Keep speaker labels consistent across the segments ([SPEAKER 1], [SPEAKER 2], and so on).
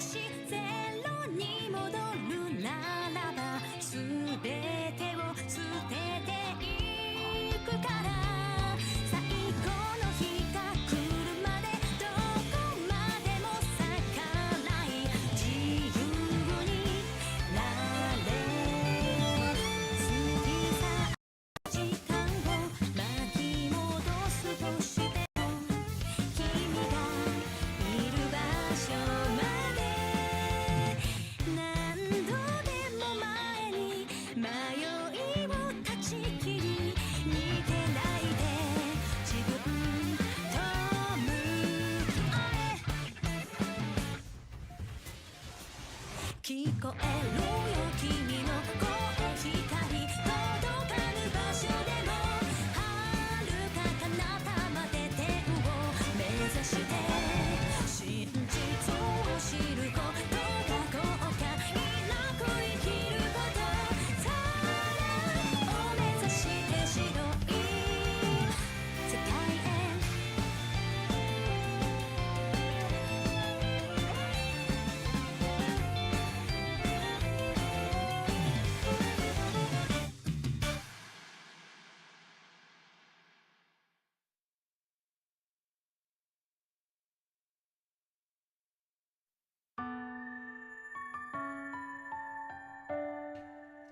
[SPEAKER 1] しゼロに戻るならば全てを捨てていくから最後の日が来るまでどこまでも逆らい自由になれ過ぎ去った時間を巻き戻すとしても君がいる場所まで何度でも前に迷いを断ち切り逃げないで自分と向き合え聞こえるよ君の声光届かぬ場所でも遥か彼方まで天を目指して真実を知ることが後悔なく生きることさらを目指して白い世界へ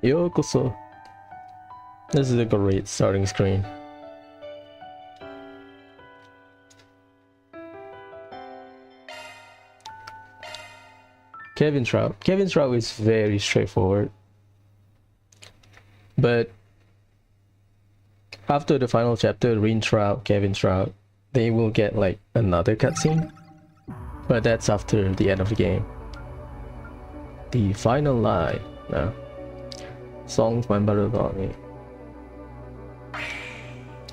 [SPEAKER 2] Yokoso. This is a great starting screen. Kevin Trout. Kevin Trout is very straightforward. But after the final chapter, Rin Trout, Kevin Trout, they will get like another cutscene. But that's after the end of the game. The final line. No. Songs by Baradoni.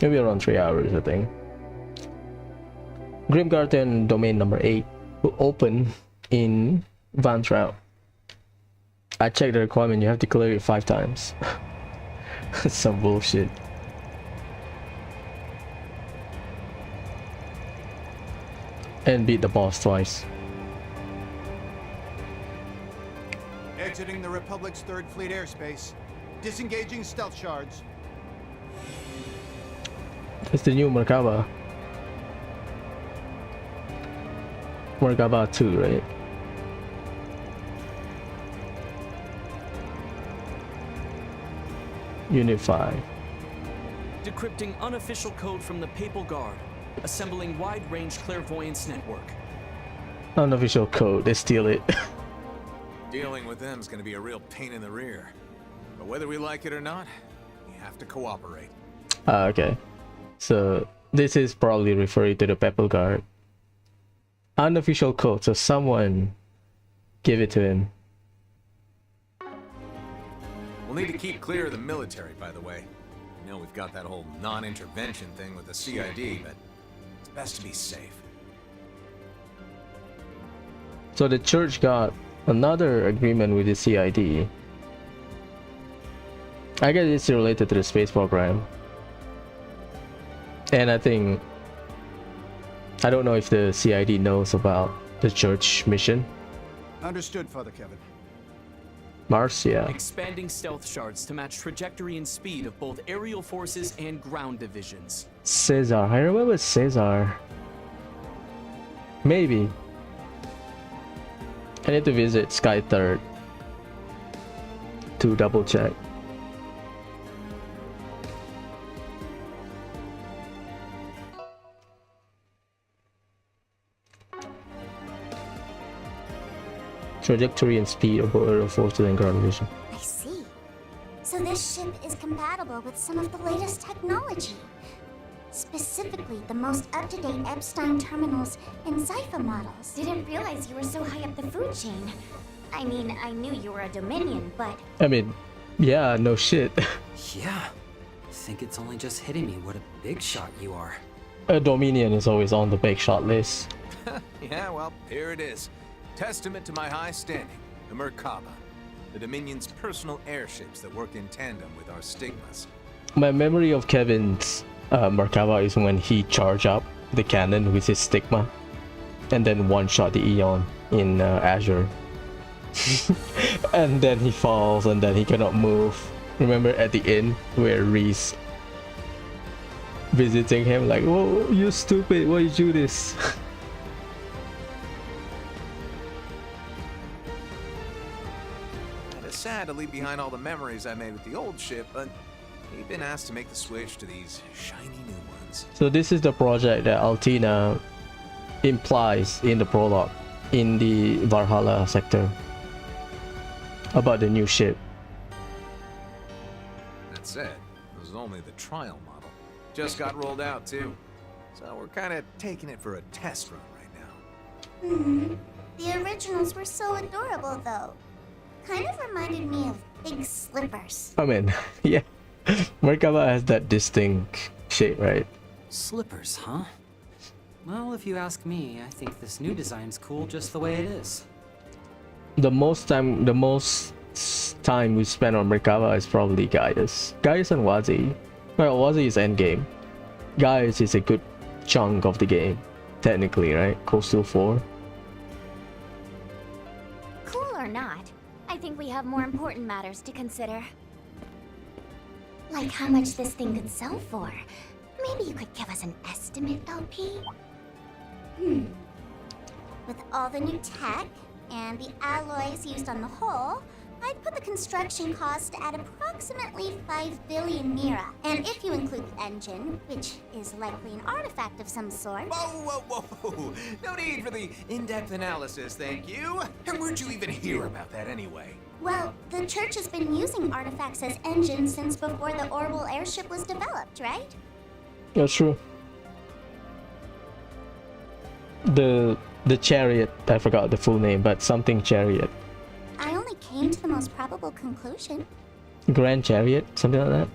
[SPEAKER 2] Maybe around 3 hours, I think. Grim Garden Domain number 8 will open in Van Trout. I checked the requirement, you have to clear it 5 times. Some bullshit. And beat the boss twice.
[SPEAKER 3] Exiting the Republic's 3rd Fleet airspace. Disengaging stealth shards.
[SPEAKER 2] That's the new Merkaba. Merkaba 2, right? Unit 5.
[SPEAKER 4] Decrypting unofficial code from the Papal Guard. Assembling wide-range clairvoyance network.
[SPEAKER 2] Unofficial code, they steal it.
[SPEAKER 5] Dealing with them is going to be a real pain in the rear. But whether we like it or not, we have to cooperate.
[SPEAKER 2] Ah, okay. So this is probably referring to the Papal Guard. Unofficial code, so someone give it to him.
[SPEAKER 5] We'll need to keep clear of the military, by the way. I know we've got that whole non-intervention thing with the CID, but it's best to be safe.
[SPEAKER 2] So the church got another agreement with the CID. I guess it's related to the space program. And I think, I don't know if the CID knows about the church mission.
[SPEAKER 3] Understood, Father Kevin.
[SPEAKER 2] Marcia.
[SPEAKER 4] Expanding stealth shards to match trajectory and speed of both aerial forces and ground divisions.
[SPEAKER 2] Caesar. I remember Caesar. Maybe. I need to visit Sky 3rd to double check. Trajectory and speed of both aerial forces and ground division.
[SPEAKER 6] I see. So this ship is compatible with some of the latest technology. Specifically, the most up-to-date Epstein terminals and Zypha models.
[SPEAKER 7] Didn't realize you were so high up the food chain. I mean, I knew you were a Dominion, but...
[SPEAKER 2] I mean, yeah, no shit.
[SPEAKER 8] Yeah. Think it's only just hitting me what a big shot you are.
[SPEAKER 2] A Dominion is always on the big shot list.
[SPEAKER 5] Yeah, well, here it is. Testament to my high standing, the Merkaba, the Dominion's personal airships that work in tandem with our stigmas.
[SPEAKER 2] My memory of Kevin's Merkaba is when he charged up the cannon with his stigma. and then one-shot the Eon in Azure. And then he falls and then he cannot move. Remember at the inn where Reese visiting him like, "Oh, you stupid, why you do this?"
[SPEAKER 5] It's sad to leave behind all the memories I made with the old ship, but we've been asked to make the switch to these shiny new ones.
[SPEAKER 2] So this is the project that Altina implies in the prologue in the Valhalla sector about the new ship.
[SPEAKER 5] That said, it was only the trial model. Just got rolled out too. So we're kind of taking it for a test run right now.
[SPEAKER 6] The originals were so adorable, though. Kind of reminded me of big slippers.
[SPEAKER 2] I mean, yeah, Merkaba has that distinct shape, right?
[SPEAKER 8] Slippers, huh? Well, if you ask me, I think this new design's cool just the way it is.
[SPEAKER 2] The most time we spend on Merkaba is probably Gaius. Gaius and Wazi. Well, Wazi is endgame. Gaius is a good chunk of the game, technically, right? Coastal 4.
[SPEAKER 7] Cool or not, I think we have more important matters to consider.
[SPEAKER 6] Like how much this thing could sell for. Maybe you could give us an estimate, LP? With all the new tech and the alloys used on the hull, I'd put the construction cost at approximately 5 billion Mira. And if you include the engine, which is likely an artifact of some sort...
[SPEAKER 5] Whoa, whoa, whoa! No need for the in-depth analysis, thank you! And where'd you even hear about that anyway?
[SPEAKER 6] Well, the church has been using artifacts as engines since before the orbital airship was developed, right?
[SPEAKER 2] That's true. The chariot, I forgot the full name, but something chariot.
[SPEAKER 6] I only came to the most probable conclusion.
[SPEAKER 2] Grand Chariot, something like that.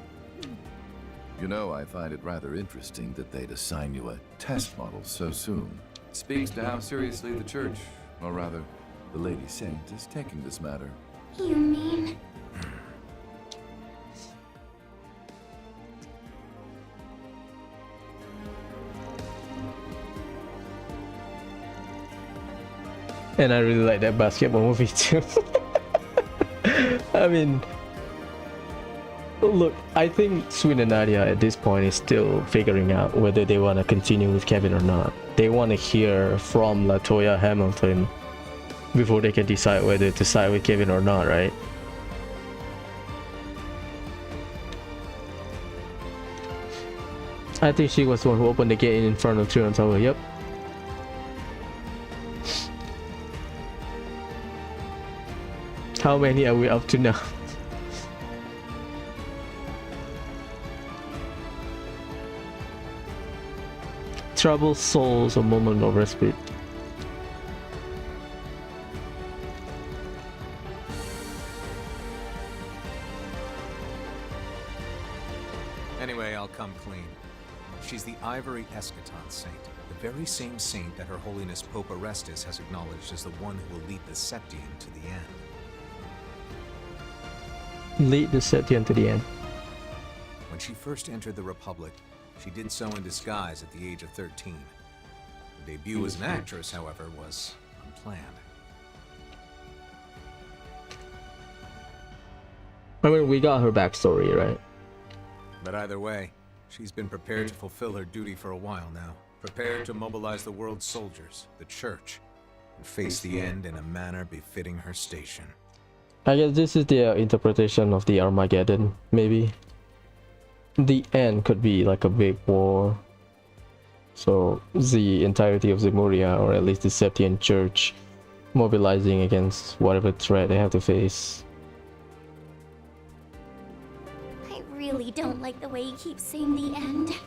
[SPEAKER 9] You know, I find it rather interesting that they'd assign you a test model so soon. Speaks to how seriously the church, or rather, the Lady Saint, is taking this matter.
[SPEAKER 6] You mean...
[SPEAKER 2] And I really like that basketball movie too. I mean, look, I think Sweet and Nadia at this point is still figuring out whether they want to continue with Kevin or not. They want to hear from LaToya Hamilton before they can decide whether to side with Kevin or not, right? I think she was the one who opened the gate in front of Tyrion Tower. Yep. How many are we up to now? Troubled souls, a moment of respite.
[SPEAKER 5] Anyway, I'll come clean. She's the Ivory Eschaton Saint, the very same saint that Her Holiness Pope Orestes has acknowledged as the one who will lead the Septian to the end.
[SPEAKER 2] Lead the Septian to the end.
[SPEAKER 5] When she first entered the Republic, she did so in disguise at the age of 13. Her debut as an actress, however, was unplanned.
[SPEAKER 2] I mean, we got her backstory, right?
[SPEAKER 5] But either way, she's been prepared to fulfill her duty for a while now. Prepared to mobilize the world's soldiers, the Church, and face the end in a manner befitting her station.
[SPEAKER 2] I guess this is their interpretation of the Armageddon, maybe. The end could be like a big war. So the entirety of Zemuria, or at least the Septian Church, mobilizing against whatever threat they have to face.
[SPEAKER 7] I really don't like the way he keeps saying the end.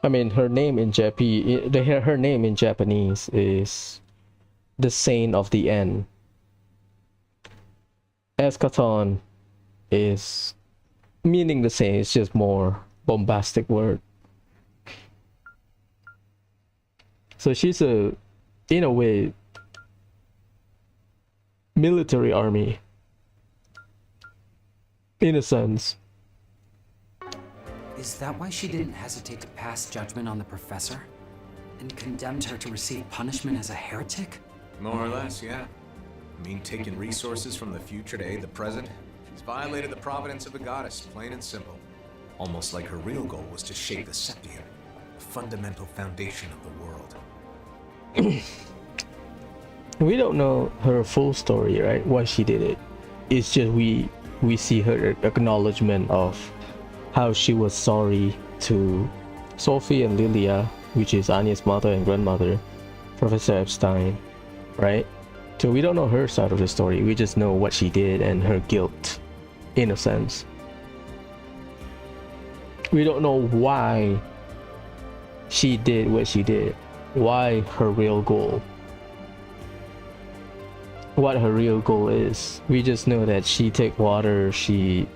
[SPEAKER 2] I mean, her name in her name in Japanese is the Saint of the End. Eschaton is meaning the same, it's just more bombastic word. So she's in a way, military army. In a sense.
[SPEAKER 8] Is that why she didn't hesitate to pass judgment on the professor? And condemned her to receive punishment as a heretic?
[SPEAKER 5] More or less, yeah. I mean, taking resources from the future to aid the present. She's violated the providence of the goddess, plain and simple. Almost like her real goal was to shape the Septium, the fundamental foundation of the world.
[SPEAKER 2] We don't know her full story, right? Why she did it. It's just we see her acknowledgement of how she was sorry to Sophie and Lilia, which is Anya's mother and grandmother, Professor Epstein, right? So we don't know her side of the story. We just know what she did and her guilt, in a sense. We don't know why she did what she did, why her real goal, what her real goal is. We just know that she took water, she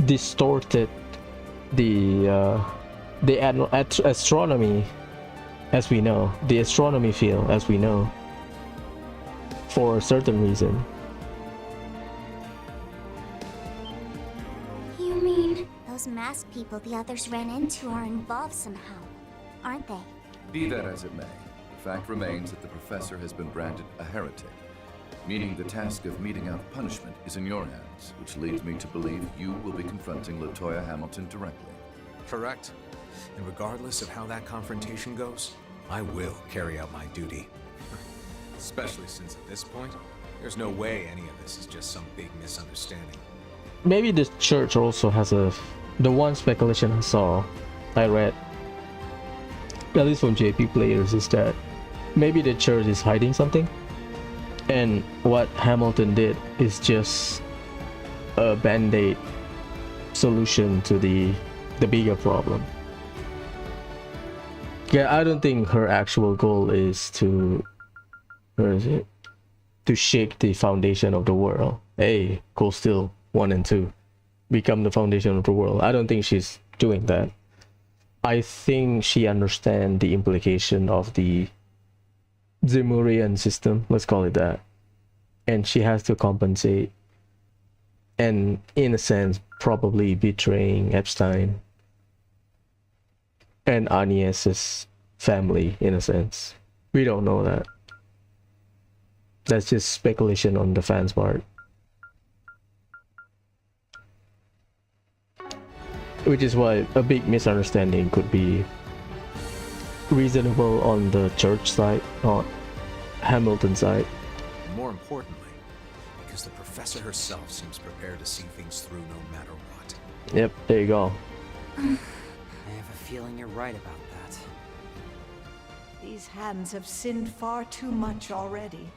[SPEAKER 2] distorted the astronomy as we know, the astronomy field as we know, for a certain reason.
[SPEAKER 6] You mean those masked people the others ran into are involved somehow, aren't they?
[SPEAKER 9] Be that as it may, the fact remains that the professor has been branded a heretic, meaning the task of meting out punishment is in your hands, which leads me to believe you will be confronting LaToya Hamilton directly.
[SPEAKER 5] Correct. And regardless of how that confrontation goes, I will carry out my duty. Especially since at this point, there's no way any of this is just some big misunderstanding.
[SPEAKER 2] Maybe the church also has the one speculation I read, at least from JP players, is that maybe the church is hiding something, and what Hamilton did is just a band-aid solution to the bigger problem. Yeah, I don't think her actual goal is to, where is it? To shake the foundation of the world. Hey, Cold Steel 1 and 2 become the foundation of the world. I don't think she's doing that. I think she understands the implication of the Zemurian system, let's call it that, and she has to compensate, and in a sense probably betraying Epstein and Agnes's family, in a sense. We don't know that. That's just speculation on the fans' part. Which is why a big misunderstanding could be reasonable on the church side, not Hamilton side.
[SPEAKER 5] More importantly, because the professor herself seems prepared to see things through no matter what.
[SPEAKER 2] Yep, there you go.
[SPEAKER 8] I have a feeling you're right about that.
[SPEAKER 10] These hands have sinned far too much already.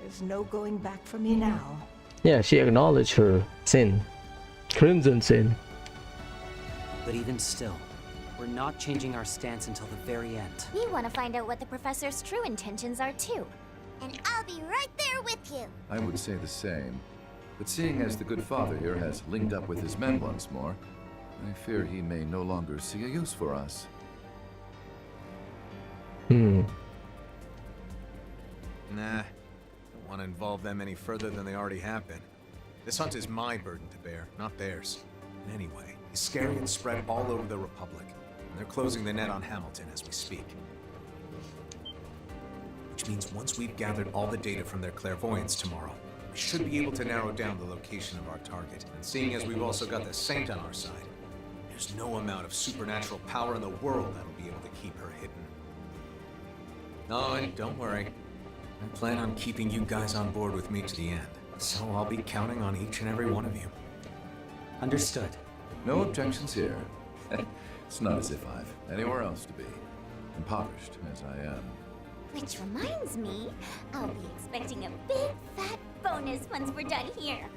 [SPEAKER 10] There's no going back for me now.
[SPEAKER 2] Yeah, she acknowledged her sin. Crimson sin.
[SPEAKER 8] But even still, we're not changing our stance until the very end.
[SPEAKER 7] We want to find out what the professor's true intentions are too.
[SPEAKER 6] And I'll be right there with you.
[SPEAKER 9] I would say the same. But seeing as the good father here has linked up with his men once more, I fear he may no longer see a use for us.
[SPEAKER 5] Nah. Don't want to involve them any further than they already have been. This hunt is my burden to bear, not theirs. And anyway, Iscariot spread all over the Republic, and they're closing the net on Hamilton as we speak. Which means once we've gathered all the data from their clairvoyance tomorrow, we should be able to narrow down the location of our target. And seeing as we've also got the Saint on our side, there's no amount of supernatural power in the world that'll be able to keep her hidden. Oh, and don't worry. I plan on keeping you guys on board with me to the end, so I'll be counting on each and every one of you.
[SPEAKER 8] Understood.
[SPEAKER 9] No objections here. It's not as if I've anywhere else to be, impoverished as I am.
[SPEAKER 6] Which reminds me, I'll be expecting a big fat bonus once we're done here.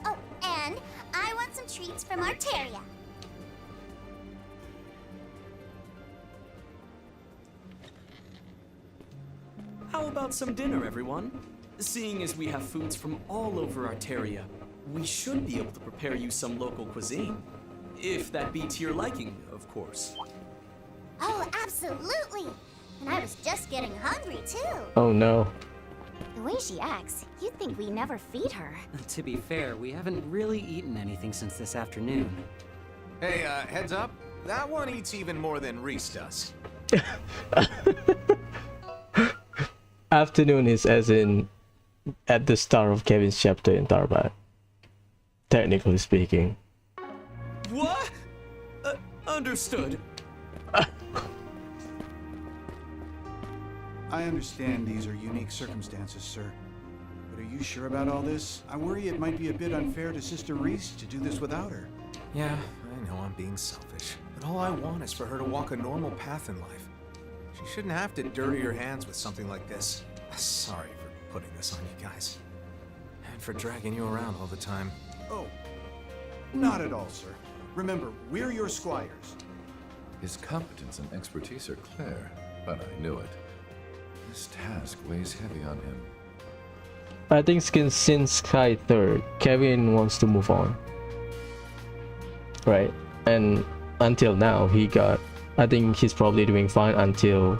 [SPEAKER 6] Oh, and I want some treats from Arteria.
[SPEAKER 4] How about some dinner, everyone? Seeing as we have foods from all over Arteria, we should be able to prepare you some local cuisine. If that be to your liking, of course.
[SPEAKER 6] Oh, absolutely. And I was just getting hungry, too.
[SPEAKER 2] Oh no.
[SPEAKER 7] The way she acts, you'd think we never feed her.
[SPEAKER 8] To be fair, we haven't really eaten anything since this afternoon.
[SPEAKER 5] Hey, heads up. That one eats even more than Reese does.
[SPEAKER 2] Afternoon is as in at the start of Kevin's chapter in Tarbat. Technically speaking.
[SPEAKER 4] What? Understood.
[SPEAKER 3] I understand these are unique circumstances, sir. But are you sure about all this? I worry it might be a bit unfair to Sister Reese to do this without her.
[SPEAKER 5] Yeah, I know I'm being selfish, but all I want is for her to walk a normal path in life. She shouldn't have to dirty her hands with something like this. Sorry for putting this on you guys. And for dragging you around all the time.
[SPEAKER 3] Oh, not at all, sir. Remember, we're your squires.
[SPEAKER 9] His competence and expertise are clear, but I knew it. This task weighs heavy on him.
[SPEAKER 2] I think since Sky 3rd, Kevin wants to move on. Right? And until now, I think he's probably doing fine until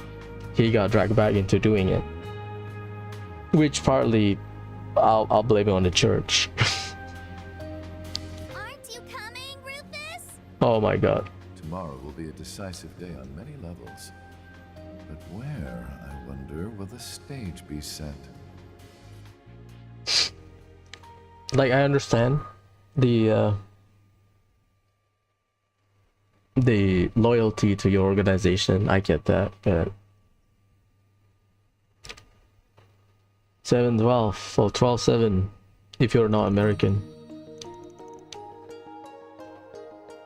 [SPEAKER 2] he got dragged back into doing it. Which partly, I'll blame it on the church.
[SPEAKER 6] Aren't you coming, Rufus?
[SPEAKER 2] Oh my god.
[SPEAKER 9] Tomorrow will be a decisive day on many levels. But where, I wonder, will the stage be set?
[SPEAKER 2] Like, I understand the loyalty to your organization. I get that, but 7-12 or 12-7 if you're not American.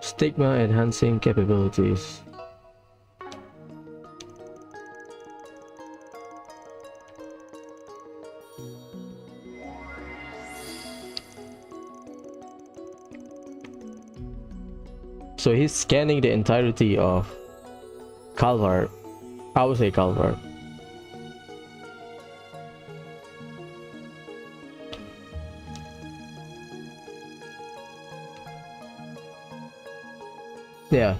[SPEAKER 2] Stigma enhancing capabilities. So he's scanning the entirety of Calvart. I would say Calvart. Yeah.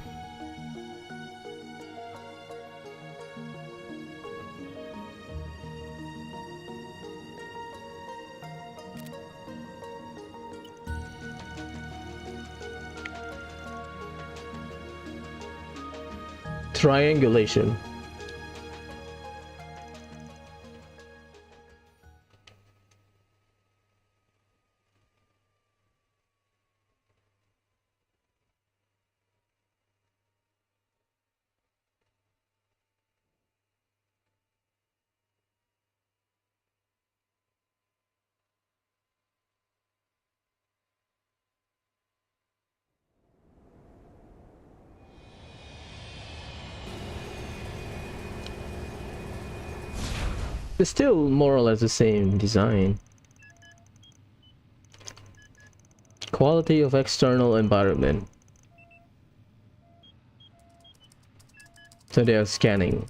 [SPEAKER 2] Triangulation. It's still more or less the same design. Quality of external environment. So they are scanning.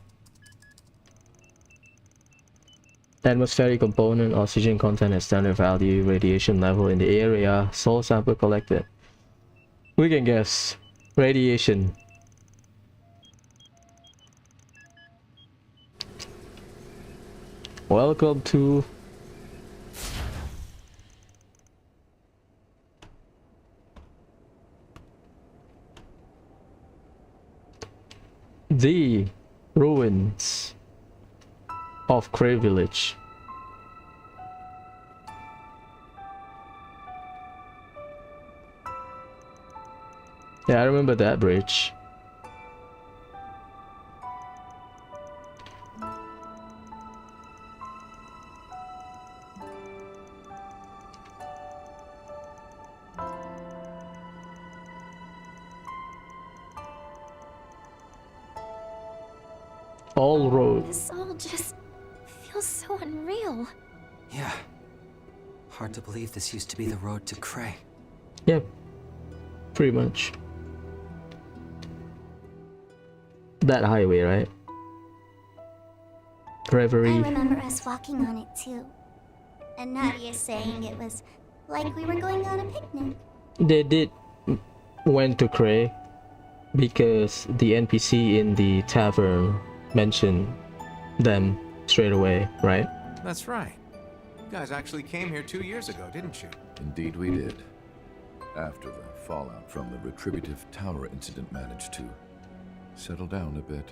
[SPEAKER 2] Atmospheric component, oxygen content at standard value, radiation level in the area, soil sample collected. We can guess. Radiation. Welcome to the ruins of Cray Village. Yeah, I remember that bridge. All roads.
[SPEAKER 7] This all just feels so unreal.
[SPEAKER 8] Yeah. Hard to believe this used to be the road to Cray.
[SPEAKER 2] Yep. Pretty much. That highway, right?
[SPEAKER 6] I
[SPEAKER 2] Reverie.
[SPEAKER 6] remember us walking on it too. And Nadia saying it was like we were going on a picnic.
[SPEAKER 2] They did went to Cray because the NPC in the tavern mentioned them straight away, right?
[SPEAKER 5] That's right. You guys actually came here 2 years ago, didn't you?
[SPEAKER 9] Indeed we did. After the fallout from the retributive tower incident managed to settle down a bit.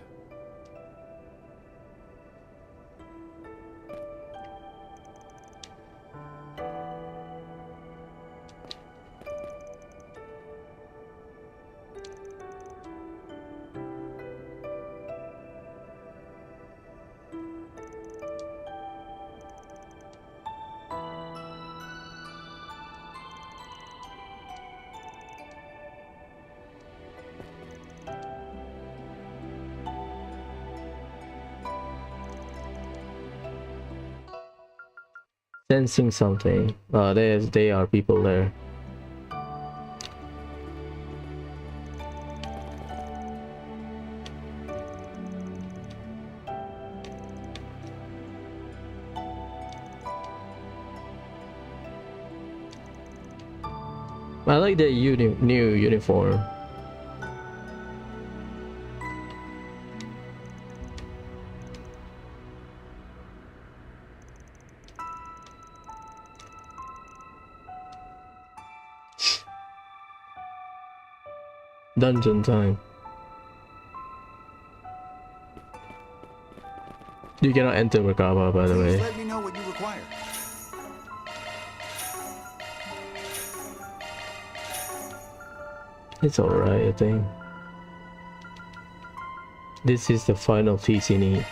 [SPEAKER 2] Sensing something. They are people there. I like the new uniform. Dungeon time. You cannot enter Merkaba, by the
[SPEAKER 3] Please
[SPEAKER 2] way.
[SPEAKER 3] let me know what you require.
[SPEAKER 2] It's alright, I think. This is the final piece you need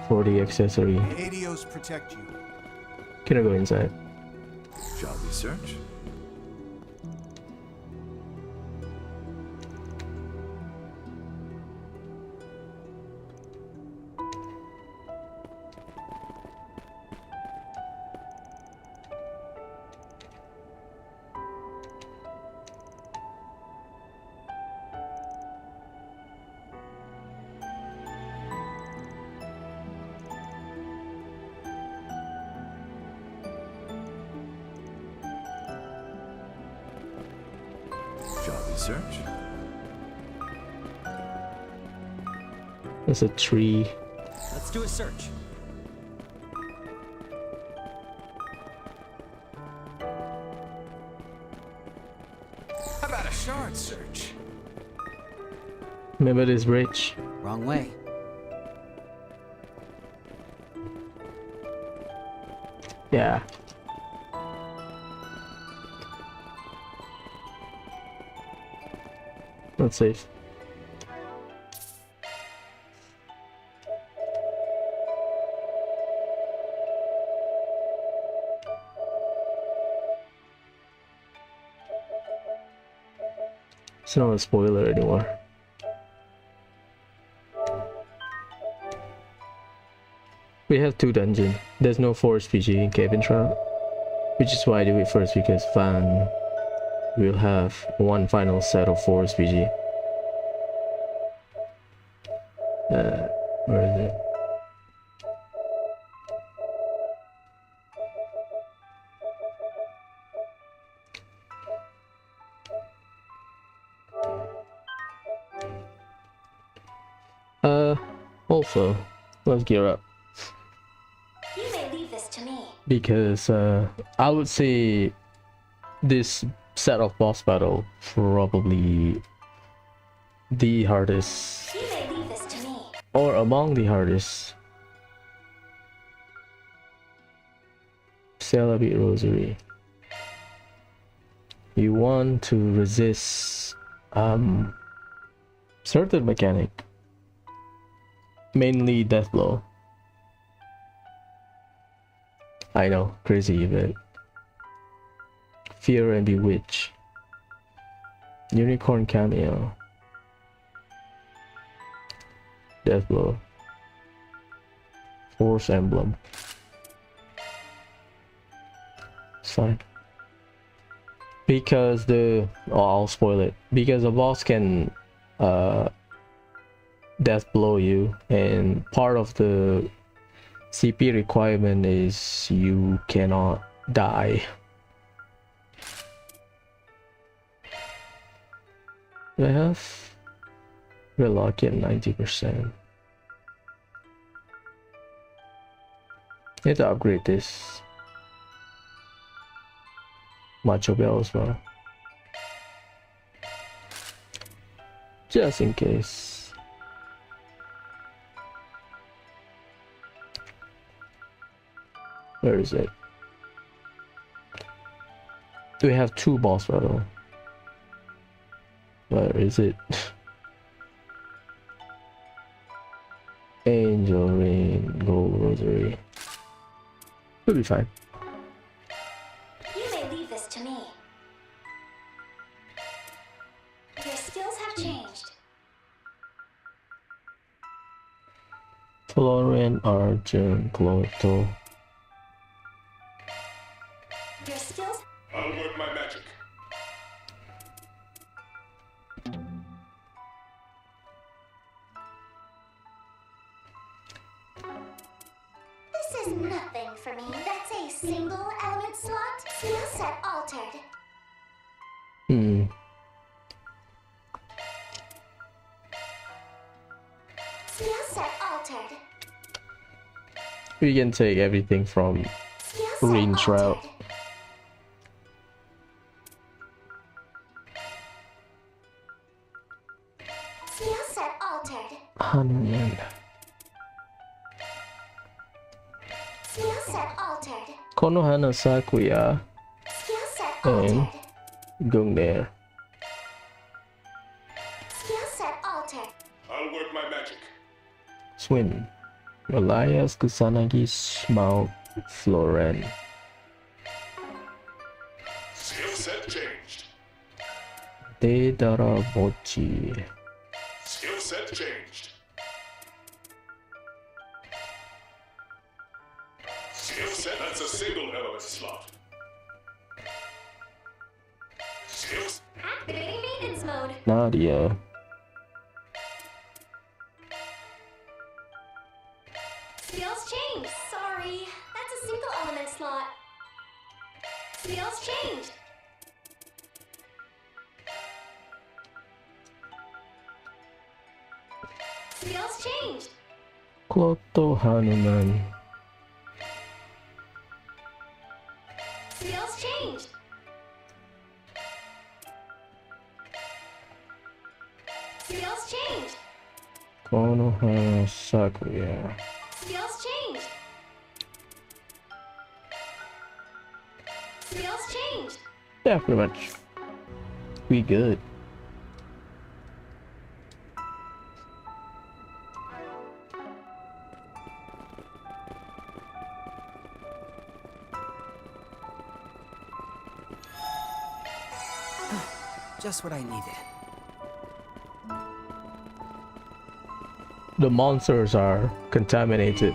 [SPEAKER 2] for the accessory.
[SPEAKER 3] May Adios protect you.
[SPEAKER 2] Can I go inside?
[SPEAKER 9] Shall we search? Shall we search?
[SPEAKER 2] There's a tree.
[SPEAKER 8] Let's do a search.
[SPEAKER 5] How about a shard search?
[SPEAKER 2] Remember this bridge?
[SPEAKER 8] Wrong way.
[SPEAKER 2] Yeah. Not safe. It's not a spoiler anymore. We have 2 dungeons. There's no forest PG in Cave and Shroud, which is why I do it first, because Van will have one final set of forest PG. Where is it? Also, let's gear up.
[SPEAKER 7] You may leave this to me.
[SPEAKER 2] Because I would say this set of boss battle probably the hardest,
[SPEAKER 7] You may leave this to me.
[SPEAKER 2] or among the hardest. Celebrate Rosary. You want to resist certain mechanic, mainly death blow. I know, crazy, but Fear and Bewitch, Unicorn Cameo, Death Blow, Force Emblem. It's fine. Because I'll spoil it. Because the boss can death blow you, and part of the CP requirement is you cannot die. Do I have Relock at 90%? Need to upgrade this Macho Bell as well, just in case. Where is it? Do we have 2 boss battle? Where is it? Angel Rain, Gold Rosary. We'll be fine.
[SPEAKER 7] You may leave this to me. Your skills have changed.
[SPEAKER 2] Florian, Arjun, Cloto,
[SPEAKER 6] Your skills.
[SPEAKER 11] I'll work my magic.
[SPEAKER 6] This is nothing for me. That's a single element slot. Skill set altered.
[SPEAKER 2] Hmm.
[SPEAKER 6] Skill set altered.
[SPEAKER 2] We can take everything from
[SPEAKER 6] Skill set
[SPEAKER 2] Green Shroud.
[SPEAKER 6] altered. Skill set altered.
[SPEAKER 2] Hanuman.
[SPEAKER 6] Skill set altered.
[SPEAKER 2] Konohana Sakuya
[SPEAKER 6] Skill set
[SPEAKER 2] and
[SPEAKER 6] altered.
[SPEAKER 2] Gungnir.
[SPEAKER 6] Skill set altered.
[SPEAKER 11] I'll work my magic.
[SPEAKER 2] Swin. Elias Kusanagi Smaug Floren.
[SPEAKER 11] Skill set changed.
[SPEAKER 2] Deidara Mochi.
[SPEAKER 11] Skill set changed. Skill set, that's a single element slot. Skills.
[SPEAKER 6] Activating maintenance mode.
[SPEAKER 2] Nadia.
[SPEAKER 6] Skills changed. Sorry. That's a single element slot. Skills changed. Skills changed.
[SPEAKER 2] Kloto Hanuman.
[SPEAKER 6] Skills changed. Skills changed.
[SPEAKER 2] Konohana Sakuya.
[SPEAKER 6] Skills changed. Skills changed.
[SPEAKER 2] Yeah, pretty much. We good.
[SPEAKER 8] Just what I needed.
[SPEAKER 2] The monsters are contaminated.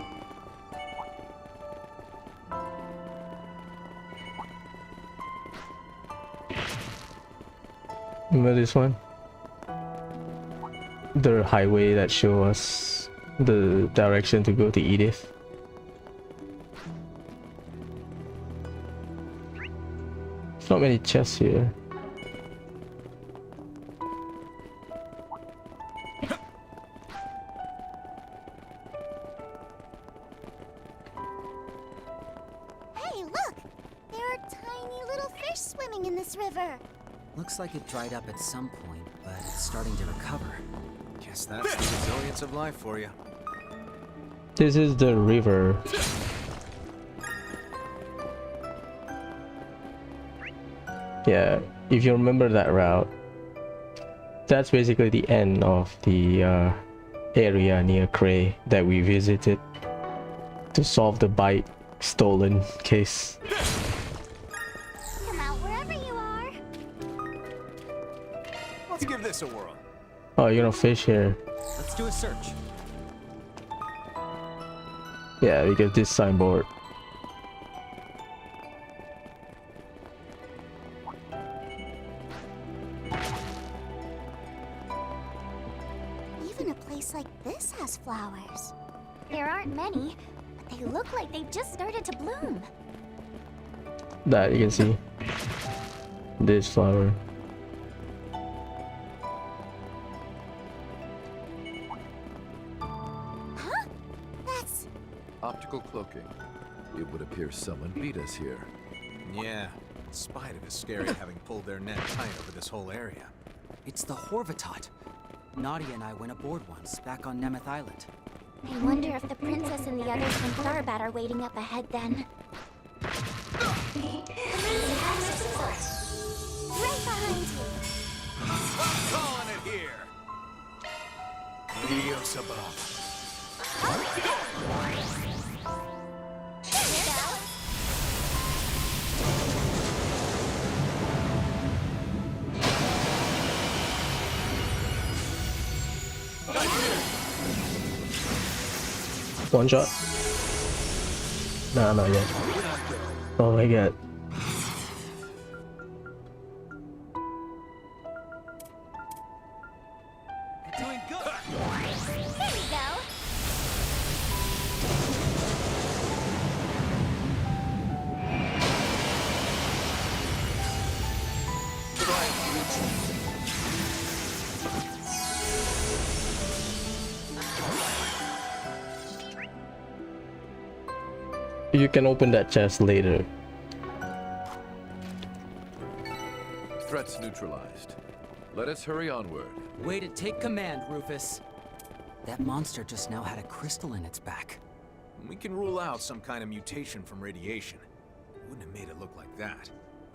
[SPEAKER 2] Remember this one? The highway that show us the direction to go to Edith. There's not many chests here.
[SPEAKER 6] Hey, look! There are tiny little fish swimming in this river.
[SPEAKER 8] Looks like it dried up at some point, but it's starting to recover.
[SPEAKER 5] Guess that's the resilience of life for you.
[SPEAKER 2] This is the river. Yeah, if you remember that route, that's basically the end of the area near Cray that we visited to solve the bite stolen case.
[SPEAKER 6] Come out wherever you are.
[SPEAKER 5] Let's give this a whirl.
[SPEAKER 2] Oh, you're gonna fish here.
[SPEAKER 8] Let's do a search.
[SPEAKER 2] Yeah, because this signboard.
[SPEAKER 6] Even a place like this has flowers. There aren't many, but they look like they've just started to bloom.
[SPEAKER 2] That you can see. This flower.
[SPEAKER 6] Huh? That's...
[SPEAKER 9] Optical cloaking. It would appear someone beat us here.
[SPEAKER 5] Yeah, in spite of it scary having pulled their net tight over this whole area.
[SPEAKER 8] It's the Horvatot. Nadia and I went aboard once, back on Nemeth Island.
[SPEAKER 6] I wonder if the princess and the others from Tharbat are waiting up ahead then. Right behind you.
[SPEAKER 5] I'm calling it here! Adios above.
[SPEAKER 2] One shot. Nah, not yet. Oh my god. You can open that chest later.
[SPEAKER 9] Threats neutralized. Let us hurry onward.
[SPEAKER 8] Way to take command, Rufus. That monster just now had a crystal in its back.
[SPEAKER 5] We can rule out some kind of mutation from radiation. Wouldn't have made it look like that.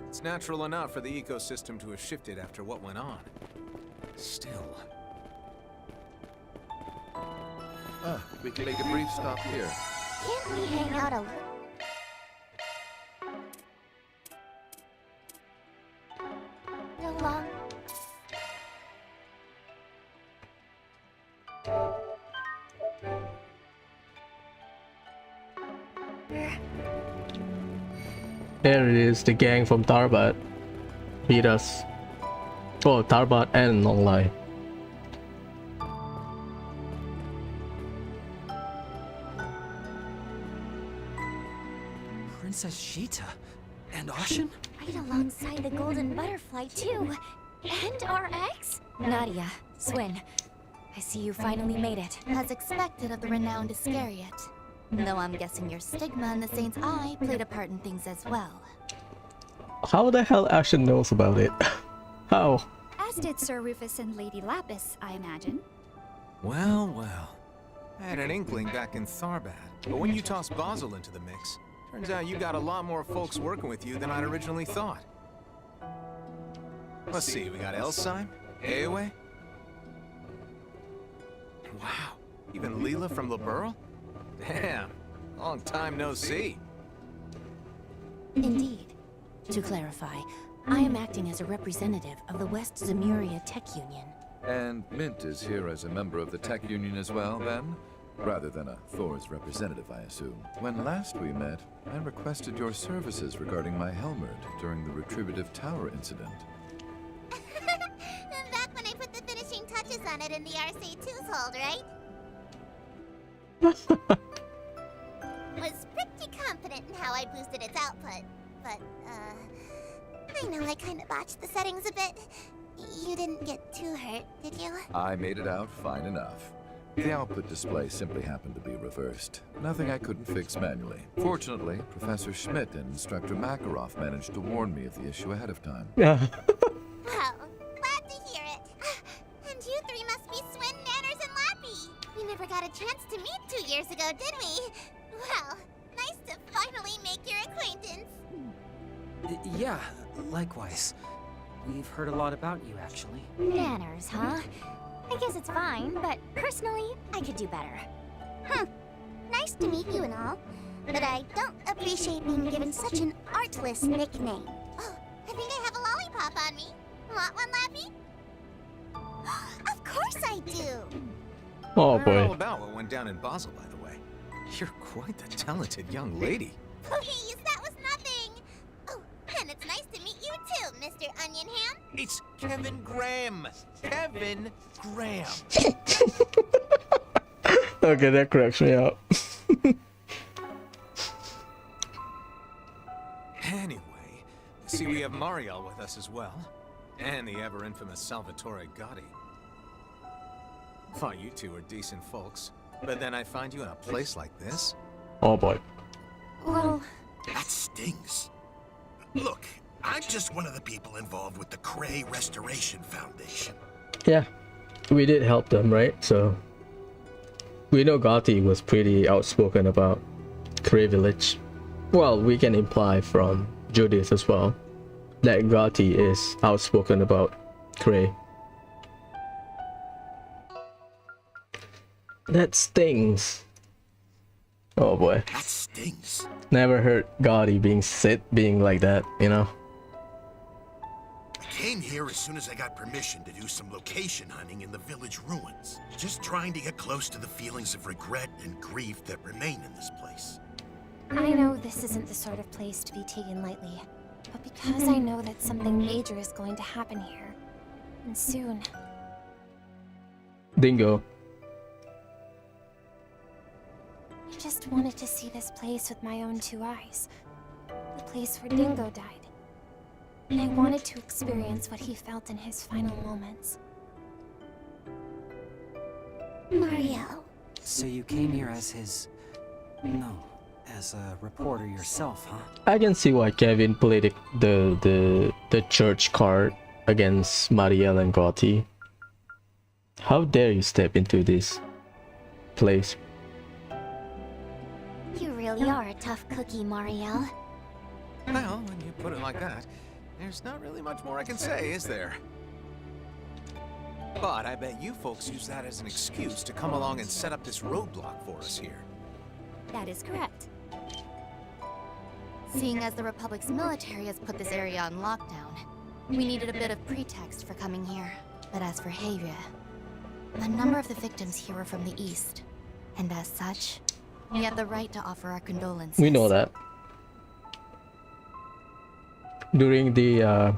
[SPEAKER 5] It's natural enough for the ecosystem to have shifted after what went on. Still...
[SPEAKER 9] We can make a brief stop here.
[SPEAKER 6] Can't we hang out a little long?
[SPEAKER 2] There it is, the gang from Tarbat. Beat us. Oh, Tarbat and Nonglai.
[SPEAKER 8] Princess Sheeta and Ashen?
[SPEAKER 7] Right alongside the golden butterfly, too. And our eggs? Nadia, Swin, I see you finally made it.
[SPEAKER 1] As expected of the renowned Iscariot. Though I'm guessing your stigma in the Saint's eye played a part in things as well.
[SPEAKER 2] How the hell Ashen knows about it? How?
[SPEAKER 12] As did Sir Rufus and Lady Lapis, I imagine.
[SPEAKER 5] Well, well. I had an inkling back in Tharbat. But when you toss Basil into the mix, turns out you got a lot more folks working with you than I'd originally thought. Let's see, we got Elsime, Aowe. Wow, even Leela from Liberl? Damn, long time no see.
[SPEAKER 7] Indeed. To clarify, I am acting as a representative of the West Zemuria Tech Union.
[SPEAKER 9] And Mint is here as a member of the Tech Union as well, then? Rather than a Thor's representative, I assume. When last we met, I requested your services regarding my Helmert during the Retributive Tower incident.
[SPEAKER 6] Back when I put the finishing touches on it in the RC2's hold, right? Was pretty confident in how I boosted its output, but, I know I kinda botched the settings a bit. You didn't get too hurt, did you?
[SPEAKER 9] I made it out fine enough. The output display simply happened to be reversed. Nothing I couldn't fix manually. Fortunately, Professor Schmidt and Instructor Makarov managed to warn me of the issue ahead of time.
[SPEAKER 2] Yeah.
[SPEAKER 6] Well, glad to hear it. And you three must be Swin, Nanners, and Lappy. We never got a chance to meet 2 years ago, did we? Well, nice to finally make your acquaintance.
[SPEAKER 8] Yeah, likewise. We've heard a lot about you, actually.
[SPEAKER 7] Manners, huh? I guess it's fine, but personally, I could do better.
[SPEAKER 6] Nice to meet you and all, but I don't appreciate being given such an artless nickname. Oh, I think I have a lollipop on me. Want one, Lappy? Of course I do!
[SPEAKER 2] Oh
[SPEAKER 5] I heard all
[SPEAKER 2] boy.
[SPEAKER 5] about what went down in Basel, by the way. You're quite the talented young lady.
[SPEAKER 6] Please, that was nothing! Oh, and it's nice to meet you too, Mr. Onion Ham.
[SPEAKER 5] It's Kevin Graham. Kevin Graham.
[SPEAKER 2] Okay, that cracks me up.
[SPEAKER 5] Anyway, see we have Mariel with us as well. And the ever-infamous Salvatore Gotti. Thought you two were decent folks. But then I find you in a place like this?
[SPEAKER 2] Oh boy.
[SPEAKER 7] Well,
[SPEAKER 11] That stings. Look, I'm just one of the people involved with the Cray Restoration Foundation.
[SPEAKER 2] Yeah, we did help them, right? So we know Gotti was pretty outspoken about Cray Village. Well, we can imply from Judith as well that Gotti is outspoken about Cray. That stings. Oh boy.
[SPEAKER 11] That stings.
[SPEAKER 2] Never heard Gotti being like that, you know?
[SPEAKER 11] I came here as soon as I got permission to do some location hunting in the village ruins. Just trying to get close to the feelings of regret and grief that remain in this place.
[SPEAKER 7] I know this isn't the sort of place to be taken lightly, but because I know that something major is going to happen here, and soon,
[SPEAKER 2] Dingo.
[SPEAKER 7] I just wanted to see this place with my own 2 eyes. The place where Dingo died. and I wanted to experience what he felt in his final moments.
[SPEAKER 6] Mario.
[SPEAKER 8] So you came here as his... No, as a reporter yourself, huh?
[SPEAKER 2] I can see why Kevin played the church card against Marielle and Gotti. How dare you step into this place?
[SPEAKER 6] You really are a tough cookie, Mario.
[SPEAKER 5] Well, when you put it like that, there's not really much more I can say, is there? But I bet you folks use that as an excuse to come along and set up this roadblock for us here.
[SPEAKER 12] That is correct.
[SPEAKER 13] Seeing as the Republic's military has put this area on lockdown, we needed a bit of pretext for coming here. But as for Heria, a number of the victims here were from the East, and as such, we have the right to offer our condolences.
[SPEAKER 2] We know that. During the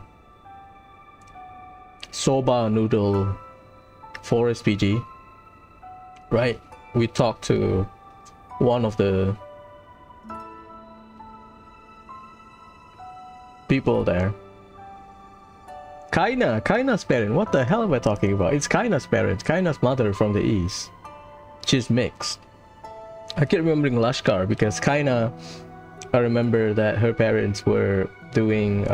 [SPEAKER 2] soba noodle forest PG, right? We talked to one of the people there. Kaina's parent. What the hell am I talking about? It's Kaina's parent. Kaina's mother from the east. She's mixed. I keep remembering Lashkar because Kaina, I remember that her parents were doing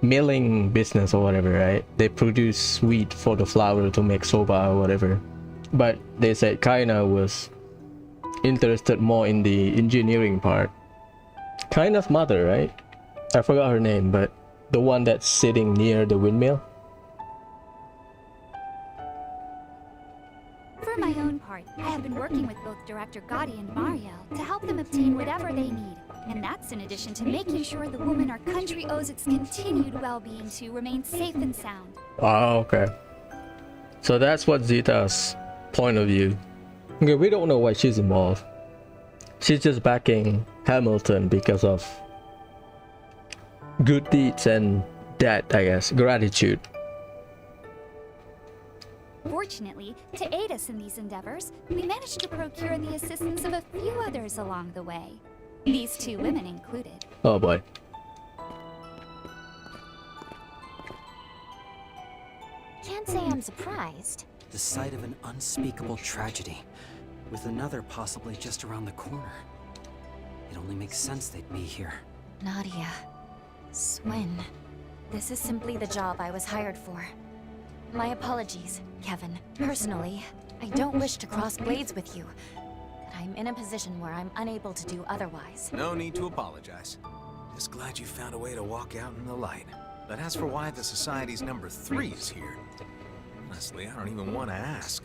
[SPEAKER 2] milling business or whatever, right? They produce wheat for the flour to make soba or whatever. But they said Kaina was interested more in the engineering part. Kaina's mother, right? I forgot her name, but the one that's sitting near the windmill.
[SPEAKER 12] For my own part, I have been working with both Director Gotti and Mario to help them obtain whatever they need. And that's in addition to making sure the woman our country owes its continued well-being to remains safe and sound.
[SPEAKER 2] Oh, okay. So that's what Zita's point of view. Okay, we don't know why she's involved. She's just backing Hamilton because of good deeds and that, I guess, gratitude.
[SPEAKER 12] Fortunately, to aid us in these endeavors, we managed to procure the assistance of a few others along the way. These two women included.
[SPEAKER 2] Oh boy.
[SPEAKER 7] Can't say I'm surprised.
[SPEAKER 8] The sight of an unspeakable tragedy, with another possibly just around the corner. It only makes sense they'd be here.
[SPEAKER 7] Nadia. Swin. This is simply the job I was hired for. My apologies, Kevin. Personally, I don't wish to cross blades with you, but I'm in a position where I'm unable to do otherwise.
[SPEAKER 5] No need to apologize. Just glad you found a way to walk out in the light. But as for why the Society's number 3 is here, honestly, I don't even want to ask.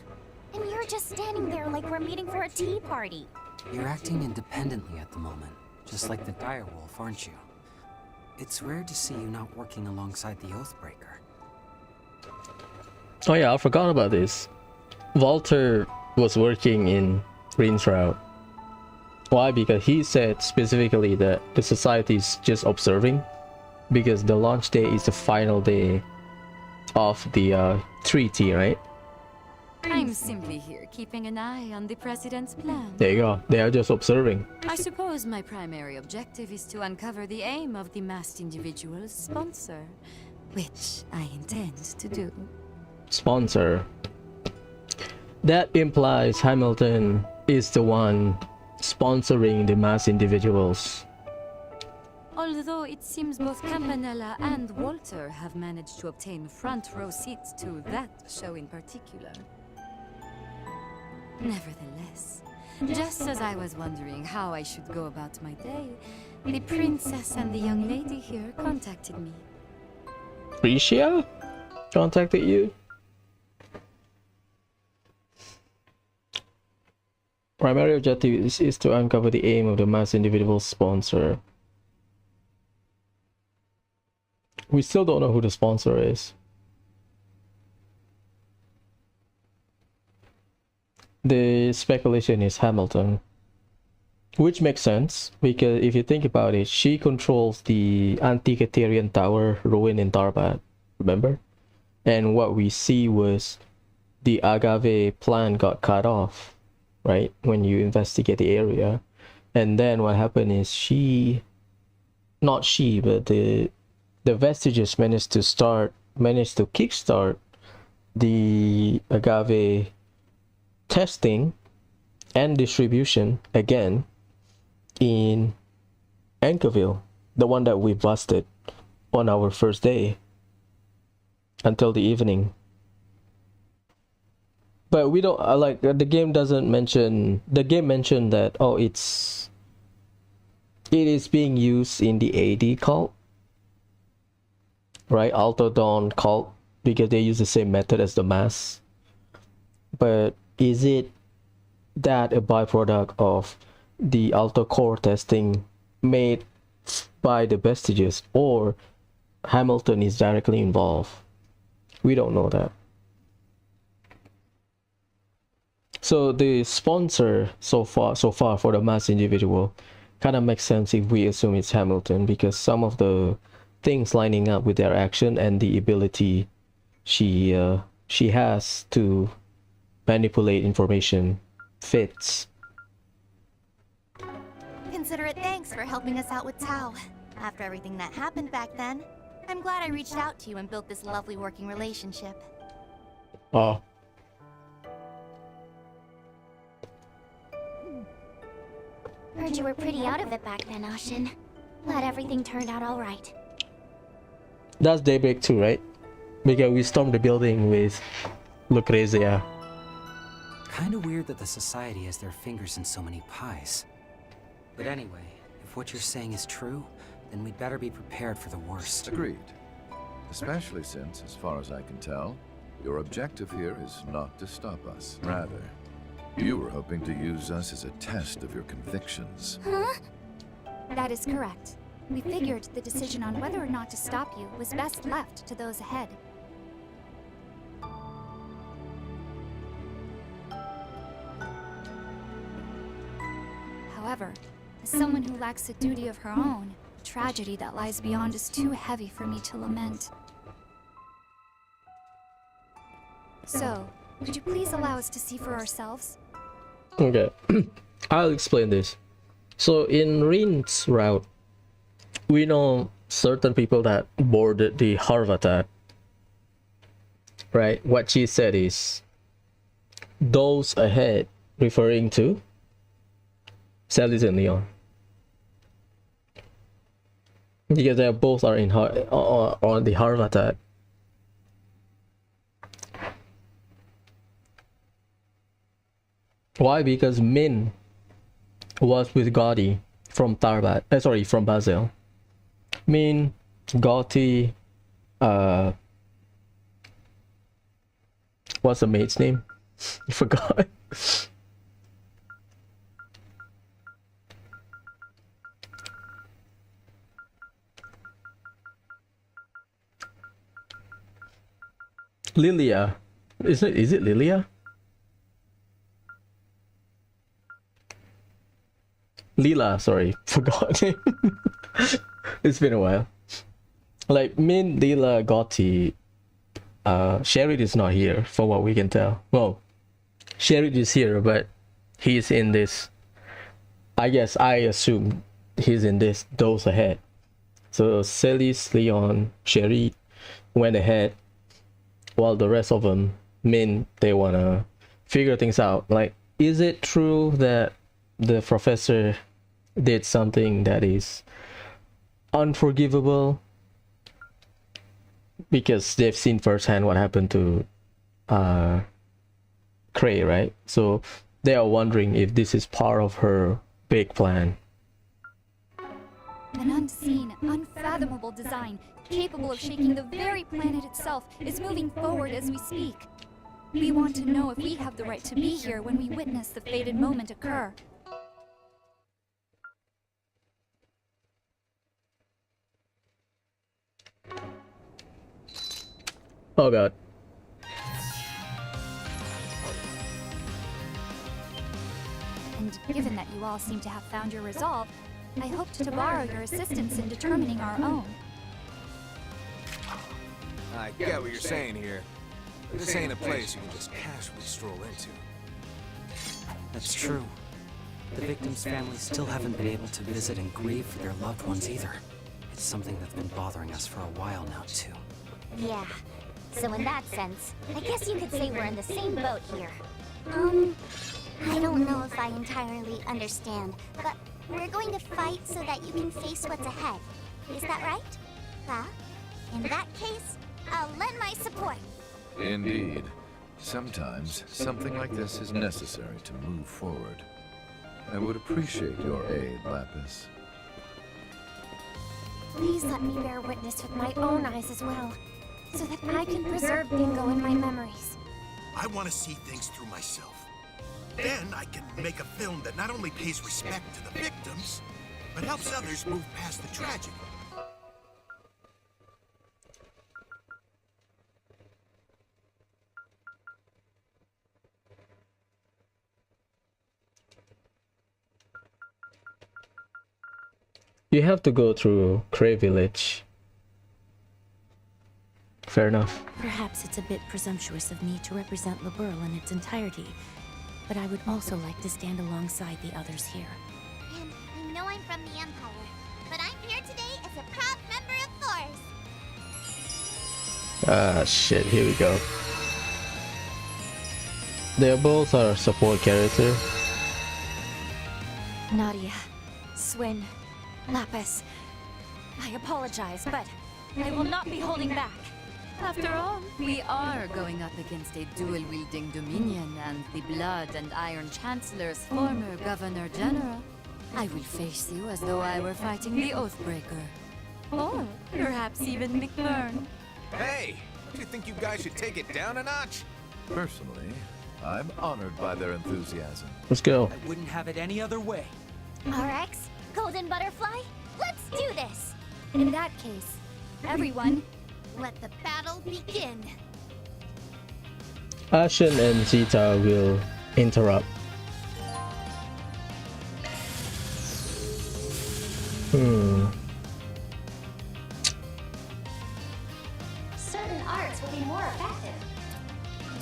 [SPEAKER 7] And you're just standing there like we're meeting for a tea party.
[SPEAKER 8] You're acting independently at the moment, just like the direwolf, aren't you? It's rare to see you not working alongside the Oathbreaker.
[SPEAKER 2] Oh yeah, I forgot about this. Walter was working in Greenshroud. Why? Because he said specifically that the Society is just observing, because the launch day is the final day of the treaty, right?
[SPEAKER 14] I'm simply here keeping an eye on the President's plan.
[SPEAKER 2] There you go. They are just observing.
[SPEAKER 14] I suppose my primary objective is to uncover the aim of the masked individual's sponsor, which I intend to do.
[SPEAKER 2] Sponsor. That implies Hamilton is the one sponsoring the masked individuals.
[SPEAKER 14] Although it seems both Campanella and Walter have managed to obtain front row seats to that show in particular. Nevertheless, just as I was wondering how I should go about my day, the princess and the young lady here contacted me.
[SPEAKER 2] Risha contacted you? Primary objective is to uncover the aim of the masked individual sponsor. We still don't know who the sponsor is. The speculation is Hamilton, which makes sense because if you think about it, she controls the Antikytherian Tower ruin in Tarbat, remember? And what we see was the Agave plan got cut off, right? When you investigate the area. And then what happened is but the the Vestiges managed to kickstart the agave testing and distribution again in Anchorville, the one that we busted on our first day until the evening. But we don't like the game doesn't mention. The game mentioned that it is being used in the AD cult, right? Alto Dawn cult, because they use the same method as the mass. But is it that a byproduct of the Alto Core testing made by the Vestiges, or Hamilton is directly involved? We don't know that. So the sponsor so far for the mass individual kind of makes sense if we assume it's Hamilton, because some of the things lining up with their action and the ability she has to manipulate information fits.
[SPEAKER 13] Considerate thanks for helping us out with Tao. After everything that happened back then, I'm glad I reached out to you and built this lovely working relationship.
[SPEAKER 2] Oh.
[SPEAKER 6] Heard you were pretty out of it back then, Ashin. Glad everything turned out all right.
[SPEAKER 2] That's Daybreak 2, right? Because we stormed the building with Lucrezia.
[SPEAKER 8] Kinda weird that the Society has their fingers in so many pies. But anyway, if what you're saying is true, then we'd better be prepared for the worst.
[SPEAKER 9] Agreed. Especially since, as far as I can tell, your objective here is not to stop us. Rather, you were hoping to use us as a test of your convictions.
[SPEAKER 12] Huh? That is correct. We figured the decision on whether or not to stop you was best left to those ahead. However, as someone who lacks a duty of her own, the tragedy that lies beyond is too heavy for me to lament. So, could you please allow us to see for ourselves?
[SPEAKER 2] Okay, I'll explain this. So in Rin's route, we know certain people that boarded the Harvatat, right? What she said is those ahead, referring to Celis and Leon, because they both are in on the Harvatat. Why? Because Min was with Gaudi from from Basel. Min, Gaudi, what's the maid's name? I forgot. Lilia. Is it Lilia? Lila, sorry, forgot. It's been a while. Like Min, Lila, Gotti, Sherid is not here from what we can tell. Well, Sherid is here, but he's in this. I assume he's in this those ahead. So Celis, Leon, Sherid went ahead, while the rest of them, Min, they wanna figure things out. Like, is it true that the professor did something that is unforgivable? Because they've seen firsthand what happened to Cray, right? So they are wondering if this is part of her big plan.
[SPEAKER 12] An unseen, unfathomable design, capable of shaking the very planet itself, is moving forward as we speak. We want to know if we have the right to be here when we witness the fated moment occur.
[SPEAKER 2] Oh god.
[SPEAKER 12] And given that you all seem to have found your resolve, I hoped to borrow your assistance in determining our own.
[SPEAKER 5] I get what you're saying here. This ain't a place you can just casually stroll into.
[SPEAKER 8] That's true. The victims' families still haven't been able to visit and grieve for their loved ones either. Something that's been bothering us for a while now, too.
[SPEAKER 6] Yeah. So in that sense, I guess you could say we're in the same boat here. I don't know if I entirely understand, but we're going to fight so that you can face what's ahead. Is that right? Well, in that case, I'll lend my support.
[SPEAKER 9] Indeed. Sometimes something like this is necessary to move forward. I would appreciate your aid, Lapis.
[SPEAKER 7] Please let me bear witness with my own eyes as well, so that I can preserve Bingo in my memories.
[SPEAKER 11] I want to see things through myself. Then I can make a film that not only pays respect to the victims, but helps others move past the tragedy.
[SPEAKER 2] You have to go through Cray Village. Fair enough.
[SPEAKER 13] Perhaps it's a bit presumptuous of me to represent Liberl in its entirety, but I would also like to stand alongside the others here.
[SPEAKER 6] And I know I'm from the Empire, but I'm here today as a proud member of Force.
[SPEAKER 2] Ah, shit, here we go. They both are support character.
[SPEAKER 7] Nadia, Swin, Lapis, I apologize, but I will not be holding back.
[SPEAKER 14] After all, we are going up against a dual-wielding Dominion and the Blood and Iron Chancellor's former Governor General. I will face you as though I were fighting the Oathbreaker. Or perhaps even McBurn.
[SPEAKER 5] Hey! Do you think you guys should take it down a notch?
[SPEAKER 9] Personally, I'm honored by their enthusiasm.
[SPEAKER 2] Let's go.
[SPEAKER 8] I wouldn't have it any other way.
[SPEAKER 6] RX, Golden Butterfly, let's do this!
[SPEAKER 12] In that case, everyone,
[SPEAKER 6] Let the battle begin.
[SPEAKER 2] Ashen and Zeta will interrupt.
[SPEAKER 6] Certain arts will be more effective.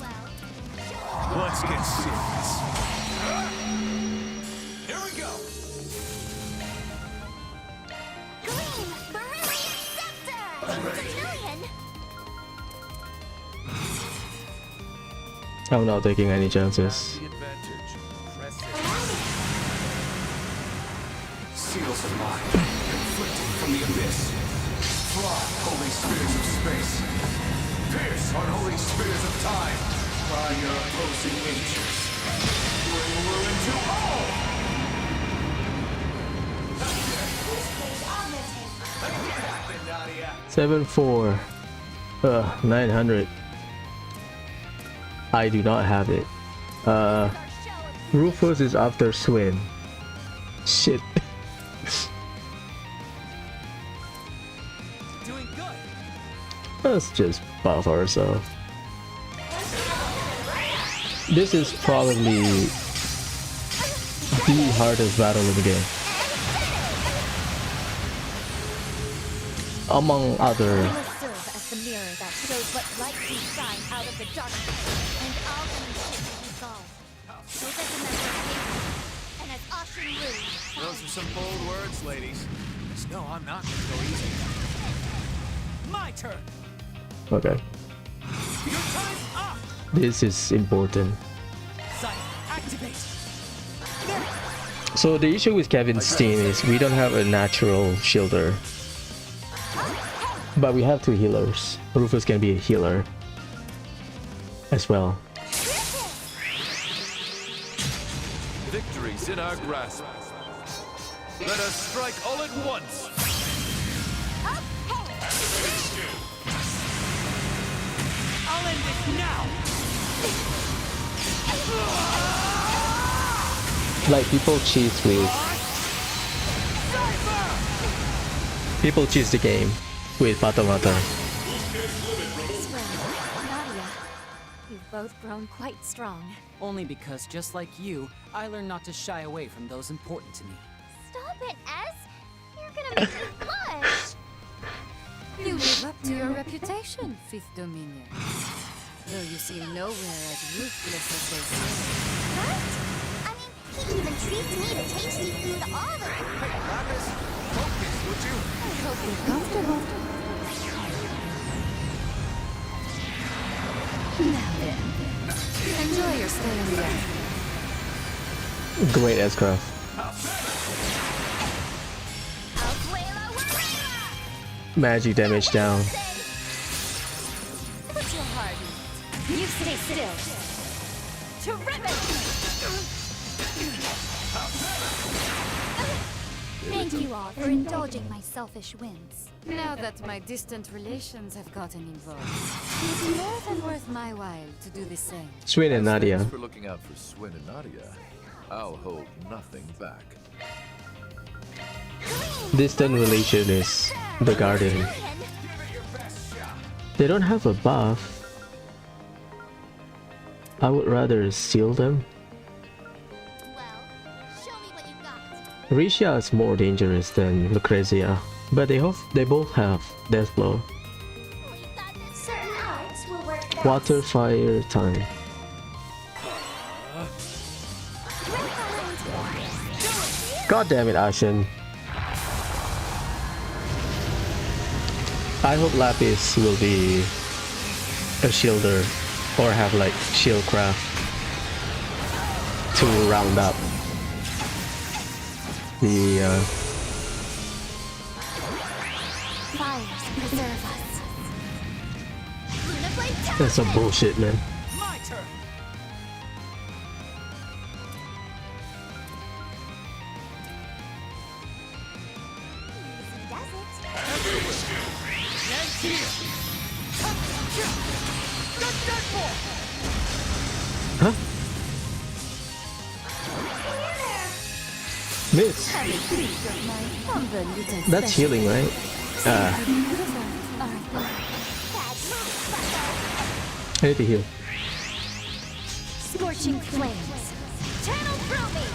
[SPEAKER 6] Well,
[SPEAKER 5] Let's get serious. Here we go!
[SPEAKER 6] Green Beryllium Scepter! Julian!
[SPEAKER 2] I'm not taking any chances.
[SPEAKER 9] The advantage. Press it.
[SPEAKER 5] Seals of mine, inflicted from the abyss. Fly, holy spears of space. Pierce, unholy spears of time. By your opposing natures. Bring ruin to all! What happened, Nadia?
[SPEAKER 2] 7-4. 900. I do not have it. Rufus is after Swin. Shit.
[SPEAKER 4] Doing good.
[SPEAKER 2] Let's just buff ourselves. This is probably the hardest battle of the game. Among other.
[SPEAKER 7] I will serve as the mirror that shows what light can shine out of the darkness, and all enemies will be solved. So that the master of and as Ashen Rue.
[SPEAKER 5] Those are some bold words, ladies. Just know I'm not gonna go easy.
[SPEAKER 4] My turn.
[SPEAKER 2] Okay.
[SPEAKER 4] Your time's up.
[SPEAKER 2] This is important.
[SPEAKER 4] Sight, activate.
[SPEAKER 2] So the issue with Kevin's team is we don't have a natural shielder. But we have two healers. Rufus can be a healer as well.
[SPEAKER 9] Victory's in our grasp. Let us strike all at once.
[SPEAKER 4] I'll end this now.
[SPEAKER 2] Like people cheat with. People cheat the game with Patamata.
[SPEAKER 7] Nadia, you've both grown quite strong.
[SPEAKER 8] Only because, just like you, I learned not to shy away from those important to me.
[SPEAKER 6] Stop it, S! You're gonna make me blush!
[SPEAKER 14] You live up to your reputation, Fifth Dominion. Though you seem nowhere as ruthless as they say.
[SPEAKER 6] What? I mean, he even treats me to tasty food all the time.
[SPEAKER 5] Lapis, focus, would
[SPEAKER 14] I hope you're comfortable. Now then, enjoy your stay in the air.
[SPEAKER 2] Great S-Craft. Magic damage down.
[SPEAKER 12] Put your heart in it. You stay still. Terrific! Thank you all for indulging my selfish whims.
[SPEAKER 14] Now that my distant relations have gotten involved, it's more than worth my while to do the same.
[SPEAKER 2] Swin and Nadia.
[SPEAKER 9] Thanks for looking out for Swin and Nadia. I'll hold nothing back.
[SPEAKER 2] Distant relation is the Guardian. They don't have a buff. I would rather seal them. Risha is more dangerous than Lucrezia, but they both have death blow. Water, fire, time. God damn it, Ashen. I hope Lapis will be a shielder or have like shield craft to round up the
[SPEAKER 6] Fires preserve us.
[SPEAKER 2] that's some bullshit, man.
[SPEAKER 4] My turn.
[SPEAKER 2] Huh? Miss. That's healing, right? I need to heal.
[SPEAKER 12] Scorching flames. Channel through me.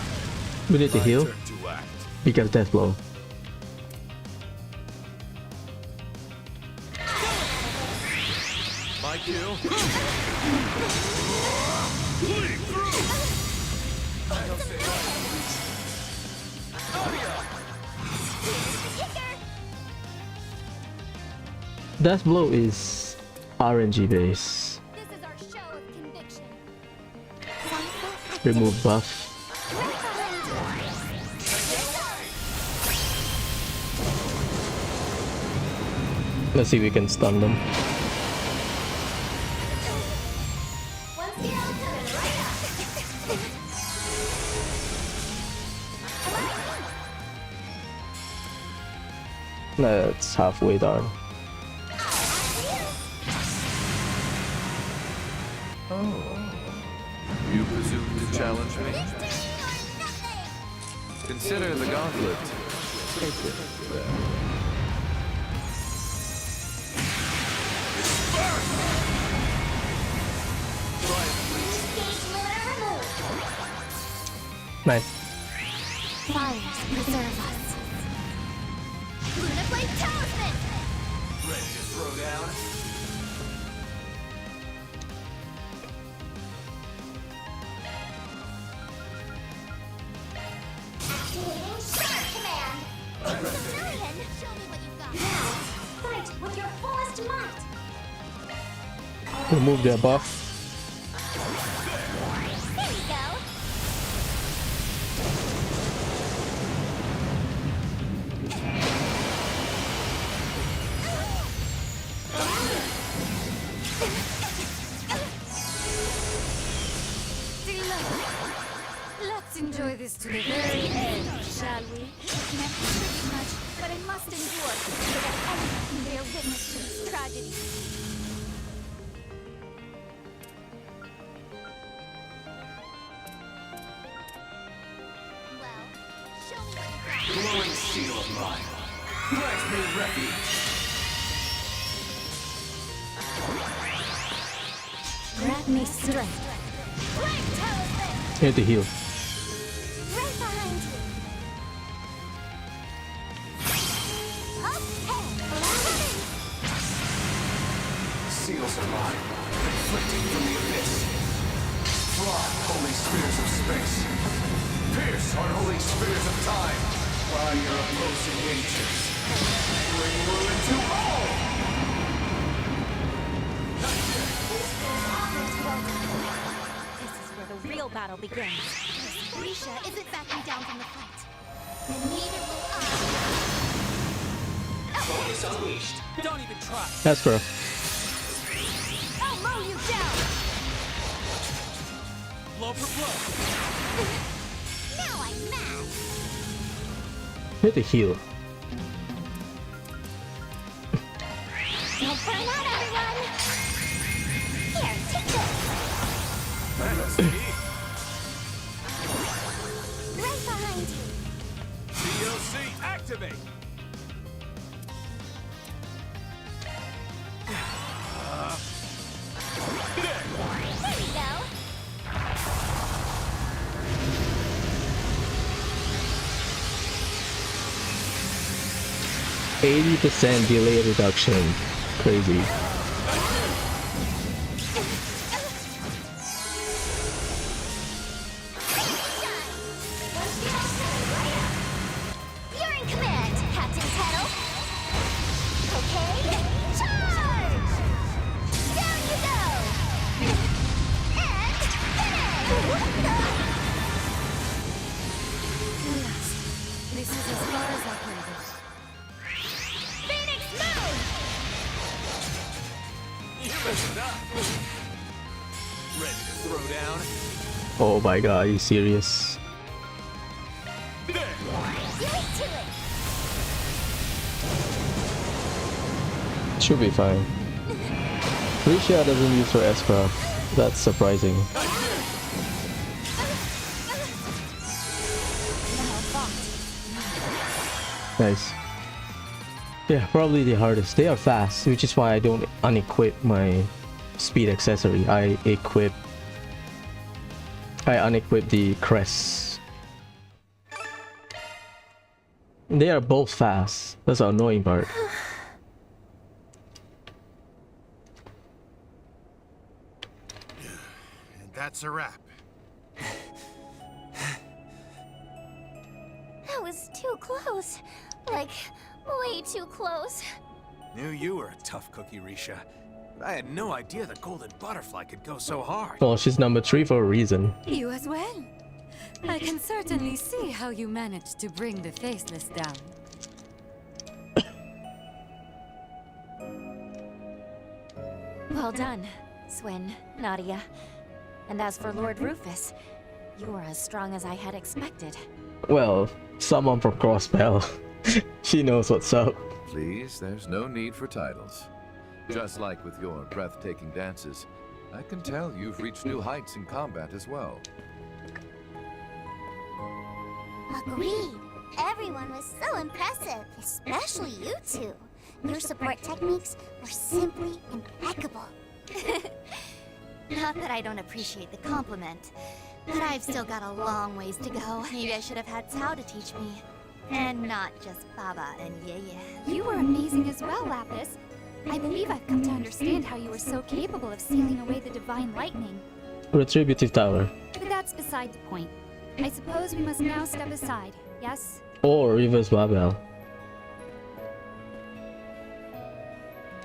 [SPEAKER 2] We need to heal because death blow.
[SPEAKER 9] My kill.
[SPEAKER 2] Death blow is RNG base.
[SPEAKER 12] This is our show of conviction.
[SPEAKER 2] Remove buff. Let's see if we can stun them. That's halfway done.
[SPEAKER 9] You presume to challenge me? Consider the gauntlet. Take it.
[SPEAKER 2] Nice.
[SPEAKER 6] Fires preserve us.
[SPEAKER 12] Luna Blade Talisman.
[SPEAKER 4] Ready to throw down?
[SPEAKER 6] Sharp command. Brilliant. Show me what you've got. Now, fight with your fullest might.
[SPEAKER 2] Remove their buff.
[SPEAKER 6] There you go.
[SPEAKER 14] Let's enjoy this to the very end, shall we?
[SPEAKER 12] Can't contribute much, but I must endure so that anyone can bear witness to this tragedy.
[SPEAKER 6] Well, show me what you've got.
[SPEAKER 4] Glowing seal of mine. Grant me refuge.
[SPEAKER 12] Grant me strength.
[SPEAKER 6] Flame talisman.
[SPEAKER 2] I need to heal.
[SPEAKER 6] Right behind you. Okay.
[SPEAKER 4] Seals of mine. Conflicting from the abyss. Fly, holy spears of space. Pierce, unholy spears of time. Fly your opposing ancients.
[SPEAKER 1] This is where the real battle begins.
[SPEAKER 6] Risha isn't backing down from the fight. And neither will I.
[SPEAKER 4] Focus unleashed. Don't even try.
[SPEAKER 2] That's bro.
[SPEAKER 1] I'll mow you down!
[SPEAKER 4] Blow for blow.
[SPEAKER 6] Now I'm mad.
[SPEAKER 2] Hit the heal.
[SPEAKER 6] Don't burn out, everyone! Here, take this! Right behind you!
[SPEAKER 4] DLC activate.
[SPEAKER 6] There we go!
[SPEAKER 2] 80% delay reduction. Crazy.
[SPEAKER 6] You're in command, Captain Tettle! Okay, charge! Down you go! And finish!
[SPEAKER 14] This is as far as I can go.
[SPEAKER 6] Phoenix, move!
[SPEAKER 4] You messed up. Ready to throw down?
[SPEAKER 2] Oh my god, are you serious?
[SPEAKER 4] There.
[SPEAKER 6] Give it to it!
[SPEAKER 2] Should be fine. Risha doesn't use her S-Craft. That's surprising. Nice. Yeah, probably the hardest. They are fast, which is why I don't unequip my speed accessory. I unequip the crest. They are both fast. That's the annoying part.
[SPEAKER 11] And that's a wrap.
[SPEAKER 6] That was too close. Like, way too close.
[SPEAKER 5] Knew you were a tough cookie, Risha. But I had no idea the golden butterfly could go so hard.
[SPEAKER 2] Well, she's number 3 for a reason.
[SPEAKER 14] You as well. I can certainly see how you managed to bring the Faceless down.
[SPEAKER 7] Well done, Swin, Nadia. And as for Lord Rufus, you are as strong as I had expected.
[SPEAKER 2] Well, someone from Crossbell. She knows what's up.
[SPEAKER 9] Please, there's no need for titles. Just like with your breathtaking dances, I can tell you've reached new heights in combat as well.
[SPEAKER 6] Agreed. Everyone was so impressive, especially you two. Your support techniques were simply impeccable.
[SPEAKER 13] Not that I don't appreciate the compliment, but I've still got a long ways to go. Maybe I should have had Tao to teach me. And not just Baba and Yeye.
[SPEAKER 12] You were amazing as well, Lapis. I believe I've come to understand how you were so capable of sealing away the divine lightning.
[SPEAKER 2] Retributive Tower.
[SPEAKER 12] But that's beside the point. I suppose we must now step aside, yes?
[SPEAKER 2] Or reverse Babel.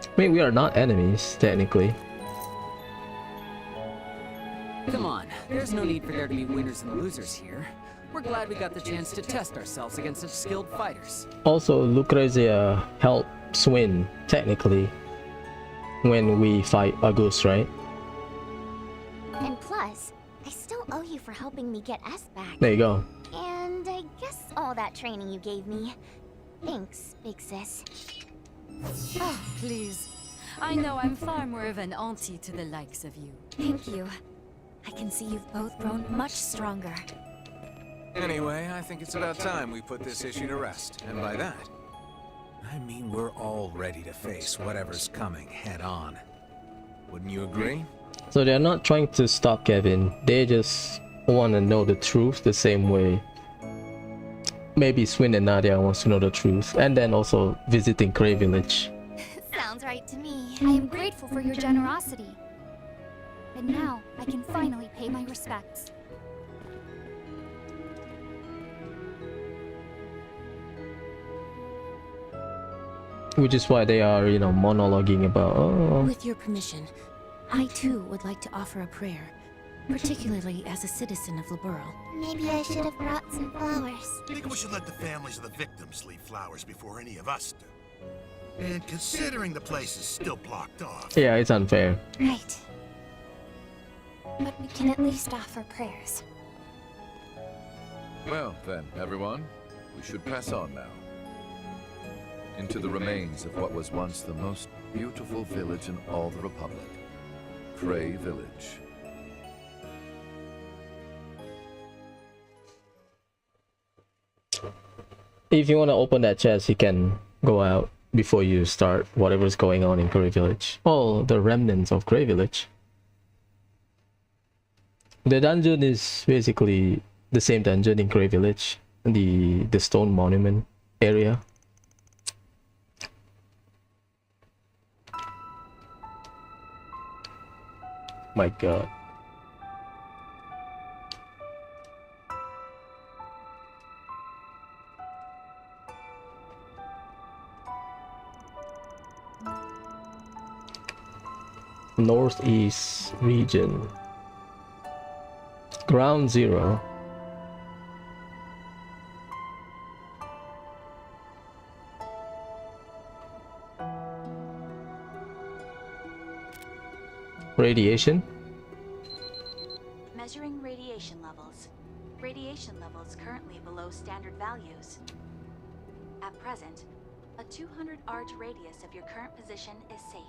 [SPEAKER 2] I mean, we are not enemies, technically.
[SPEAKER 8] Come on, there's no need for there to be winners and losers here. We're glad we got the chance to test ourselves against such skilled fighters.
[SPEAKER 2] Also, Lucrezia helped Swin, technically, when we fight Agus, right?
[SPEAKER 6] And plus, I still owe you for helping me get S back.
[SPEAKER 2] There you go.
[SPEAKER 6] And I guess all that training you gave me. Thanks, big sis.
[SPEAKER 14] Oh, please. I know I'm far more of an auntie to the likes of you.
[SPEAKER 7] Thank you. I can see you've both grown much stronger.
[SPEAKER 5] Anyway, I think it's about time we put this issue to rest. And by that, I mean we're all ready to face whatever's coming head on. Wouldn't you agree?
[SPEAKER 2] So they're not trying to stop Kevin. They just want to know the truth the same way. Maybe Swin and Nadia wants to know the truth. And then also visiting Grey Village.
[SPEAKER 13] Sounds right to me.
[SPEAKER 12] I am grateful for your generosity. And now, I can finally pay my respects.
[SPEAKER 2] Which is why they are, you know, monologuing about, oh.
[SPEAKER 15] With your permission, I too would like to offer a prayer, particularly as a citizen of Liberl.
[SPEAKER 6] Maybe I should have brought some flowers.
[SPEAKER 11] I think we should let the families of the victims leave flowers before any of us do. And considering the place is still blocked off...
[SPEAKER 2] Yeah, it's unfair.
[SPEAKER 12] Right. But we can at least offer prayers.
[SPEAKER 9] Well, then, everyone, we should press on now. Into the remains of what was once the most beautiful village in all the Republic. Cray Village.
[SPEAKER 2] If you want to open that chest, you can go out before you start whatever's going on in Cray Village. All the remnants of Cray Village. The dungeon is basically the same dungeon in Cray Village, the stone monument area. My god. Northeast region. Ground Zero. Radiation.
[SPEAKER 16] Measuring radiation levels. Radiation levels currently below standard values. At present, a 200 arch radius of your current position is safe.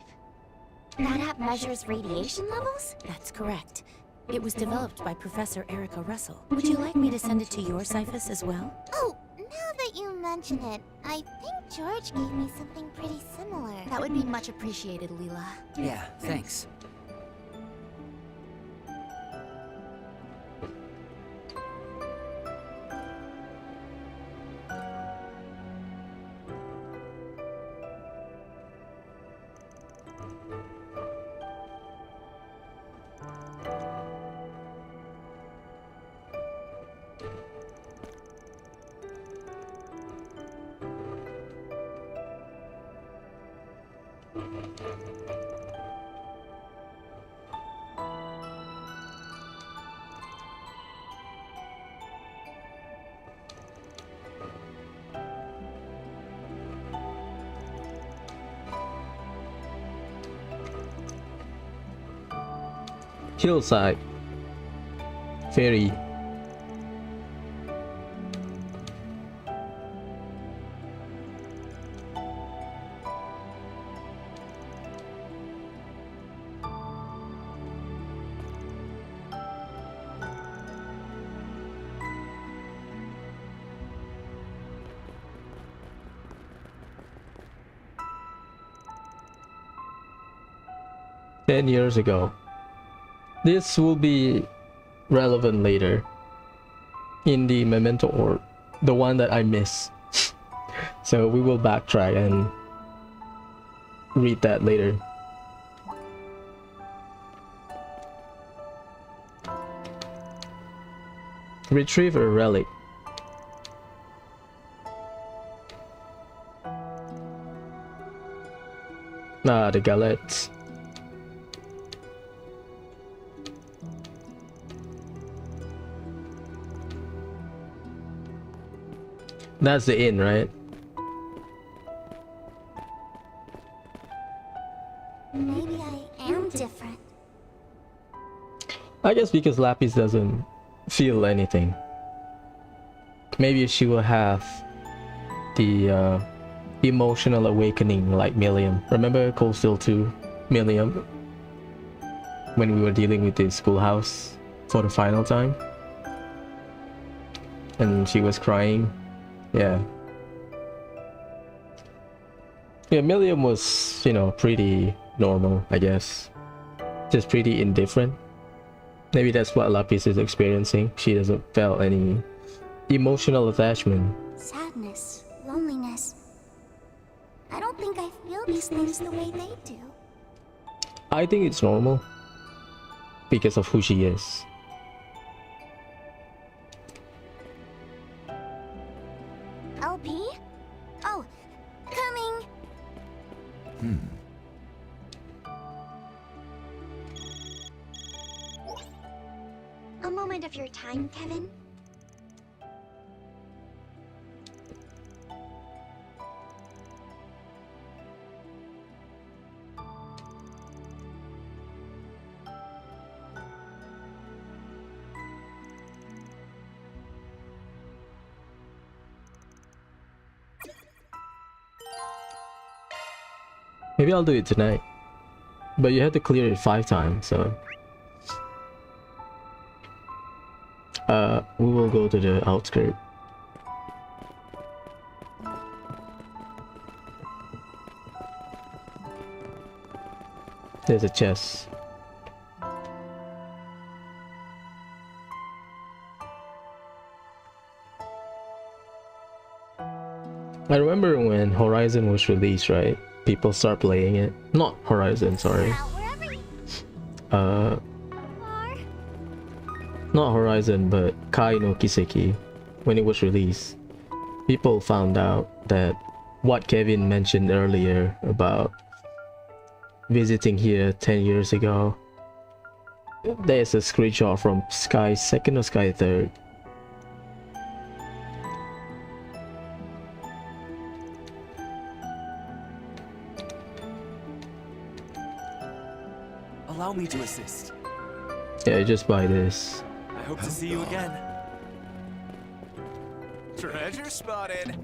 [SPEAKER 15] That app measures radiation levels? That's correct. It was developed by Professor Erica Russell. Would you like me to send it to your Cyphus as well?
[SPEAKER 6] Oh, now that you mention it, I think George gave me something pretty similar.
[SPEAKER 15] That would be much appreciated, Leela.
[SPEAKER 8] Yeah, thanks.
[SPEAKER 2] Hillside. Ferry. Ten years ago. This will be relevant later in the Memento Orb, the one that I miss. So we will backtrack and read that later. Retrieve a relic. Ah, the gallets. That's the inn, right?
[SPEAKER 6] Maybe I am different.
[SPEAKER 2] I guess because Lapis doesn't feel anything. Maybe she will have the emotional awakening like Milliam. Remember Coastal 2, Milliam? When we were dealing with the schoolhouse for the final time? And she was crying. Yeah. Yeah, Milliam was, you know, pretty normal, I guess. Just pretty indifferent. Maybe that's what Lapis is experiencing. She doesn't feel any emotional attachment.
[SPEAKER 6] Sadness, loneliness. I don't think I feel these things the way they do.
[SPEAKER 2] I think it's normal. Because of who she is.
[SPEAKER 6] LP? Oh, coming. moment of your time, Kevin?
[SPEAKER 2] Maybe I'll do it tonight. But you have to clear it 5 times, so... we will go to the outskirt. There's a chest. I remember when Horizon was released, right? People start playing it. Not Horizon, sorry. Not Horizon, but Kai no Kiseki. When it was released, people found out that what Kevin mentioned earlier about visiting here 10 years ago, there's a screenshot from Sky 2nd or Sky 3rd.
[SPEAKER 4] Allow me to assist.
[SPEAKER 2] Yeah, just buy this.
[SPEAKER 4] I hope to see you again.
[SPEAKER 5] Treasure spotted!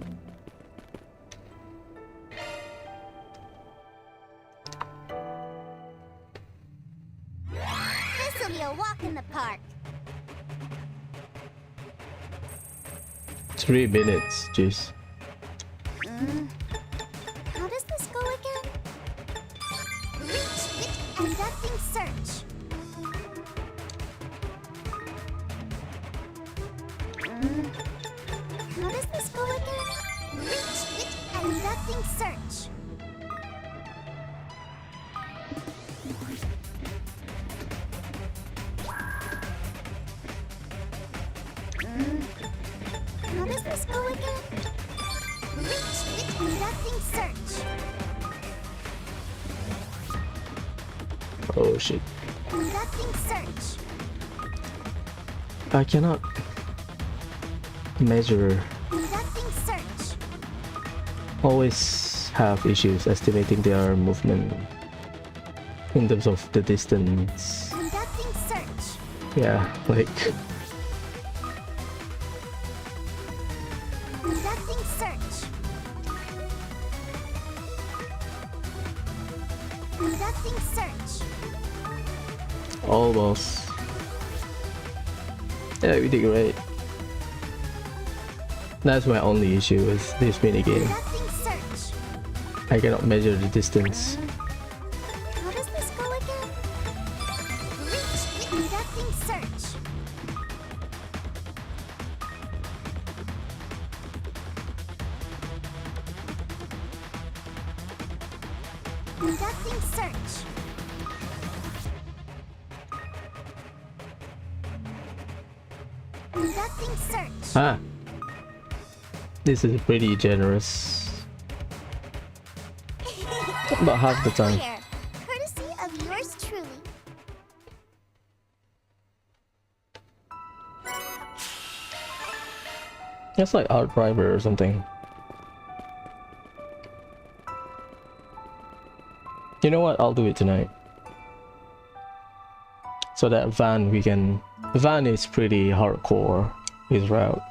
[SPEAKER 6] This'll be a walk in the park.
[SPEAKER 2] 3 minutes, jeez.
[SPEAKER 6] How does this go again? Reach, hit, conducting search. How does this go again? Reach, hit, conducting search. How does this go again? Reach, hit, conducting search.
[SPEAKER 2] Oh shit.
[SPEAKER 6] Conducting search.
[SPEAKER 2] I cannot measure.
[SPEAKER 6] Conducting search.
[SPEAKER 2] Always have issues estimating their movement in terms of the distance.
[SPEAKER 6] Conducting search.
[SPEAKER 2] Yeah, like
[SPEAKER 6] Conducting search. Conducting search.
[SPEAKER 2] almost. Yeah, we did great. That's my only issue with this minigame.
[SPEAKER 6] Conducting search.
[SPEAKER 2] I cannot measure the distance.
[SPEAKER 6] How does this go again? Reach. Conducting search. Conducting search. Conducting search.
[SPEAKER 2] Ah, this is pretty generous. About half the time.
[SPEAKER 6] Here, courtesy of yours truly.
[SPEAKER 2] It's like Outrider or something. You know what? I'll do it tonight. So that van we can... Van is pretty hardcore, his route.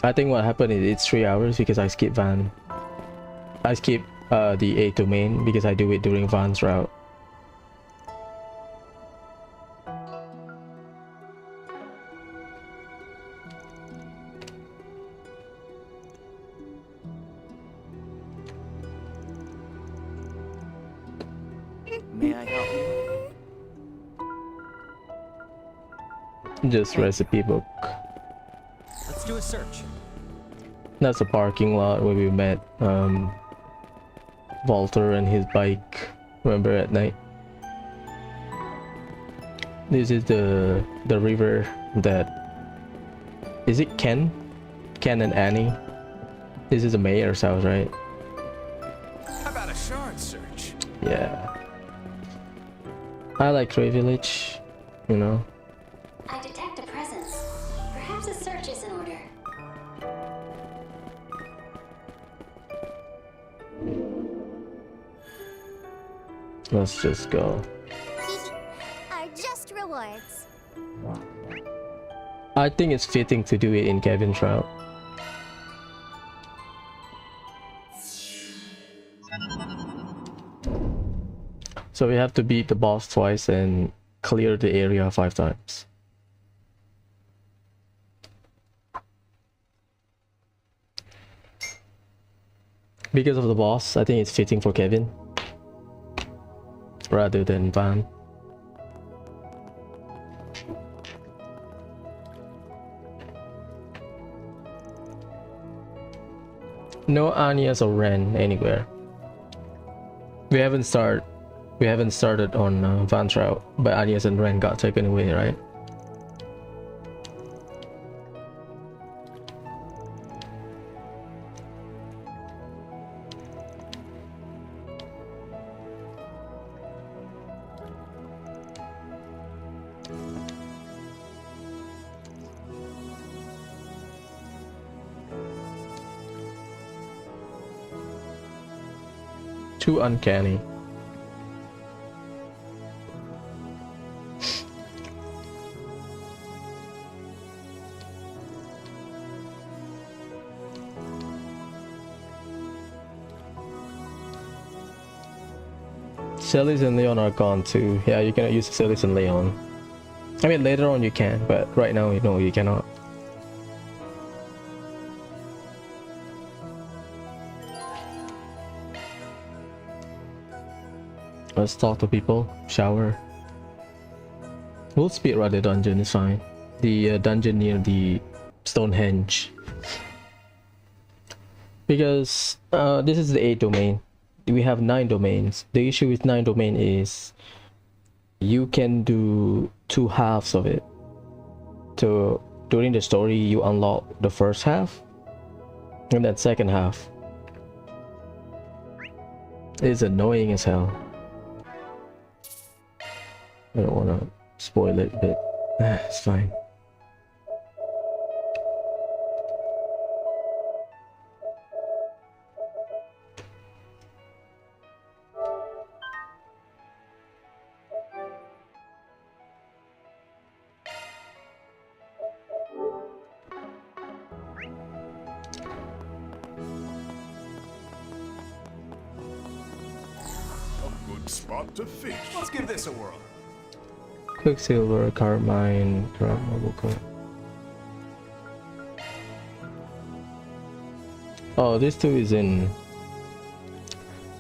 [SPEAKER 2] I think what happened is it's 3 hours because I skip van. I skip the A to main because I do it during van's route.
[SPEAKER 4] May I help you?
[SPEAKER 2] Just recipe book.
[SPEAKER 4] Let's do a search.
[SPEAKER 2] That's a parking lot where we met Walter and his bike. Remember at night? This is the river that... Is it Ken? Ken and Annie? This is the mayor's house, right?
[SPEAKER 5] How about a shard search?
[SPEAKER 2] Yeah. I like Tree Village, you know. Let's just go.
[SPEAKER 6] Are just rewards.
[SPEAKER 2] I think it's fitting to do it in Kevin's route. So we have to beat the boss twice and clear the area 5 times. Because of the boss, I think it's fitting for Kevin rather than Van. No Anyas or Ren anywhere. We haven't started on Van's route, but Anyas and Ren got taken away, right? Too uncanny. Celis and Leon are gone too. Yeah, you cannot use Celis and Leon. I mean, later on you can, but right now, no, you cannot. Let's talk to people, shower. We'll speedrun the dungeon, it's fine. The dungeon near the Stonehenge. Because this is the 8th domain. We have 9 domains. The issue with 9 domain is you can do 2 halves of it. So during the story you unlock the first half and then second half. It's annoying as hell. I don't want to spoil it, but it's fine.
[SPEAKER 11] A good spot to fish.
[SPEAKER 5] Let's give this a whirl.
[SPEAKER 2] Quicksilver, Carmine, Dramaboco. Oh, these two is in.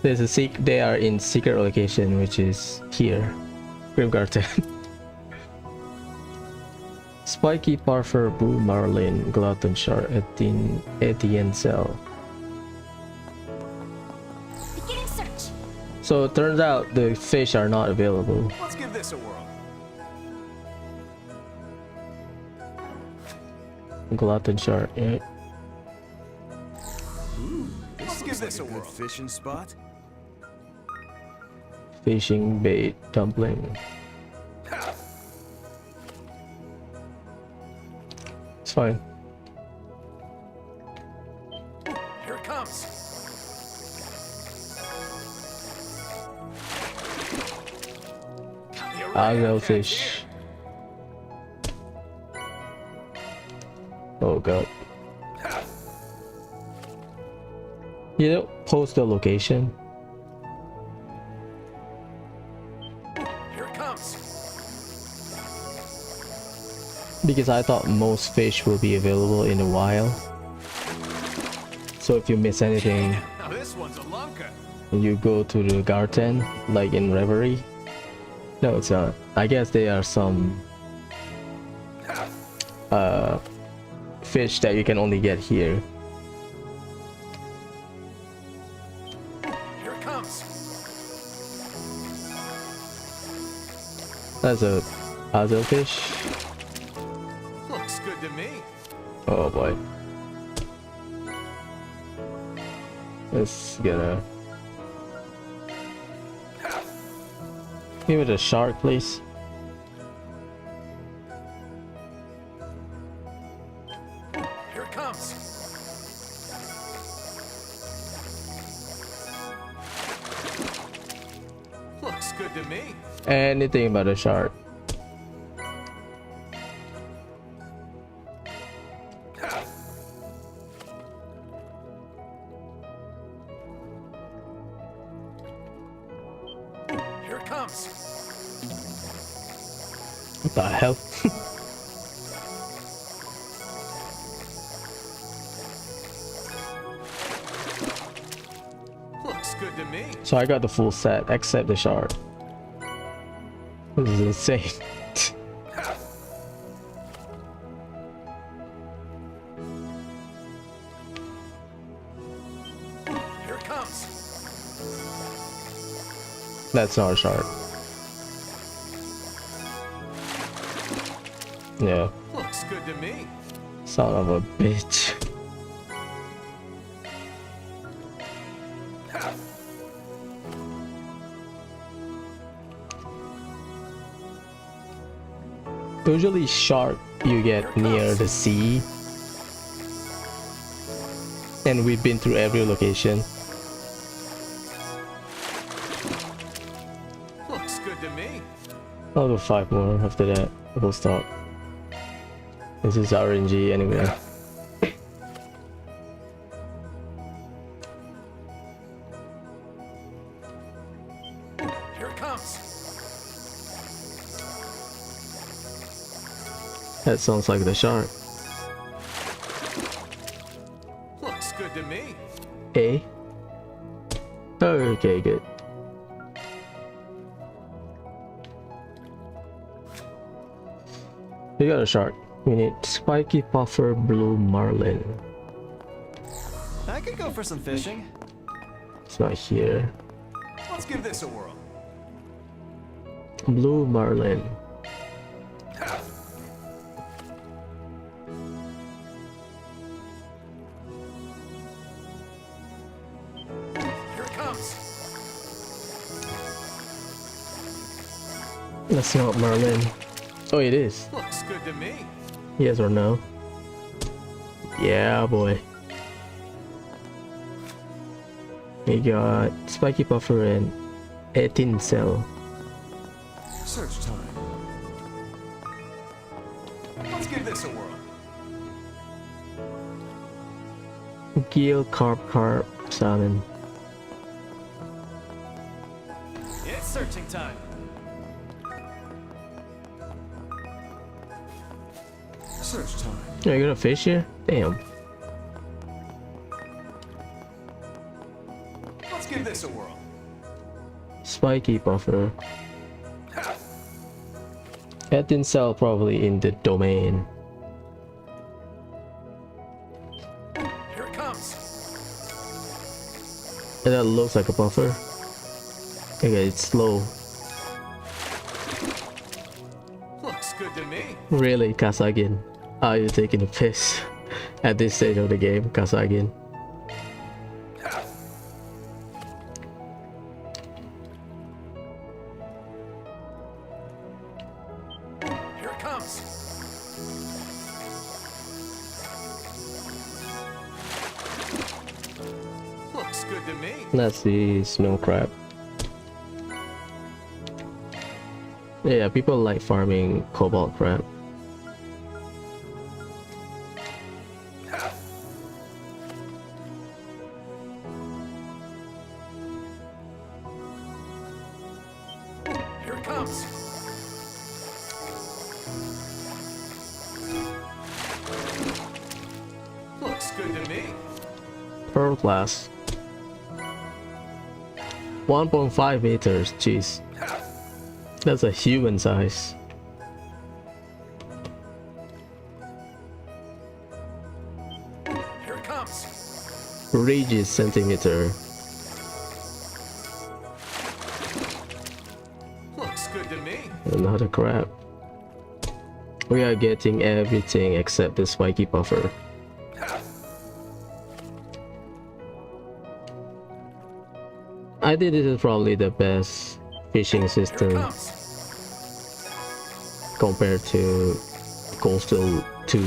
[SPEAKER 2] There's a they are in secret location, which is here, Grimgarten. Spiky, Parfer, Boo, Marlin, Glutton, Shark, Etienne Cell.
[SPEAKER 6] Beginning search.
[SPEAKER 2] So it turns out the fish are not available.
[SPEAKER 5] Let's give this a whirl.
[SPEAKER 2] Glutton Shark, yeah.
[SPEAKER 5] Let's give this a
[SPEAKER 3] good
[SPEAKER 5] whirl.
[SPEAKER 3] fishing spot.
[SPEAKER 2] Fishing bait, dumpling. It's fine.
[SPEAKER 5] Here it comes.
[SPEAKER 2] Agile fish. Oh god. You don't post the location.
[SPEAKER 5] Here it comes.
[SPEAKER 2] Because I thought most fish will be available in a while. So if you miss anything,
[SPEAKER 5] Now this one's a lunker.
[SPEAKER 2] you go to the garden, like in Reverie. No, it's not. I guess there are some fish that you can only get here.
[SPEAKER 5] Here it comes.
[SPEAKER 2] That's a puzzle fish.
[SPEAKER 5] Looks good to me.
[SPEAKER 2] Oh boy. Let's gonna give it a shark, please.
[SPEAKER 5] Here it comes. Looks
[SPEAKER 4] good to me.
[SPEAKER 2] Anything but a shark.
[SPEAKER 4] Here it comes.
[SPEAKER 2] What the hell?
[SPEAKER 4] Looks good to me.
[SPEAKER 2] So I got the full set except the shark. This is insane.
[SPEAKER 4] Here it comes.
[SPEAKER 2] That's not a shark. Yeah.
[SPEAKER 4] Looks good to me.
[SPEAKER 2] Son of a bitch. Usually shark you get near the sea. And we've been through every location.
[SPEAKER 4] Looks good to me.
[SPEAKER 2] I'll do 5 more after that. We'll stop. This is RNG anyway.
[SPEAKER 4] Here it comes.
[SPEAKER 2] That sounds like the shark.
[SPEAKER 4] Looks good to me.
[SPEAKER 2] Eh? Okay, good. We got a shark. We need spiky puffer blue marlin.
[SPEAKER 4] I could go for some fishing.
[SPEAKER 2] It's not here.
[SPEAKER 4] Let's give this a whirl.
[SPEAKER 2] Blue marlin.
[SPEAKER 4] Here it comes.
[SPEAKER 2] That's not marlin. Oh, it is.
[SPEAKER 4] Looks good to me.
[SPEAKER 2] Yes or no? Yeah, boy. We got spiky puffer and 18 cell.
[SPEAKER 4] Search time. Let's give this a whirl.
[SPEAKER 2] Gill carp salmon.
[SPEAKER 4] It's searching time. Search time.
[SPEAKER 2] Are you gonna fish here? Damn.
[SPEAKER 4] Let's give this a whirl.
[SPEAKER 2] Spiky buffer. 18 cell probably in the domain.
[SPEAKER 4] Here it comes.
[SPEAKER 2] And that looks like a buffer. Okay, it's slow.
[SPEAKER 4] Looks good to me.
[SPEAKER 2] Really, Kasagin? Are you taking a piss at this stage of the game, Kasagin?
[SPEAKER 4] Here it comes. Looks good to me.
[SPEAKER 2] That's the snow crab. Yeah, people like farming cobalt crab.
[SPEAKER 4] Here it comes. Looks good to me.
[SPEAKER 2] Pearl glass. 1.5 meters, jeez. That's a human size.
[SPEAKER 4] Here it comes.
[SPEAKER 2] Regis centimeter.
[SPEAKER 4] Looks good to me.
[SPEAKER 2] Another crab. We are getting everything except the spiky buffer. I think this is probably the best fishing system compared to Coastal 2.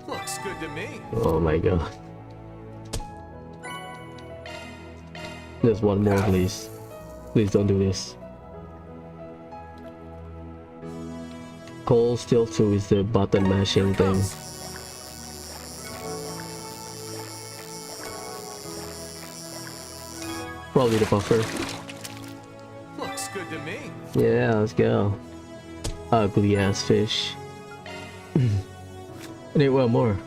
[SPEAKER 4] Looks good to me.
[SPEAKER 2] Oh my god. Just one more please. Please don't do this. Cold Steel 2 is the button mashing thing. Probably the buffer.
[SPEAKER 5] Looks good to me.
[SPEAKER 2] Yeah, let's go. Ugly ass fish. I need one more.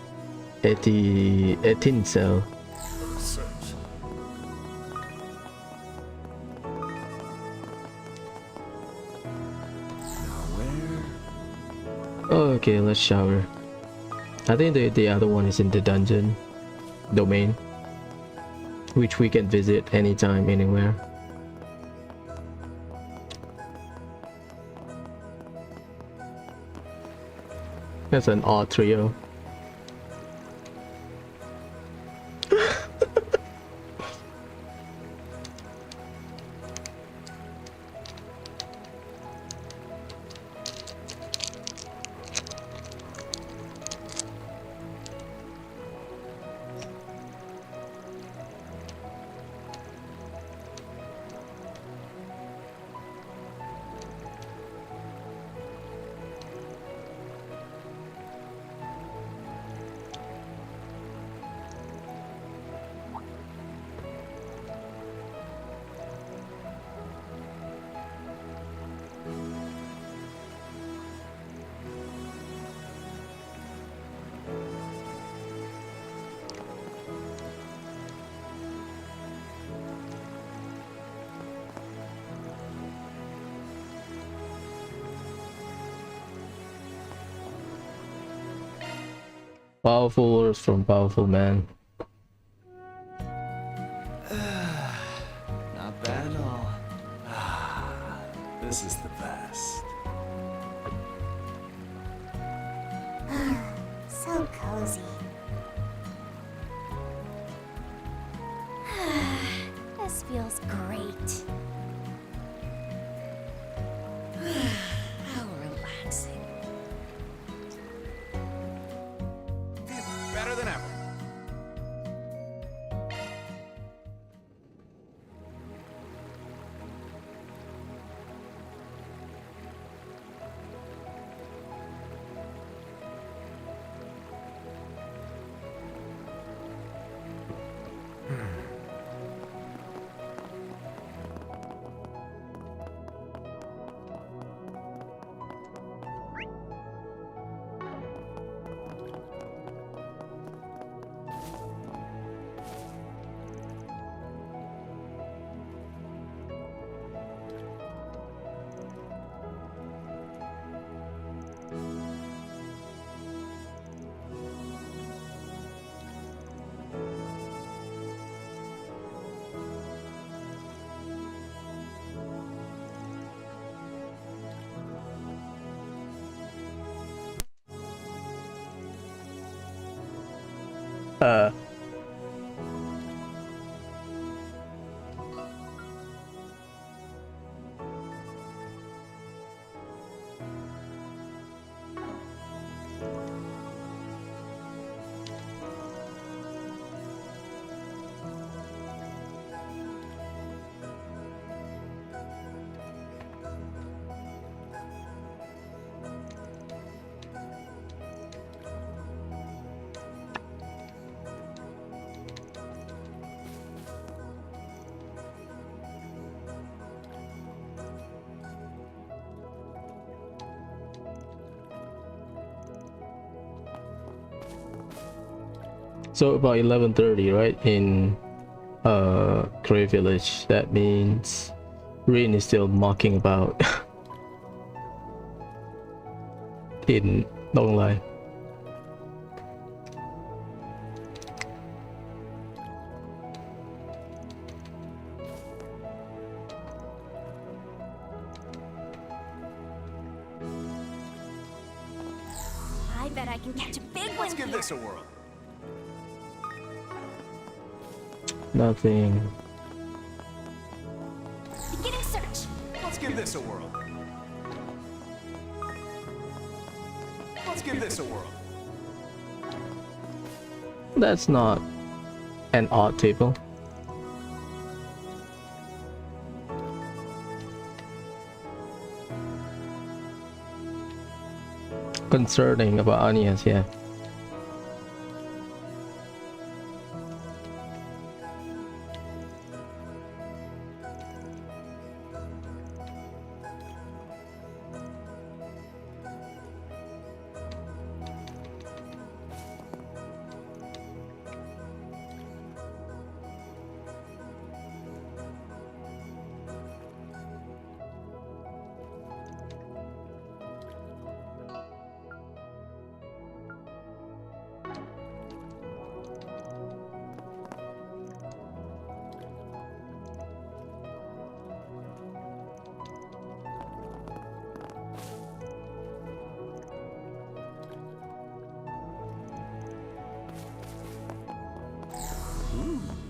[SPEAKER 2] At the 18 cell. Okay, let's shower. I think the other one is in the dungeon domain, which we can visit anytime, anywhere. That's an odd trio. Powerful words from powerful man.
[SPEAKER 4] Not bad at all. This is the best.
[SPEAKER 6] So cozy. This feels great.
[SPEAKER 13] How relaxing.
[SPEAKER 5] Better than ever.
[SPEAKER 2] So about 11:30, right, in Korea Village. That means Rin is still mocking about in Long Line.
[SPEAKER 6] I bet I can catch a big one.
[SPEAKER 5] Let's give this a whirl.
[SPEAKER 2] Nothing.
[SPEAKER 6] Beginning search.
[SPEAKER 5] Let's give this a whirl. Let's give this a whirl.
[SPEAKER 2] That's not an odd table. concerning about Anias, yeah.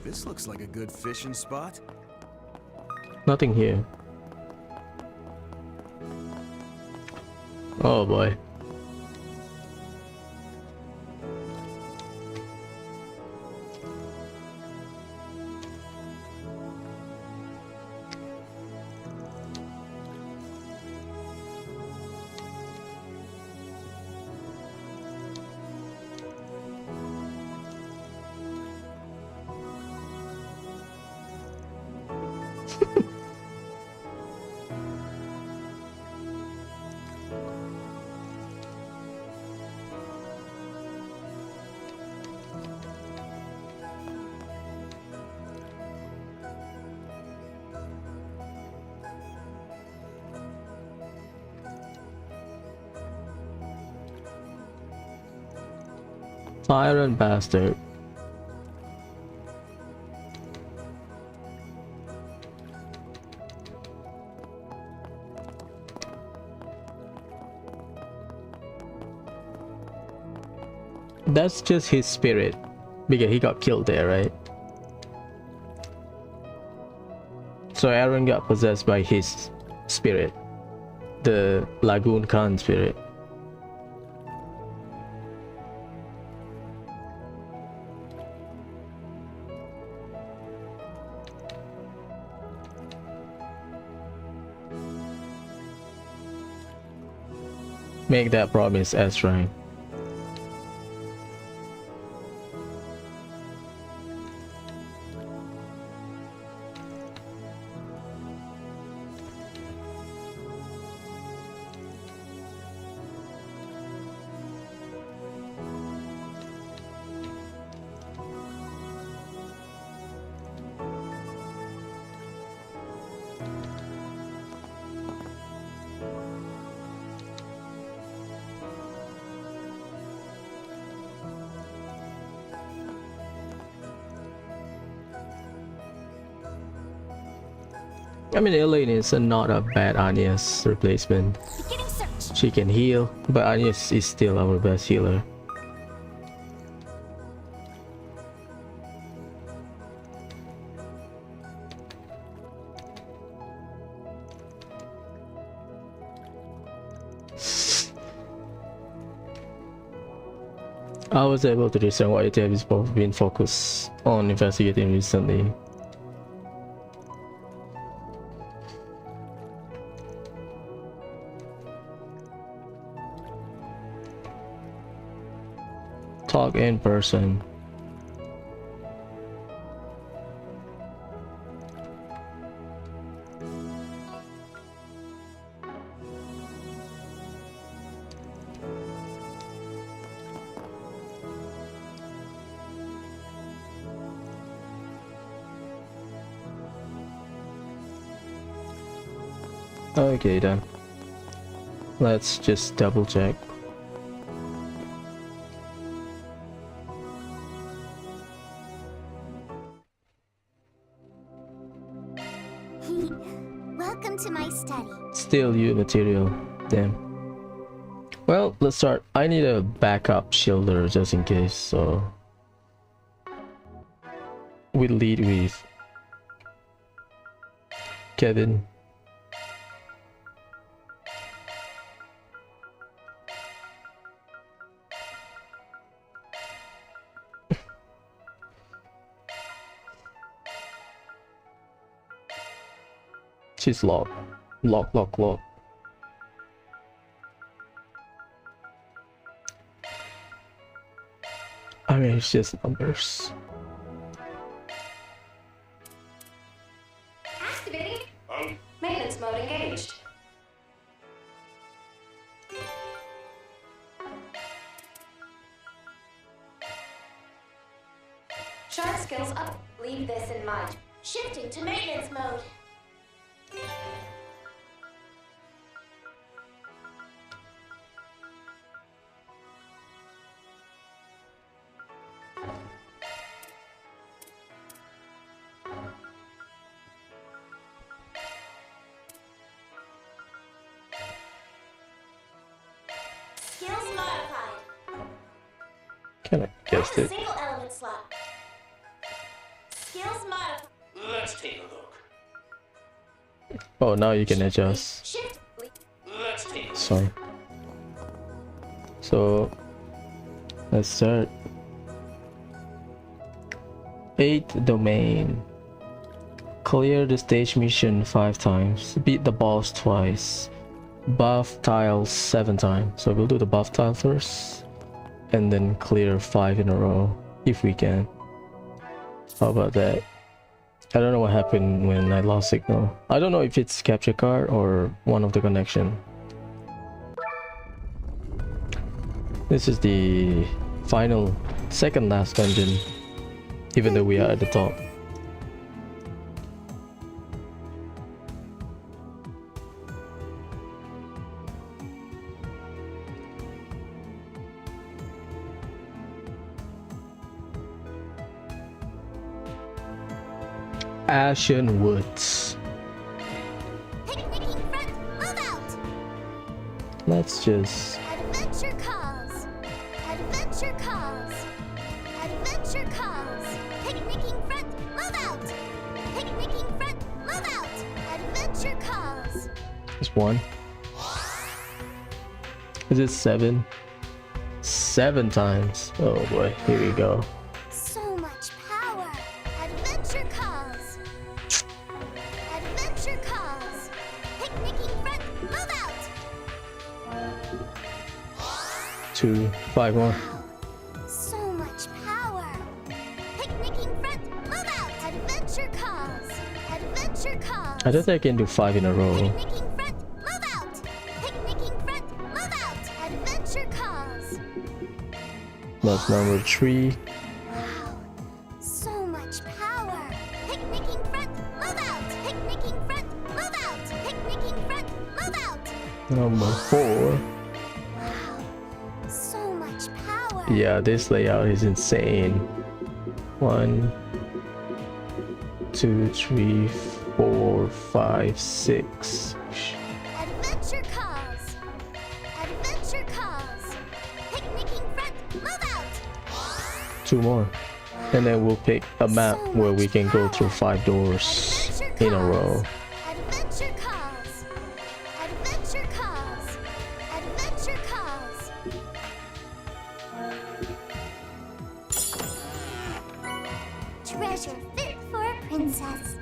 [SPEAKER 17] This looks like a good fishing spot.
[SPEAKER 2] Nothing here. Oh boy. Iron bastard. That's just his spirit, because he got killed there, right? So Aaron got possessed by his spirit, the Lagoon Khan spirit. Make that promise, Ezra. I mean, Elaine is not a bad Anya's replacement. She can heal, but Anya is still our best healer. I was able to discern what ATF is both been focused on investigating recently. Talk in person. Okay then. Let's just double check.
[SPEAKER 6] Welcome to my study.
[SPEAKER 2] Still you material. Damn. Well, let's start. I need a backup shielder just in case, so we'll lead with Kevin. She's locked. Lock. it's just numbers.
[SPEAKER 18] Activating. Maintenance mode engaged. Shard skills up. Leave this in mind.
[SPEAKER 6] Shifting to maintenance mode. Skills modified.
[SPEAKER 2] Kinda guessed it.
[SPEAKER 6] Single element slot. Skills modified.
[SPEAKER 18] Let's take a look.
[SPEAKER 2] Oh, now you can adjust.
[SPEAKER 6] Shift.
[SPEAKER 18] Let's take a look.
[SPEAKER 2] Sorry. So let's start. 8th domain. Clear the stage mission 5 times. Beat the boss twice. Buff tiles 7 times. So we'll do the buff tile first. And then clear 5 in a row. If we can. How about that? I don't know what happened when I lost signal. I don't know if it's capture card or one of the connection. This is the final, second last dungeon. Even though we are at the top. Ashen Woods.
[SPEAKER 6] Picnicking front. Move out.
[SPEAKER 2] Let's just...
[SPEAKER 6] Adventure calls. Adventure calls. Adventure calls. Picnicking front. Move out. Picnicking front. Move out. Adventure calls.
[SPEAKER 2] Just one. Is it 7? 7 times. Oh boy, here we go.
[SPEAKER 6] So much power. Adventure calls. Adventure calls. Picnicking front. Move out.
[SPEAKER 2] 2, 5 more.
[SPEAKER 6] So much power. Picnicking front. Move out. Adventure calls. Adventure calls.
[SPEAKER 2] I don't think I can do 5 in a row.
[SPEAKER 6] Picnicking front. Move out. Picnicking front. Move out. Adventure calls.
[SPEAKER 2] That's number 3.
[SPEAKER 6] So much power. Picnicking front. Move out. Picnicking front. Move out. Picnicking front. Move out.
[SPEAKER 2] Number 4.
[SPEAKER 6] So much power.
[SPEAKER 2] Yeah, this layout is insane. 1, 2, 3, 4, 5, 6.
[SPEAKER 6] Adventure calls. Adventure calls. Picnicking front. Move out.
[SPEAKER 2] 2 more. And then we'll pick a map where we can go through 5 doors in a row.
[SPEAKER 6] Adventure calls. Adventure calls. Adventure calls. Treasure fit for a princess.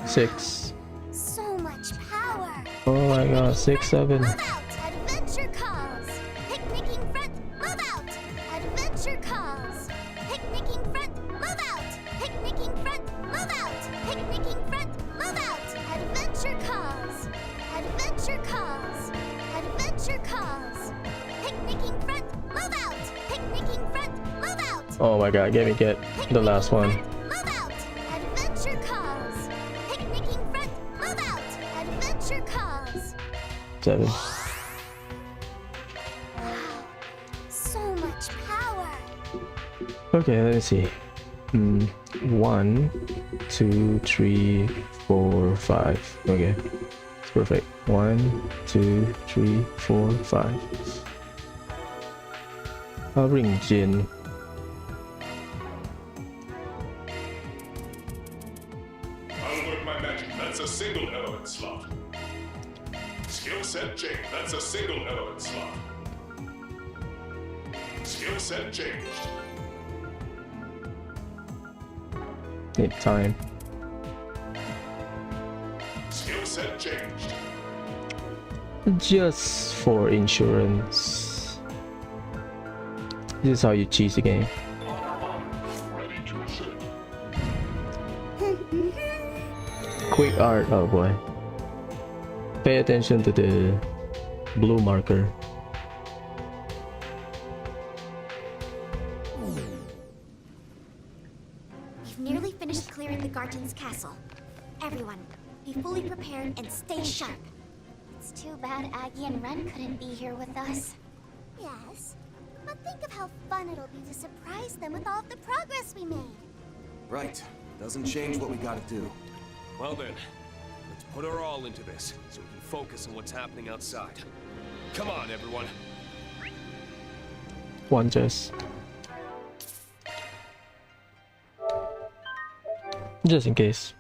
[SPEAKER 2] 6.
[SPEAKER 6] So much power.
[SPEAKER 2] Oh my god, 6, 7.
[SPEAKER 6] Move out. Adventure calls. Picnicking front. Move out. Adventure calls. Picnicking front. Move out. Picnicking front. Move out. Picnicking front. Move out. Adventure calls. Adventure calls. Adventure calls. Picnicking front. Move out. Picnicking front. Move out.
[SPEAKER 2] Oh my god, get the last one.
[SPEAKER 6] Move out. Adventure calls. Picnicking front. Move out. Adventure calls.
[SPEAKER 2] 7.
[SPEAKER 6] So much power.
[SPEAKER 2] Okay, let me see. 1, 2, 3, 4, 5. Okay, it's perfect. 1, 2, 3, 4, 5. I'll bring Jin.
[SPEAKER 19] I'll work my magic. That's a single element slot. Skill set change. That's a single element slot. Skill set changed.
[SPEAKER 2] Need time.
[SPEAKER 19] Skill set changed.
[SPEAKER 2] Just for insurance. This is how you cheese the game. Quick art, oh boy. Pay attention to the blue marker.
[SPEAKER 6] We've nearly finished clearing the Garton's castle. Everyone, be fully prepared and stay sharp.
[SPEAKER 15] It's too bad Aggie and Ren couldn't be here with us.
[SPEAKER 6] Yes, but think of how fun it'll be to surprise them with all of the progress we made.
[SPEAKER 17] Right. Doesn't change what we gotta do.
[SPEAKER 20] Well then, let's put our all into this, so we can focus on what's happening outside. Come on, everyone.
[SPEAKER 2] One just in case.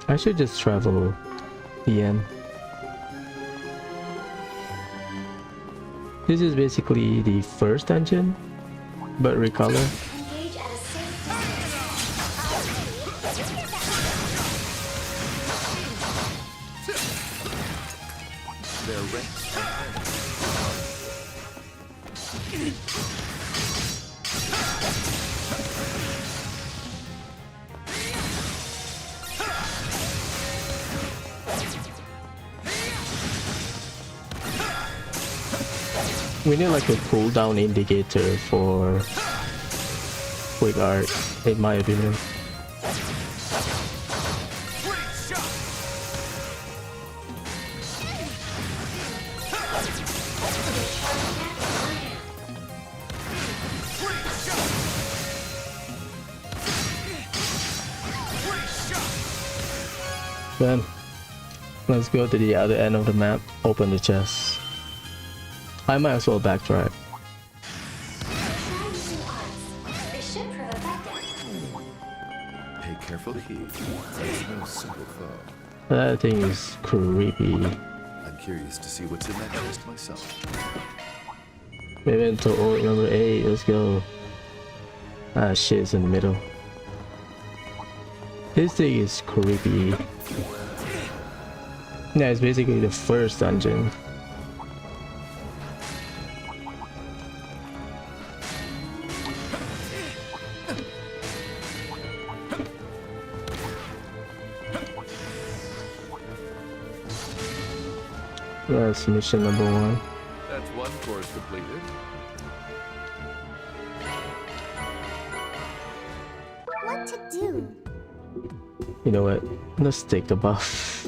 [SPEAKER 2] I should just travel PM. This is basically the first dungeon, but recolor.
[SPEAKER 18] Engage at a safe
[SPEAKER 9] They're ready.
[SPEAKER 2] We need like a cooldown indicator for quick art, in my opinion. Then let's go to the other end of the map, open the chest. I might as well backtrack.
[SPEAKER 18] They should prove effective.
[SPEAKER 9] Pay careful heed. It's no simple foe.
[SPEAKER 2] That thing is creepy.
[SPEAKER 9] I'm curious to see what's in that chest myself.
[SPEAKER 2] Maybe into orc number 8, let's go. Ah shit, it's in the middle. This thing is creepy. Yeah, it's basically the first dungeon. That's mission number 1.
[SPEAKER 9] That's one course completed.
[SPEAKER 6] What to do?
[SPEAKER 2] You know what? Let's take the buff.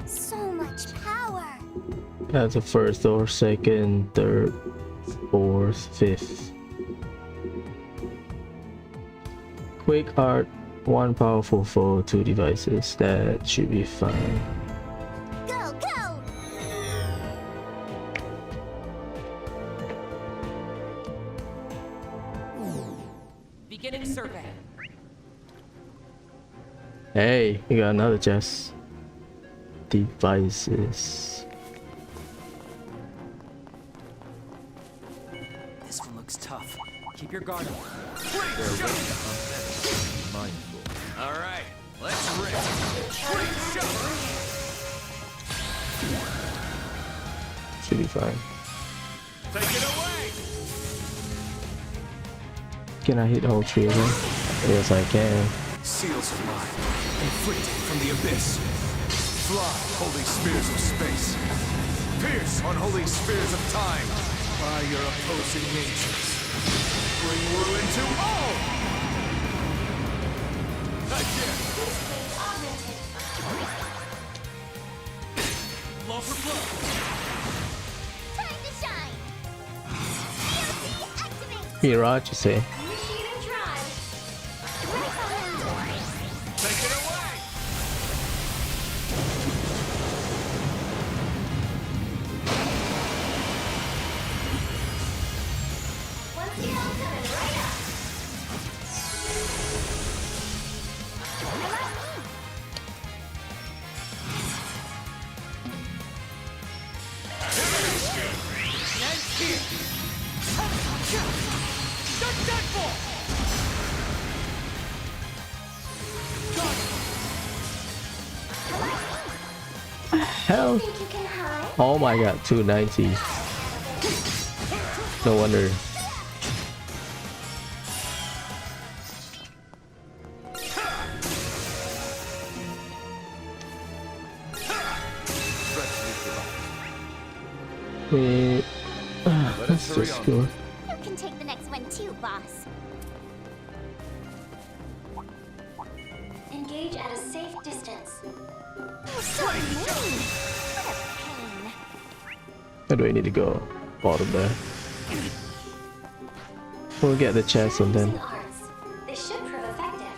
[SPEAKER 6] So much power.
[SPEAKER 2] That's the first or second, third, fourth, fifth. Quick art, 1 powerful foe, 2 devices. That should be fine.
[SPEAKER 6] Go, go!
[SPEAKER 21] Beginning survey.
[SPEAKER 2] Hey, we got another chest. Devices.
[SPEAKER 8] This one looks tough. Keep your guard up.
[SPEAKER 9] They're ready to hunt. Mindful.
[SPEAKER 20] All right, let's rip.
[SPEAKER 2] Should be fine.
[SPEAKER 20] Take it away.
[SPEAKER 2] Can I hit all 3 of them? Yes, I can.
[SPEAKER 20] Seals of mine, inflicted from the abyss. Fly, holy spears of space. Pierce, unholy spears of time. By your opposing natures. Bring ruin to all! Again! Blow for blow.
[SPEAKER 6] Time to shine. Activate.
[SPEAKER 2] Mirage, you say?
[SPEAKER 6] Initiating drive.
[SPEAKER 20] Take it away!
[SPEAKER 18] One zero coming right up.
[SPEAKER 2] Hell. Oh my god, 290. No wonder. Let's just go.
[SPEAKER 6] You can take the next one too, boss.
[SPEAKER 18] Engage at a safe distance.
[SPEAKER 6] Oh, so mean. What a pain.
[SPEAKER 2] Where do I need to go? Bottom there. We'll get the chest and then.
[SPEAKER 18] Arts. They should prove effective.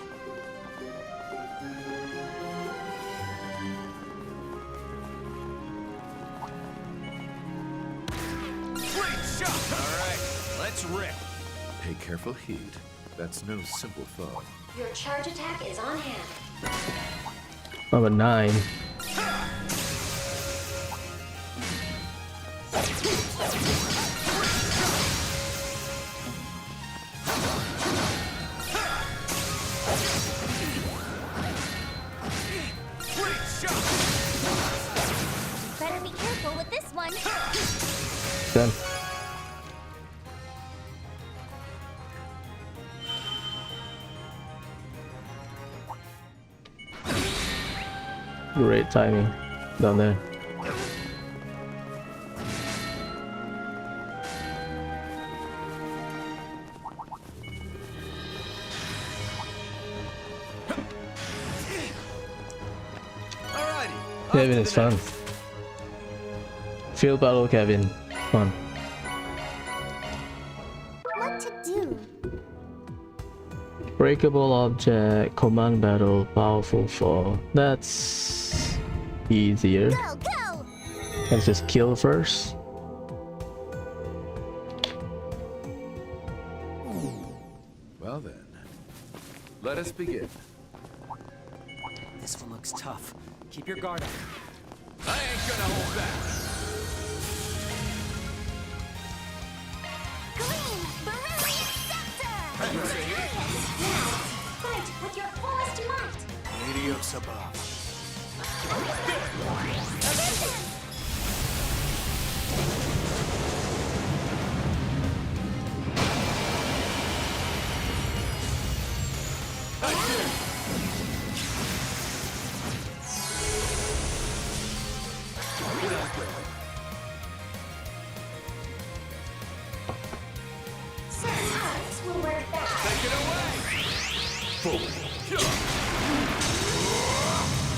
[SPEAKER 20] Great shot! Alright, let's rip.
[SPEAKER 9] Pay careful heed. That's no simple foe.
[SPEAKER 18] Your charge attack is on hand.
[SPEAKER 2] I'm a 9.
[SPEAKER 6] Better be careful with this one.
[SPEAKER 2] Then. Great timing down there. Kevin is fun. Field battle, Kevin. Fun.
[SPEAKER 6] What to do?
[SPEAKER 2] Breakable object, command battle, powerful fall. That's easier.
[SPEAKER 6] Go, go!
[SPEAKER 2] Let's just kill first.
[SPEAKER 9] Well then, let us begin.
[SPEAKER 8] This one looks tough. Keep your guard up.
[SPEAKER 20] I ain't gonna hold back.
[SPEAKER 6] Gleam! Beryllium Scepter!
[SPEAKER 18] Now, fight with your fullest might.
[SPEAKER 11] Radios above.
[SPEAKER 18] Certain arts will work best.
[SPEAKER 20] Take it away! Fully.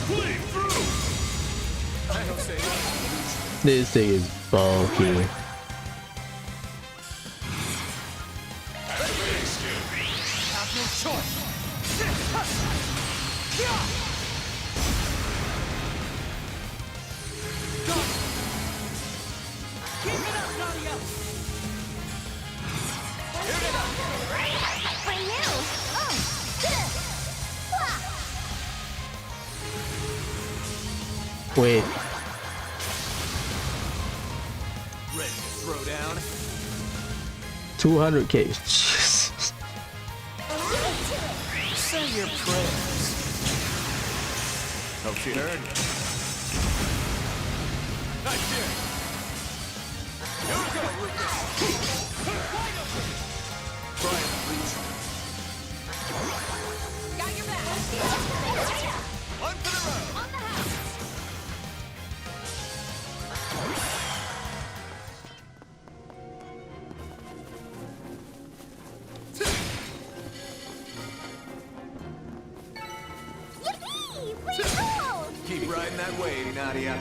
[SPEAKER 20] Bleed through! I don't say that.
[SPEAKER 2] This thing is bulky.
[SPEAKER 20] Have no choice.
[SPEAKER 21] Keep it up, Nadia!
[SPEAKER 6] For you! Oh!
[SPEAKER 2] Wait.
[SPEAKER 20] Ready to throw down?
[SPEAKER 2] 200k. Jesus.
[SPEAKER 20] Say your prayers. Hope she heard. Nice shit. You go, Rufus. Try and reach.
[SPEAKER 21] Got your back!
[SPEAKER 20] One for the road.
[SPEAKER 21] On the house!
[SPEAKER 6] Yippee! We rolled!
[SPEAKER 20] Keep riding that wave, Nadia.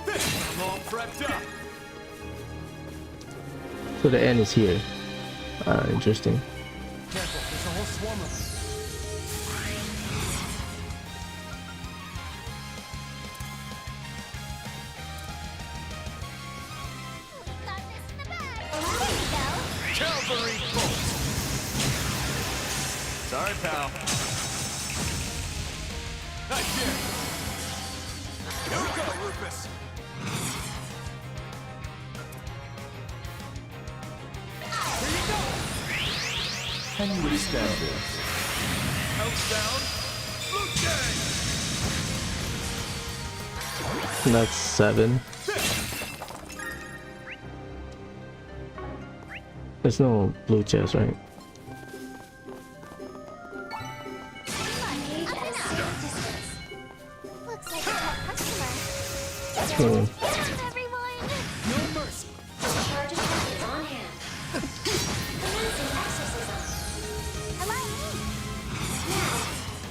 [SPEAKER 20] I'm all prepped up.
[SPEAKER 2] So the end is here. Interesting.
[SPEAKER 20] Careful, there's a whole swarm of them.
[SPEAKER 6] Got this in the bag. There you go.
[SPEAKER 20] Cavalry bolt. Sorry, pal. Nice shit. You go, Rufus. Here you go.
[SPEAKER 9] Can you withstand this?
[SPEAKER 20] Counts down. Blue Jay!
[SPEAKER 2] That's 7. There's no blue chest, right?
[SPEAKER 6] Looks like a top customer.
[SPEAKER 2] Hmm.
[SPEAKER 6] Everyone!
[SPEAKER 18] No mercy. Charge attack is on hand. Commencing exorcism.
[SPEAKER 6] Hello?
[SPEAKER 18] Now,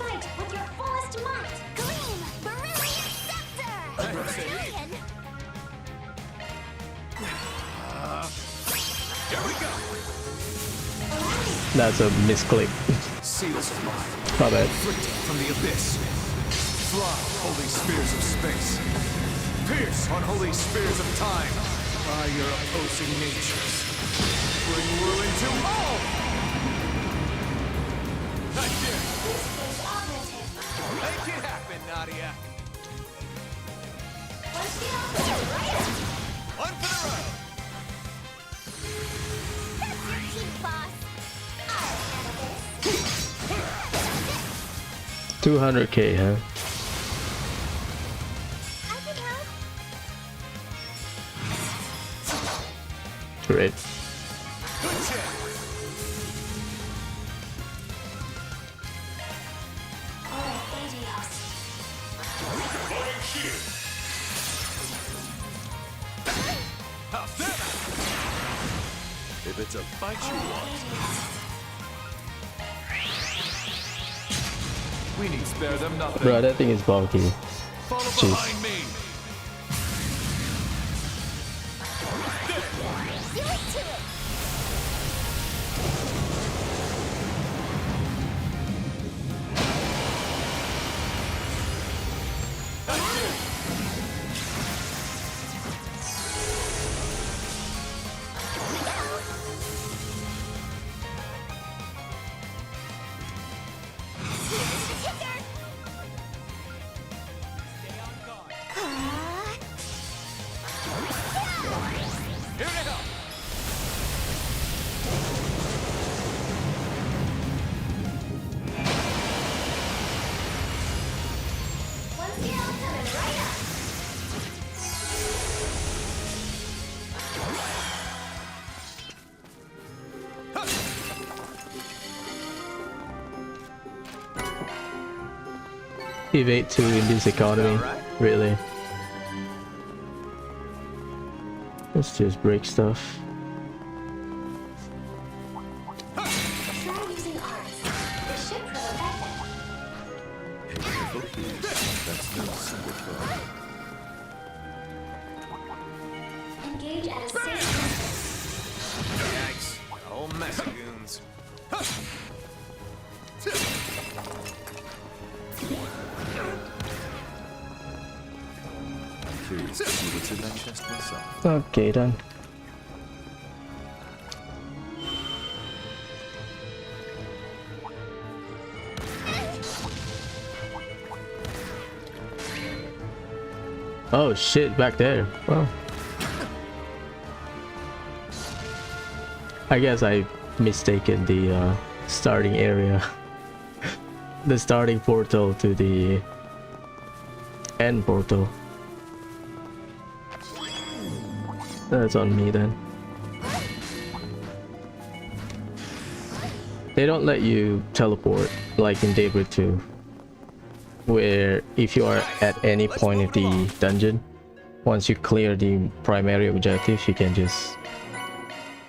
[SPEAKER 18] fight with your fullest might.
[SPEAKER 6] Gleam! Brilliant Scepter! Brilliant!
[SPEAKER 20] Here we go.
[SPEAKER 2] That's a misclick.
[SPEAKER 20] Seals of mine.
[SPEAKER 2] My bad.
[SPEAKER 20] Inflicted from the abyss. Fly, holy spears of space. Pierce on holy spears of time. By your opposing natures. Bring ruin to all! Not yet.
[SPEAKER 18] This is augmented.
[SPEAKER 20] Make it happen, Nadia.
[SPEAKER 18] Let's get off to the right.
[SPEAKER 20] One for the road.
[SPEAKER 6] That's your team, boss!
[SPEAKER 18] I'll handle this.
[SPEAKER 2] 200k, huh?
[SPEAKER 6] I can help.
[SPEAKER 2] Great.
[SPEAKER 20] Good check.
[SPEAKER 19] Deploying shield.
[SPEAKER 20] How's that?
[SPEAKER 9] If it's a fight you want, we need spare them nothing.
[SPEAKER 2] Bro, that thing is bulky.
[SPEAKER 20] Follow
[SPEAKER 2] Jeez.
[SPEAKER 20] behind me.
[SPEAKER 6] Do it to it!
[SPEAKER 20] Here to help.
[SPEAKER 18] One scale coming right up.
[SPEAKER 2] Evade 2 in this economy. Really? Let's just break stuff.
[SPEAKER 18] Try using arms. It should prove effective.
[SPEAKER 9] That's no simple problem.
[SPEAKER 18] Engage at a safe distance.
[SPEAKER 5] Yikes. A whole mess of goons.
[SPEAKER 9] I'm curious to see what's in that chest myself.
[SPEAKER 2] Okay, then. Oh shit, back there. Well, I guess I mistaken the starting area. The starting portal to the end portal. That's on me then. They don't let you teleport like in Daybreak 2, where if you are at any point of the dungeon, once you clear the primary objective, you can just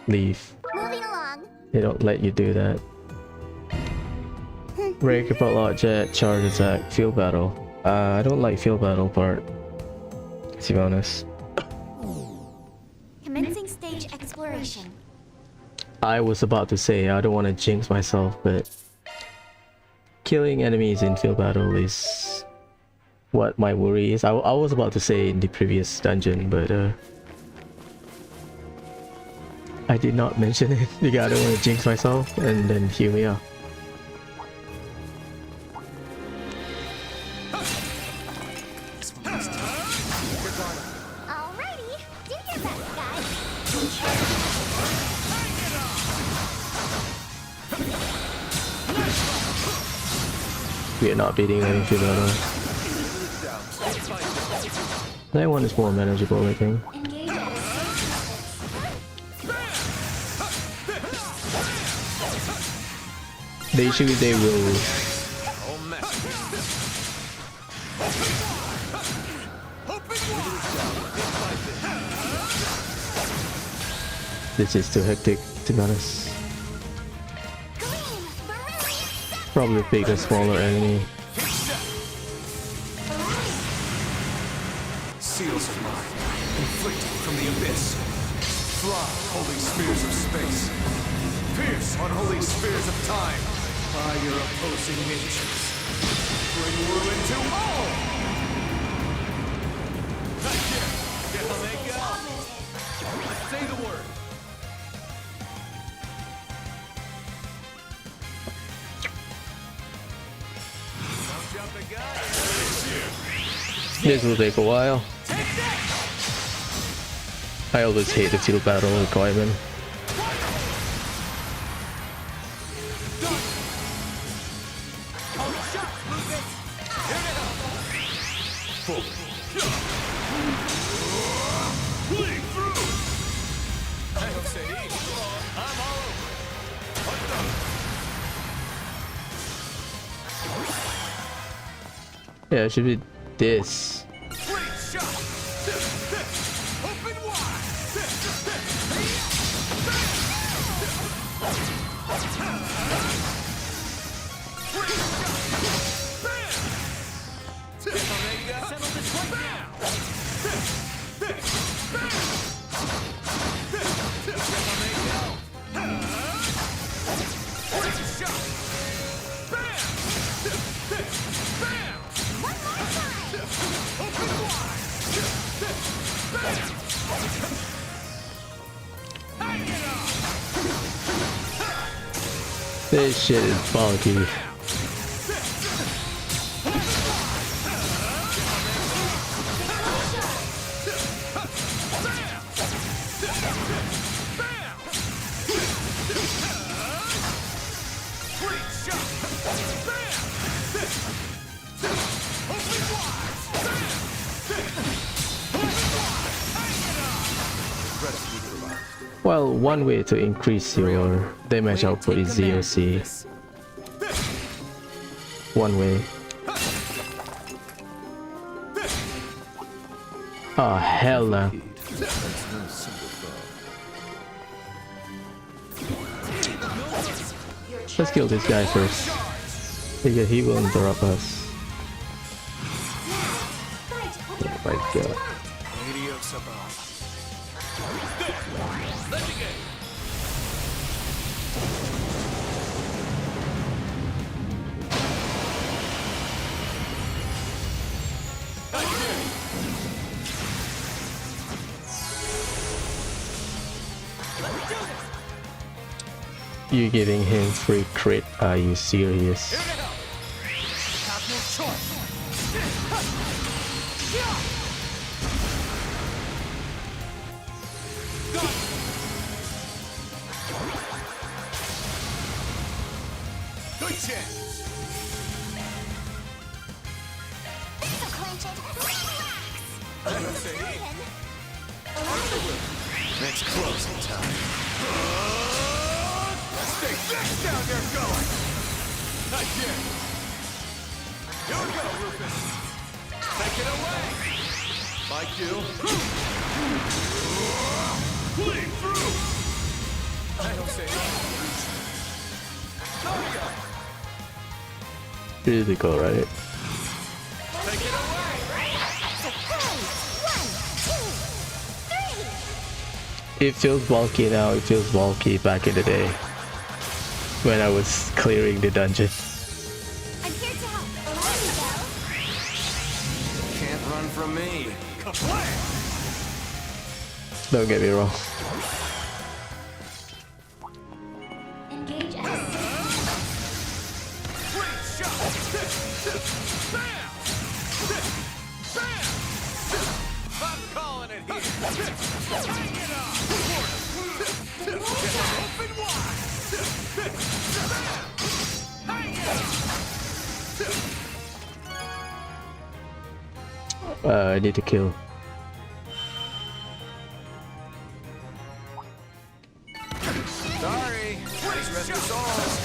[SPEAKER 2] leave.
[SPEAKER 6] Moving along.
[SPEAKER 2] They don't let you do that. Break about lot jet, charge attack, field battle. I don't like field battle part, to be honest.
[SPEAKER 6] Commencing stage exploration.
[SPEAKER 2] I was about to say I don't want to jinx myself, but killing enemies in field battle is what my worry is. I was about to say in the previous dungeon, but I did not mention it because I don't want to jinx myself, and then here we are.
[SPEAKER 6] Alrighty, do your best, guys.
[SPEAKER 2] We are not beating any Fidelity. That one is more manageable, I think. They will. This is too hectic, to be honest. Probably pick a smaller enemy.
[SPEAKER 20] Seals of mine, inflicted from the abyss. Fly, holy spears of space. Pierce, unholy spears of time. By your opposing natures. Bring ruin to all! Right here! Here they go! Say the word! Don't jump the gun!
[SPEAKER 2] This will take a while. I always hate the field battle requirement. Yeah, it should be this. This shit is funky. Well, one way to increase your damage output is ZOC. One way. Oh, hell no. Let's kill this guy first, because he will interrupt us. Oh my god. You giving him free crit? Are you serious?
[SPEAKER 20] Good chance. It's closing time. Stay back down there going! Again! Here we go, Rufus! Take it away! My cue! Bleed through! I don't say
[SPEAKER 2] Really go, right?
[SPEAKER 20] Take it away!
[SPEAKER 2] It feels bulky now, it feels bulky back in the day when I was clearing the dungeon.
[SPEAKER 6] I'm here to help.
[SPEAKER 20] Can't run from me. Kaplan!
[SPEAKER 2] Don't get me wrong.
[SPEAKER 18] Engage
[SPEAKER 20] I'm calling it here! Hang it up! Open wide! Hang it up!
[SPEAKER 2] I need to kill.
[SPEAKER 20] Sorry, please rest your souls.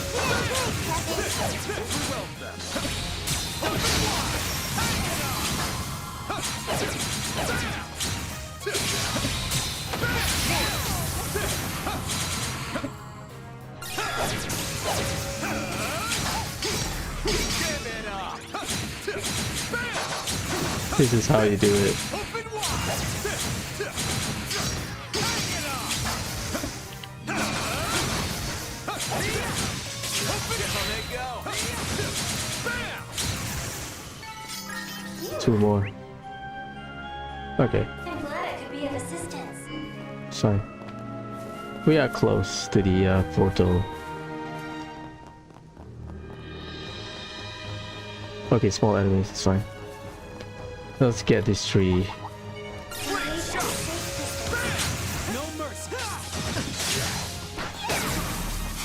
[SPEAKER 2] This is how you do it. Two more. Okay,
[SPEAKER 18] I'm glad I could be of assistance.
[SPEAKER 2] fine. We are close to the portal. Okay, small enemies, it's fine. Let's get this tree.
[SPEAKER 20] No mercy.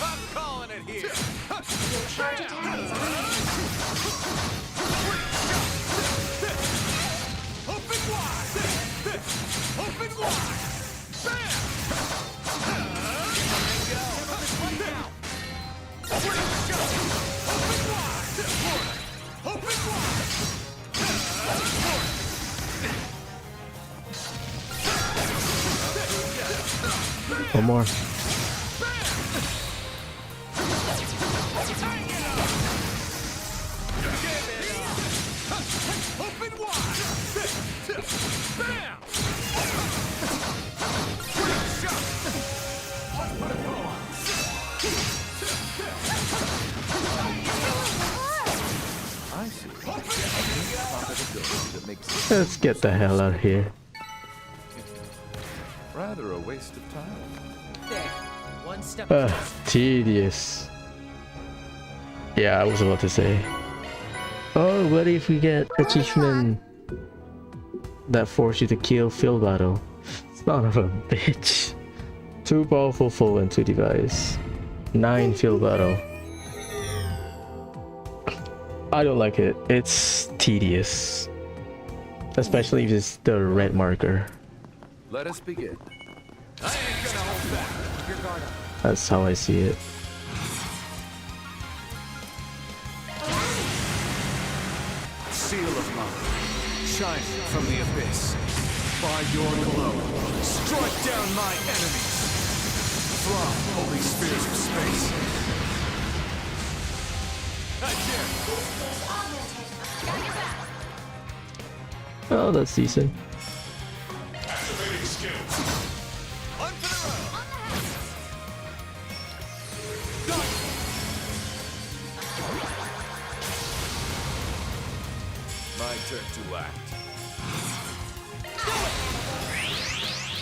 [SPEAKER 20] I'm calling it here.
[SPEAKER 18] Your charge attack is on.
[SPEAKER 20] Open wide. Open wide. Bam. Open wide.
[SPEAKER 2] One more.
[SPEAKER 20] Open wide. Bam.
[SPEAKER 9] I see. That makes
[SPEAKER 2] Let's get the hell out of here.
[SPEAKER 9] rather a waste of time.
[SPEAKER 10] There. One step.
[SPEAKER 2] Tedious. Yeah, I was about to say. Oh, what if we get achievement that force you to kill field battle? Son of a bitch. 2 powerful foe and 2 device. 9 field battle. I don't like it. It's tedious. Especially if it's the red marker.
[SPEAKER 9] Let us begin.
[SPEAKER 20] I ain't gonna hold back. Your guard up.
[SPEAKER 2] That's how I see it.
[SPEAKER 20] Seal of love, shining from the abyss. By your glow, strike down my enemies. Fly, holy spears of space.
[SPEAKER 2] Oh, that's decent.
[SPEAKER 19] Activating skills.
[SPEAKER 20] On for the road. My turn to act.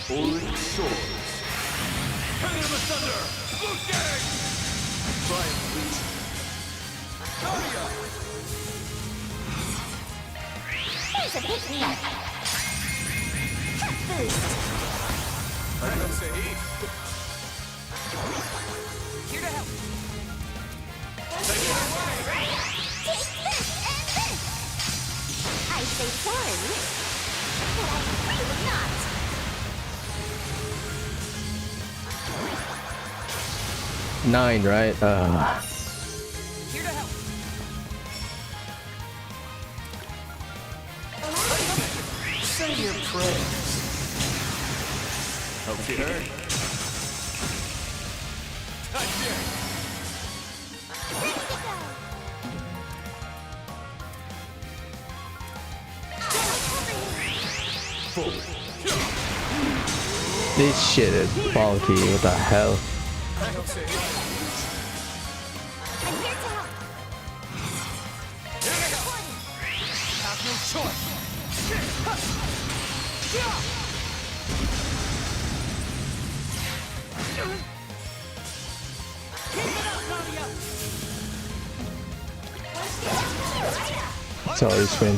[SPEAKER 20] Orange swords. Pen of the thunder. Blue gang. Triumph Legion. Guardia.
[SPEAKER 6] Here's a pick-me-up. Cut boost.
[SPEAKER 20] I don't say he.
[SPEAKER 10] Here to help.
[SPEAKER 6] Take this and this. I say sorry, but I really not.
[SPEAKER 2] 9, right?
[SPEAKER 10] Here to help.
[SPEAKER 20] Say your prayers. Hope you heard.
[SPEAKER 2] This shit is faulty. What the hell?
[SPEAKER 20] I don't say he.
[SPEAKER 6] I'm here to help.
[SPEAKER 20] Here to help. Have no choice.
[SPEAKER 2] Sorry, Swin.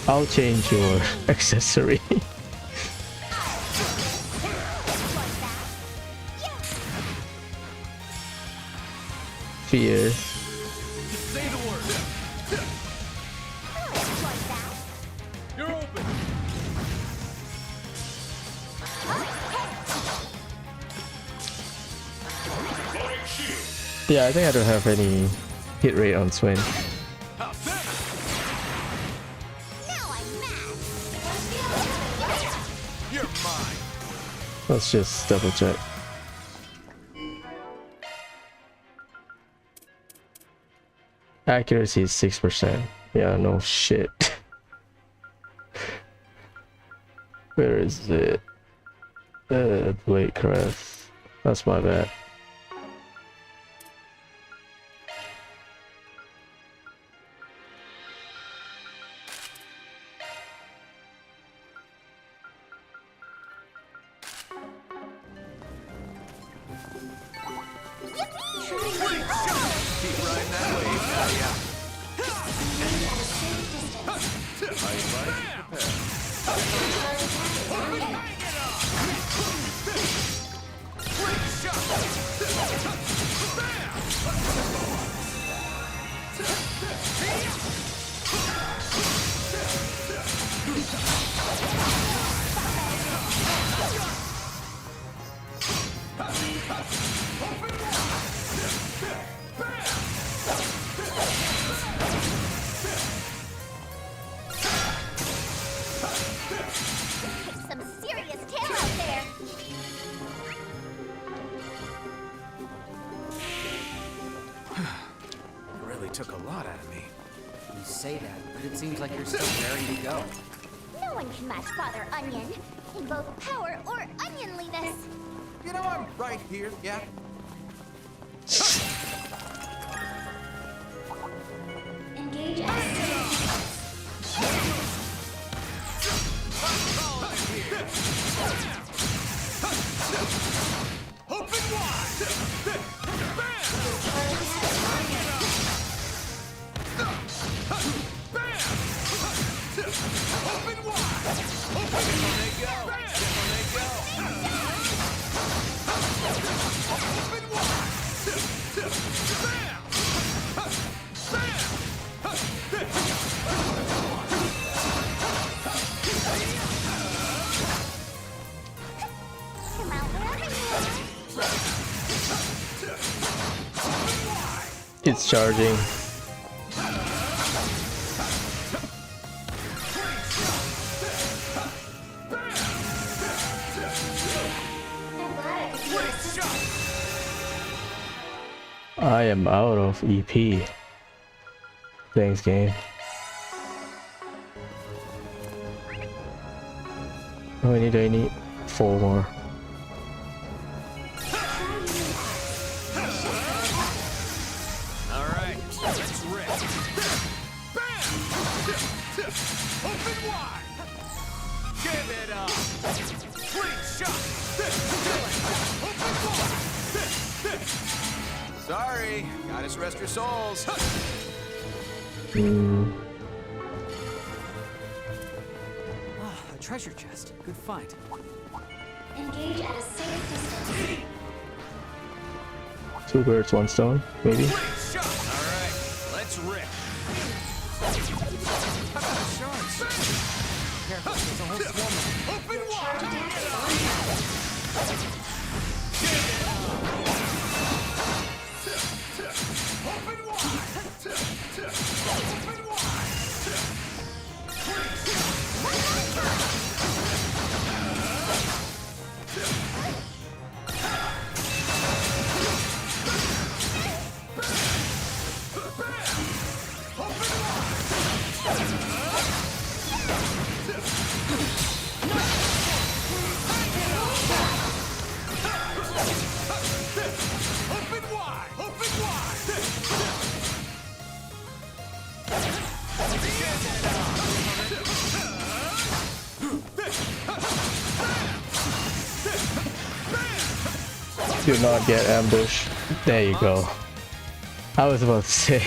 [SPEAKER 2] I'll change your accessory. Fear.
[SPEAKER 20] Say the word.
[SPEAKER 6] Like that.
[SPEAKER 2] Yeah, I think I don't have any hit rate on Swain. Let's just double check. Accuracy is 6%. Yeah, no shit. Where is it? Blade Crest. That's my bad.
[SPEAKER 8] Took a lot out of me. You say that, but it seems like you're still raring to go.
[SPEAKER 6] No one can match Father Onion in both power or onionliness.
[SPEAKER 20] You know, I'm right here, yeah?
[SPEAKER 18] Engage
[SPEAKER 20] Open wide!
[SPEAKER 2] It's charging. I am out of EP. Thanks, game. How many do I need? 4 more.
[SPEAKER 20] Alright, let's rip. Bam! Open wide! Give it up! Great shot! Open wide! Sorry, gotta rest your souls.
[SPEAKER 8] A treasure chest. Good find.
[SPEAKER 18] Engage at a safe distance.
[SPEAKER 2] 2 birds, 1 stone, maybe.
[SPEAKER 20] Alright, let's rip. How about the sharks? Careful, there's a whole swarm. Open wide! Open wide! Open wide!
[SPEAKER 2] Do not get ambushed. There you go. I was about to say.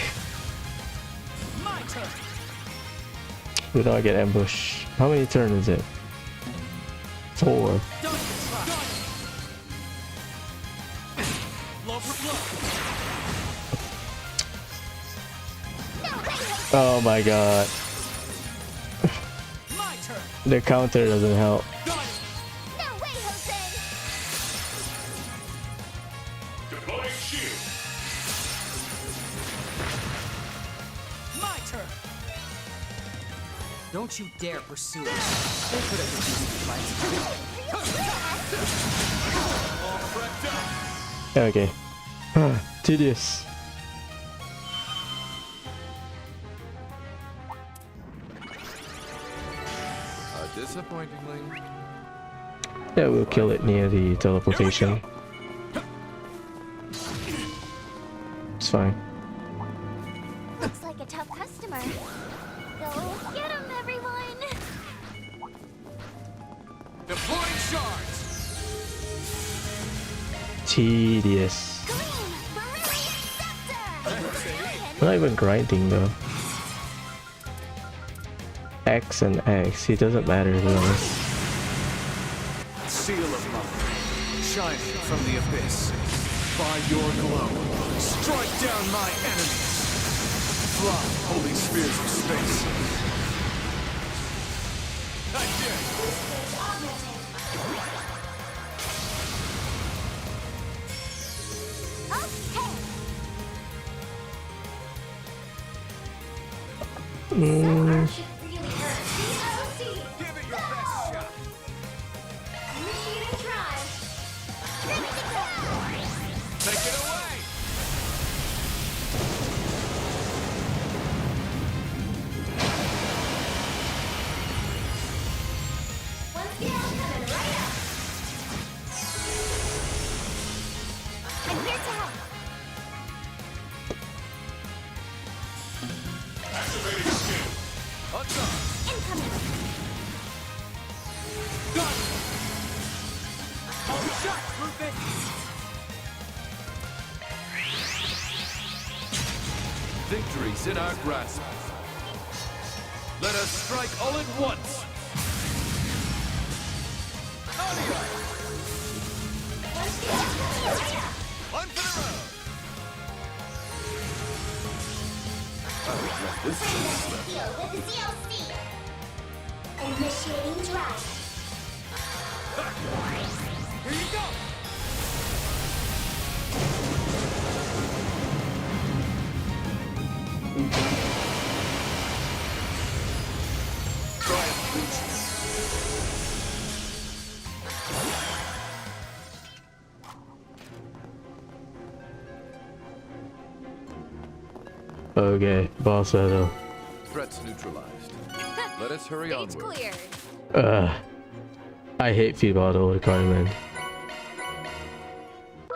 [SPEAKER 2] Do not get ambushed. How many turns is it? 4. Oh my god. The counter doesn't help.
[SPEAKER 19] Deploying shield.
[SPEAKER 8] Don't you dare pursue it. They could have defeated you by
[SPEAKER 2] Okay. Tedious.
[SPEAKER 9] Disappointingly.
[SPEAKER 2] Yeah, we'll kill it near the teleportation. It's fine.
[SPEAKER 6] Looks like a tough customer. Go get him, everyone!
[SPEAKER 20] Deploying shards!
[SPEAKER 2] Tedious. Not even grinding though. X and X, it doesn't matter to be honest.
[SPEAKER 20] Seal of mine, shining from the abyss. By your glow, strike down my enemies. Fly, holy spears of space.
[SPEAKER 9] Victory's in our grasp. Let us strike all at once.
[SPEAKER 20] One for the road.
[SPEAKER 9] I regret this slip.
[SPEAKER 6] Heal with the ZLC. Initiating drive.
[SPEAKER 20] Here you go.
[SPEAKER 2] Okay, boss battle.
[SPEAKER 9] Threats neutralized. Let us hurry onward.
[SPEAKER 2] I hate field battle requirement.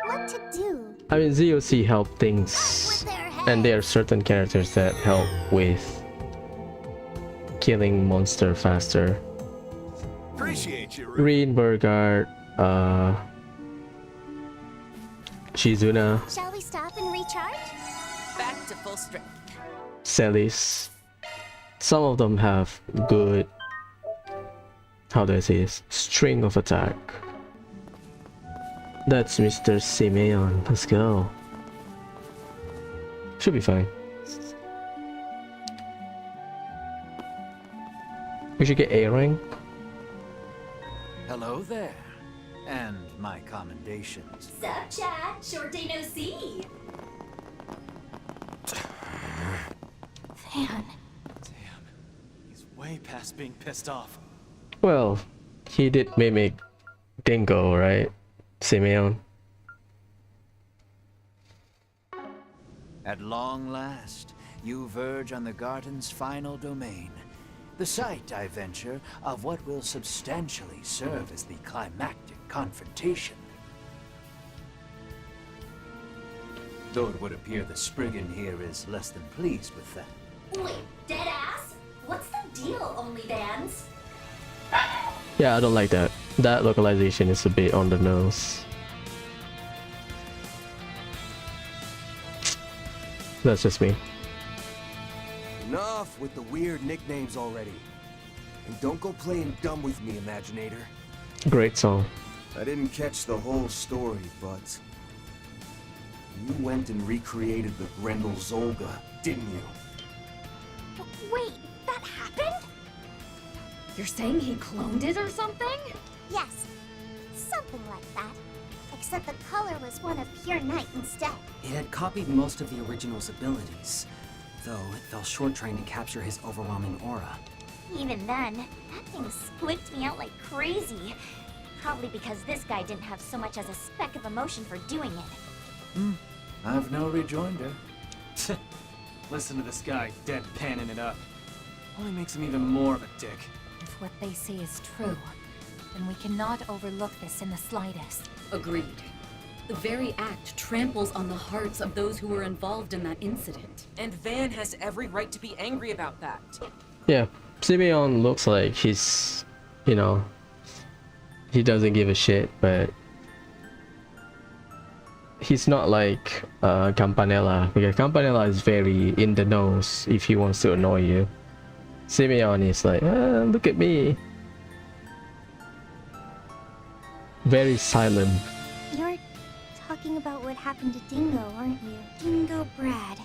[SPEAKER 6] What to do?
[SPEAKER 2] I mean, ZOC help things, and there are certain characters that help with killing monster faster.
[SPEAKER 20] Appreciate you.
[SPEAKER 2] Green, Burgard, Shizuna,
[SPEAKER 12] Shall we stop and recharge?
[SPEAKER 10] Back to full strength.
[SPEAKER 2] Celis. Some of them have good, how do I say this, string of attack. That's Mr. Simeon. Let's go. Should be fine. We should get A rank.
[SPEAKER 1] Hello there, and my commendations.
[SPEAKER 18] Sup, chat? Short day no see.
[SPEAKER 12] Van.
[SPEAKER 22] He's way past being pissed off.
[SPEAKER 2] Well, he did mimic Dingo, right? Simeon.
[SPEAKER 1] At long last, you verge on the garden's final domain. The site, I venture, of what will substantially serve as the climactic confrontation. Though it would appear the Spriggan here is less than pleased with that.
[SPEAKER 18] Wait, dead ass? What's the deal, OnlyFans?
[SPEAKER 2] Yeah, I don't like that. That localization is a bit on the nose. That's just me.
[SPEAKER 17] Enough with the weird nicknames already. And don't go playing dumb with me, Imaginator.
[SPEAKER 2] Great song.
[SPEAKER 17] I didn't catch the whole story, but... you went and recreated the Grendel Zolga, didn't you?
[SPEAKER 12] Wait, that happened? You're saying he cloned it or something?
[SPEAKER 6] Yes, something like that. Except the color was one of pure night instead.
[SPEAKER 8] It had copied most of the original's abilities, though it fell short trying to capture his overwhelming aura.
[SPEAKER 6] Even Even then, that thing squicked me out like crazy. Probably because this guy didn't have so much as a speck of emotion for doing it.
[SPEAKER 1] I've no rejoinder.
[SPEAKER 22] Listen to this guy deadpanning it up. Only makes him even more of a dick.
[SPEAKER 7] If what they say is true, then we cannot overlook this in the slightest.
[SPEAKER 14] Agreed. The very act tramples on the hearts of those who were involved in that incident.
[SPEAKER 10] And Van has every right to be angry about that.
[SPEAKER 2] Yeah, Simeon looks like he's, you know, he doesn't give a shit, but he's not like Campanella, because Campanella is very in the nose if he wants to annoy you. Simeon is like, look at me. Very silent.
[SPEAKER 6] You're talking about what happened to Dingo, aren't you? Dingo Brad.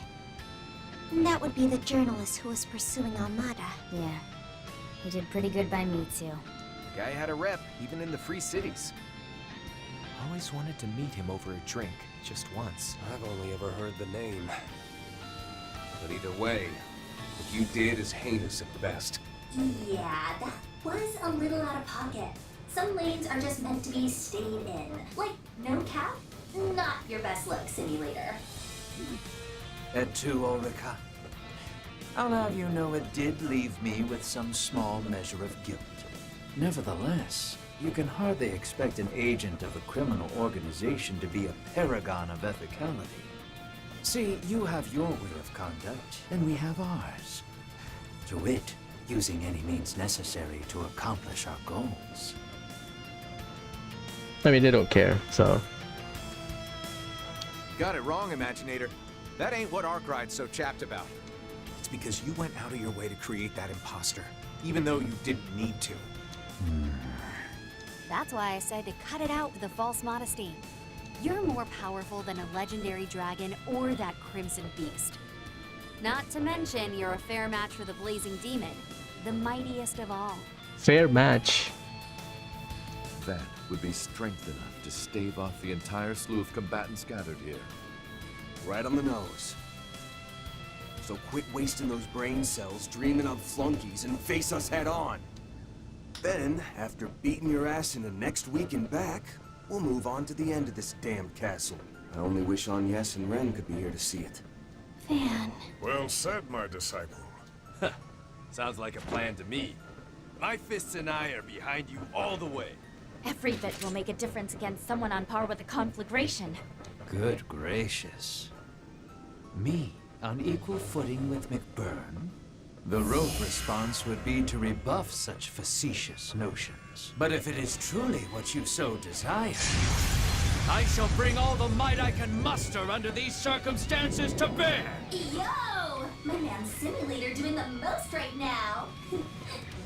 [SPEAKER 6] That would be the journalist who was pursuing Armada.
[SPEAKER 7] Yeah, he did pretty good by me too.
[SPEAKER 23] Guy had a rep, even in the Free Cities. Always wanted to meet him over a drink, just once.
[SPEAKER 20] I've only ever heard the name. But either way, what you did is heinous at best.
[SPEAKER 18] Yeah, that was a little out of pocket. Some lanes are just meant to be stayed in. Like, no cap, not your best luck simulator.
[SPEAKER 1] Et tu, Ulrika? I'll have you know it did leave me with some small measure of guilt. Nevertheless, you can hardly expect an agent of a criminal organization to be a paragon of ethicality. See, you have your way of conduct, and we have ours. To wit, using any means necessary to accomplish our goals.
[SPEAKER 2] I mean, they don't care, so.
[SPEAKER 5] Got it wrong, Imaginator. That ain't what Arkride's so chapped about. It's because you went out of your way to create that imposter, even though you didn't need to.
[SPEAKER 7] That's why I said to cut it out with the false modesty. You're more powerful than a legendary dragon or that crimson beast. Not to mention, you're a fair match for the blazing demon, the mightiest of all.
[SPEAKER 2] Fair match.
[SPEAKER 9] That would be strength enough to stave off the entire slew of combatants gathered here.
[SPEAKER 17] Right on the nose. So quit wasting those brain cells dreaming up flunkies and face us head on. Then, after beating your ass in the next week and back, we'll move on to the end of this damned castle. I only wish Agnes and Ren could be here to see it.
[SPEAKER 6] Van.
[SPEAKER 19] Well said, my disciple.
[SPEAKER 22] Sounds like a plan to me. My fists and I are behind you all the way.
[SPEAKER 7] Every bit will make a difference against someone on par with the conflagration.
[SPEAKER 1] Good gracious. Me on equal footing with McBurn? The rope response would be to rebuff such facetious notions. But if it is truly what you so desire, I shall bring all the might I can muster under these circumstances to bear!
[SPEAKER 18] Yo! My man Simulator doing the most right now.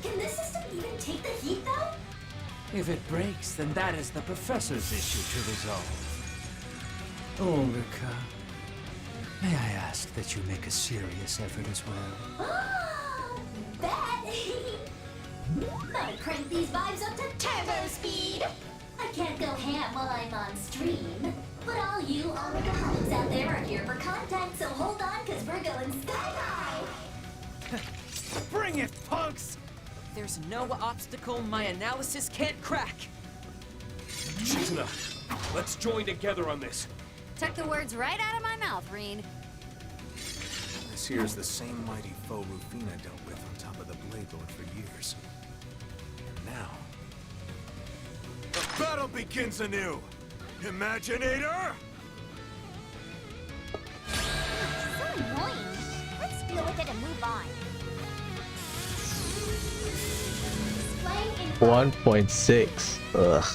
[SPEAKER 18] Can this system even take the heat, though?
[SPEAKER 1] If it breaks, then that is the professor's issue to resolve. Ulrika, may I ask that you make a serious effort as well?
[SPEAKER 18] Oh, bet! Might crank these vibes up to turbo speed! I can't go ham while I'm on stream. But all you alcoholics out there are here for content, so hold on, cause we're going sky high!
[SPEAKER 22] Bring it, punks!
[SPEAKER 10] There's no obstacle my analysis can't crack.
[SPEAKER 22] Chitna, let's join together on this.
[SPEAKER 7] Took the words right out of my mouth, Reen.
[SPEAKER 5] This here's the same mighty foe Rufina dealt with on top of the Blade Lord for years. And now...
[SPEAKER 20] The battle begins anew! Imaginator!
[SPEAKER 6] So annoying. Let's deal with it and move on.
[SPEAKER 2] 1.6. Ugh.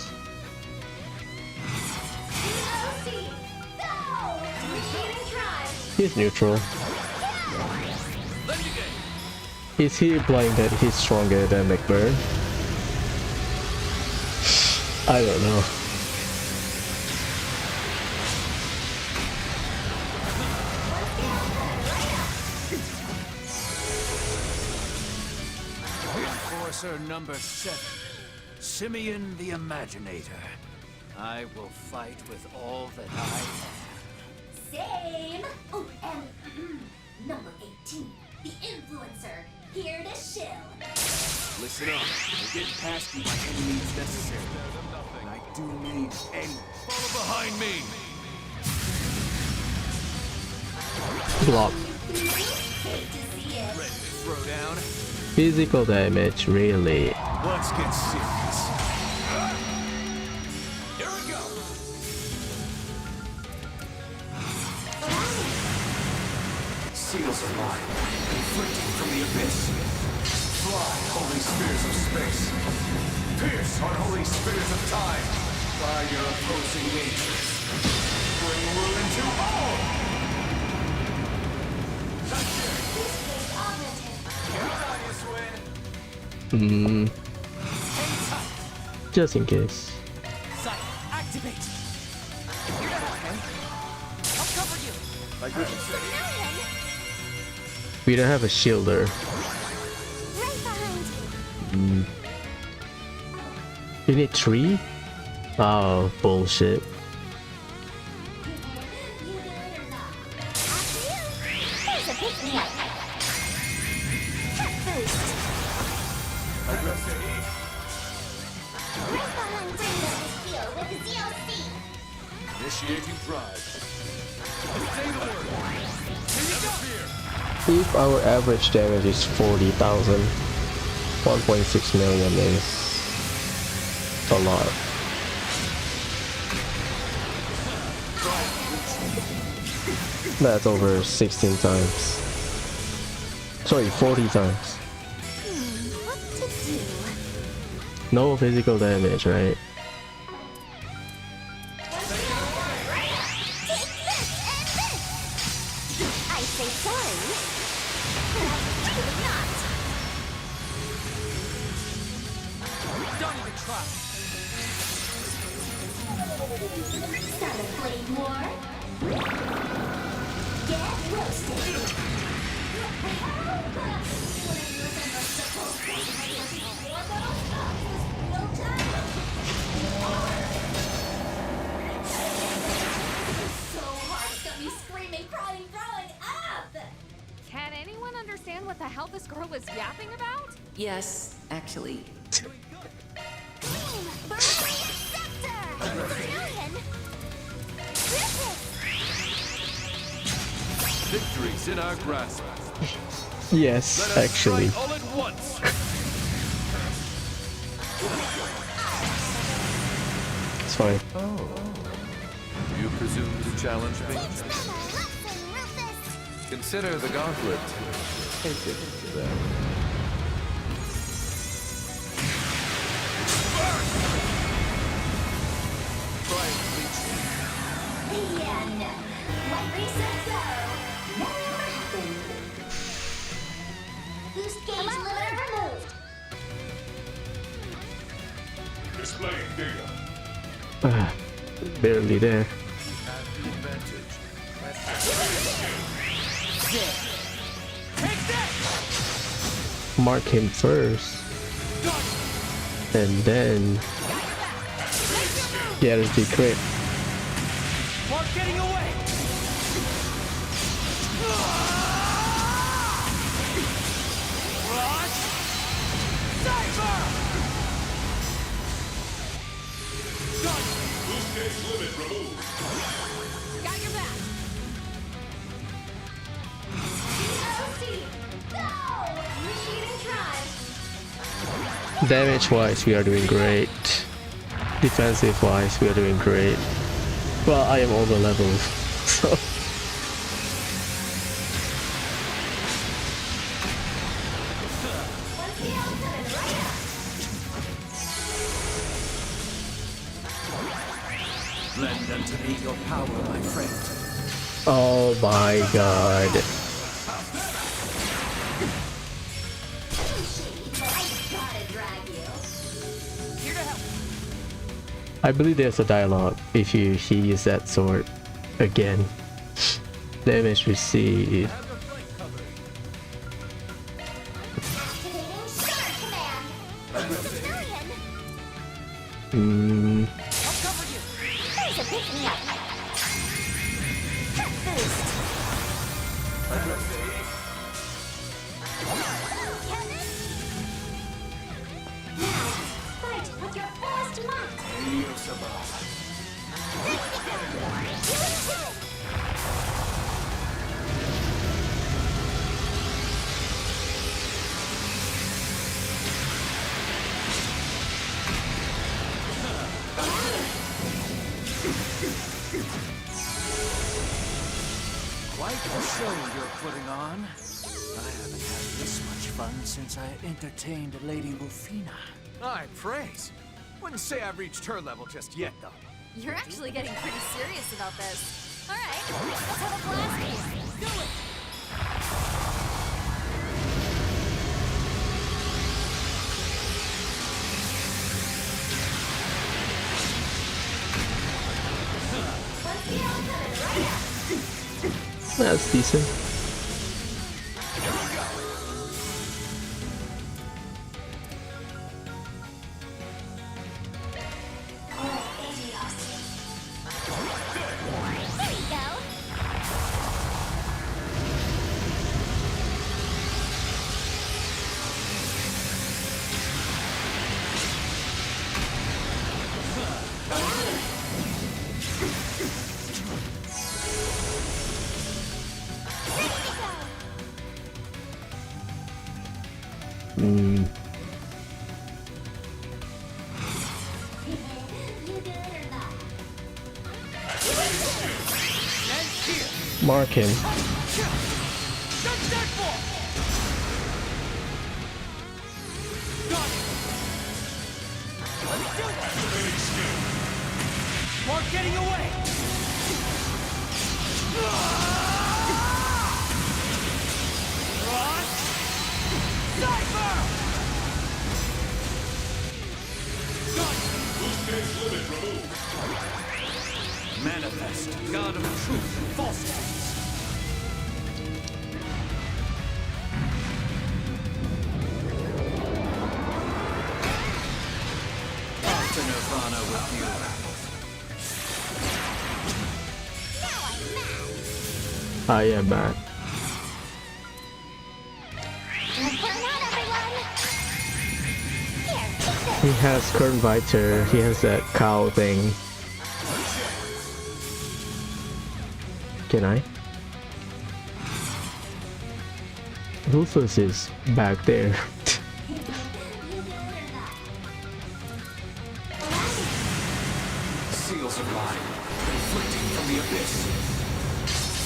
[SPEAKER 2] He's neutral. Is he implying that he's stronger than McBurn? I don't know.
[SPEAKER 1] Enforcer number 7, Simeon the Imaginator. I will fight with all that I have.
[SPEAKER 18] Same! Oh, and number 18, the Influencer, here to shill.
[SPEAKER 17] Listen up. We're getting past you by any means necessary. And I do mean any.
[SPEAKER 20] Follow behind me!
[SPEAKER 2] Block.
[SPEAKER 20] Ready to throw down?
[SPEAKER 2] Physical damage, really.
[SPEAKER 20] Let's get serious. Here we go!
[SPEAKER 17] Seals are mine. Inflicting from the abyss. Fly, holy spears of space. Pierce, unholy spears of time. By your opposing natures. Bring ruin to all!
[SPEAKER 2] Just in case.
[SPEAKER 10] Sight, activate. You're not okay. I'll cover you.
[SPEAKER 17] My goodness.
[SPEAKER 2] We don't have a shielder. You need 3? Oh, bullshit.
[SPEAKER 20] Initiating drive. Say the word. Never fear.
[SPEAKER 2] If our average damage is 40,000, 1.6 million is a lot. That's over 16 times. Sorry, 40 times.
[SPEAKER 6] What to do?
[SPEAKER 2] No physical damage, right?
[SPEAKER 6] I say sorry. Absolutely not.
[SPEAKER 10] Don't even try.
[SPEAKER 18] Start a flame war. Get roasted. So hard, it's got me screaming, crying, throwing up!
[SPEAKER 12] Can anyone understand what the hell this girl was yapping about?
[SPEAKER 14] Yes, actually.
[SPEAKER 20] Victory's in our grasp.
[SPEAKER 2] Yes,
[SPEAKER 20] Let us
[SPEAKER 2] actually.
[SPEAKER 20] strike all at once.
[SPEAKER 2] It's fine.
[SPEAKER 9] Oh. You presume to challenge me? Consider the gauntlet. Take it then.
[SPEAKER 18] Yeah, no. White reset go. Never happened. Boost gauge limiter removed.
[SPEAKER 19] Displaying data.
[SPEAKER 2] Barely there.
[SPEAKER 9] Have the advantage.
[SPEAKER 2] Mark him first. And then guarantee crit.
[SPEAKER 10] Mark getting away. Rush. Cyber.
[SPEAKER 19] Boost gauge limit removed.
[SPEAKER 12] Got your back.
[SPEAKER 18] DLC. Go! Initiating drive.
[SPEAKER 2] Damage wise, we are doing great. Defensive wise, we are doing great. Well, I am over leveled, so.
[SPEAKER 17] Lend unto me your power, my friend.
[SPEAKER 2] Oh my god. I believe there's a dialogue if you use that sword again. Damage received.
[SPEAKER 17] impossible.
[SPEAKER 1] Quite the show you're putting on. I haven't had this much fun since I entertained Lady Rufina.
[SPEAKER 20] I praise. Wouldn't say I've reached her level just yet, though.
[SPEAKER 7] You're actually getting pretty serious about this. All right, let's have a blast here. Do it!
[SPEAKER 2] That's decent. Mark him.
[SPEAKER 10] Mark getting away! Run! Cypher!
[SPEAKER 19] Boost gauge limit removed.
[SPEAKER 17] Manifest, God of truth and falsehood. Off to Nirvana with you.
[SPEAKER 2] I am back. He has current Viter, he has that cow thing. Can I? Rufus is back there.
[SPEAKER 20] Seals of mine, inflicting from the abyss.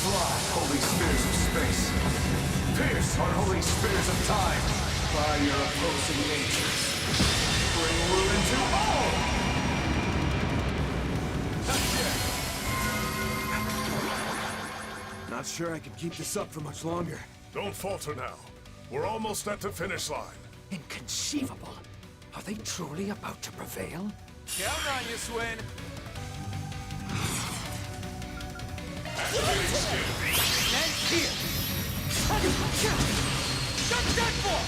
[SPEAKER 20] Fly, holy spears of space. Pierce, unholy spears of time. By your opposing natures. Bring ruin to all!
[SPEAKER 17] Not sure I can keep this up for much longer.
[SPEAKER 19] Don't falter now. We're almost at the finish line.
[SPEAKER 1] Inconceivable. Are they truly about to prevail?
[SPEAKER 20] Count on you, Swin.
[SPEAKER 10] And here! Shut that for!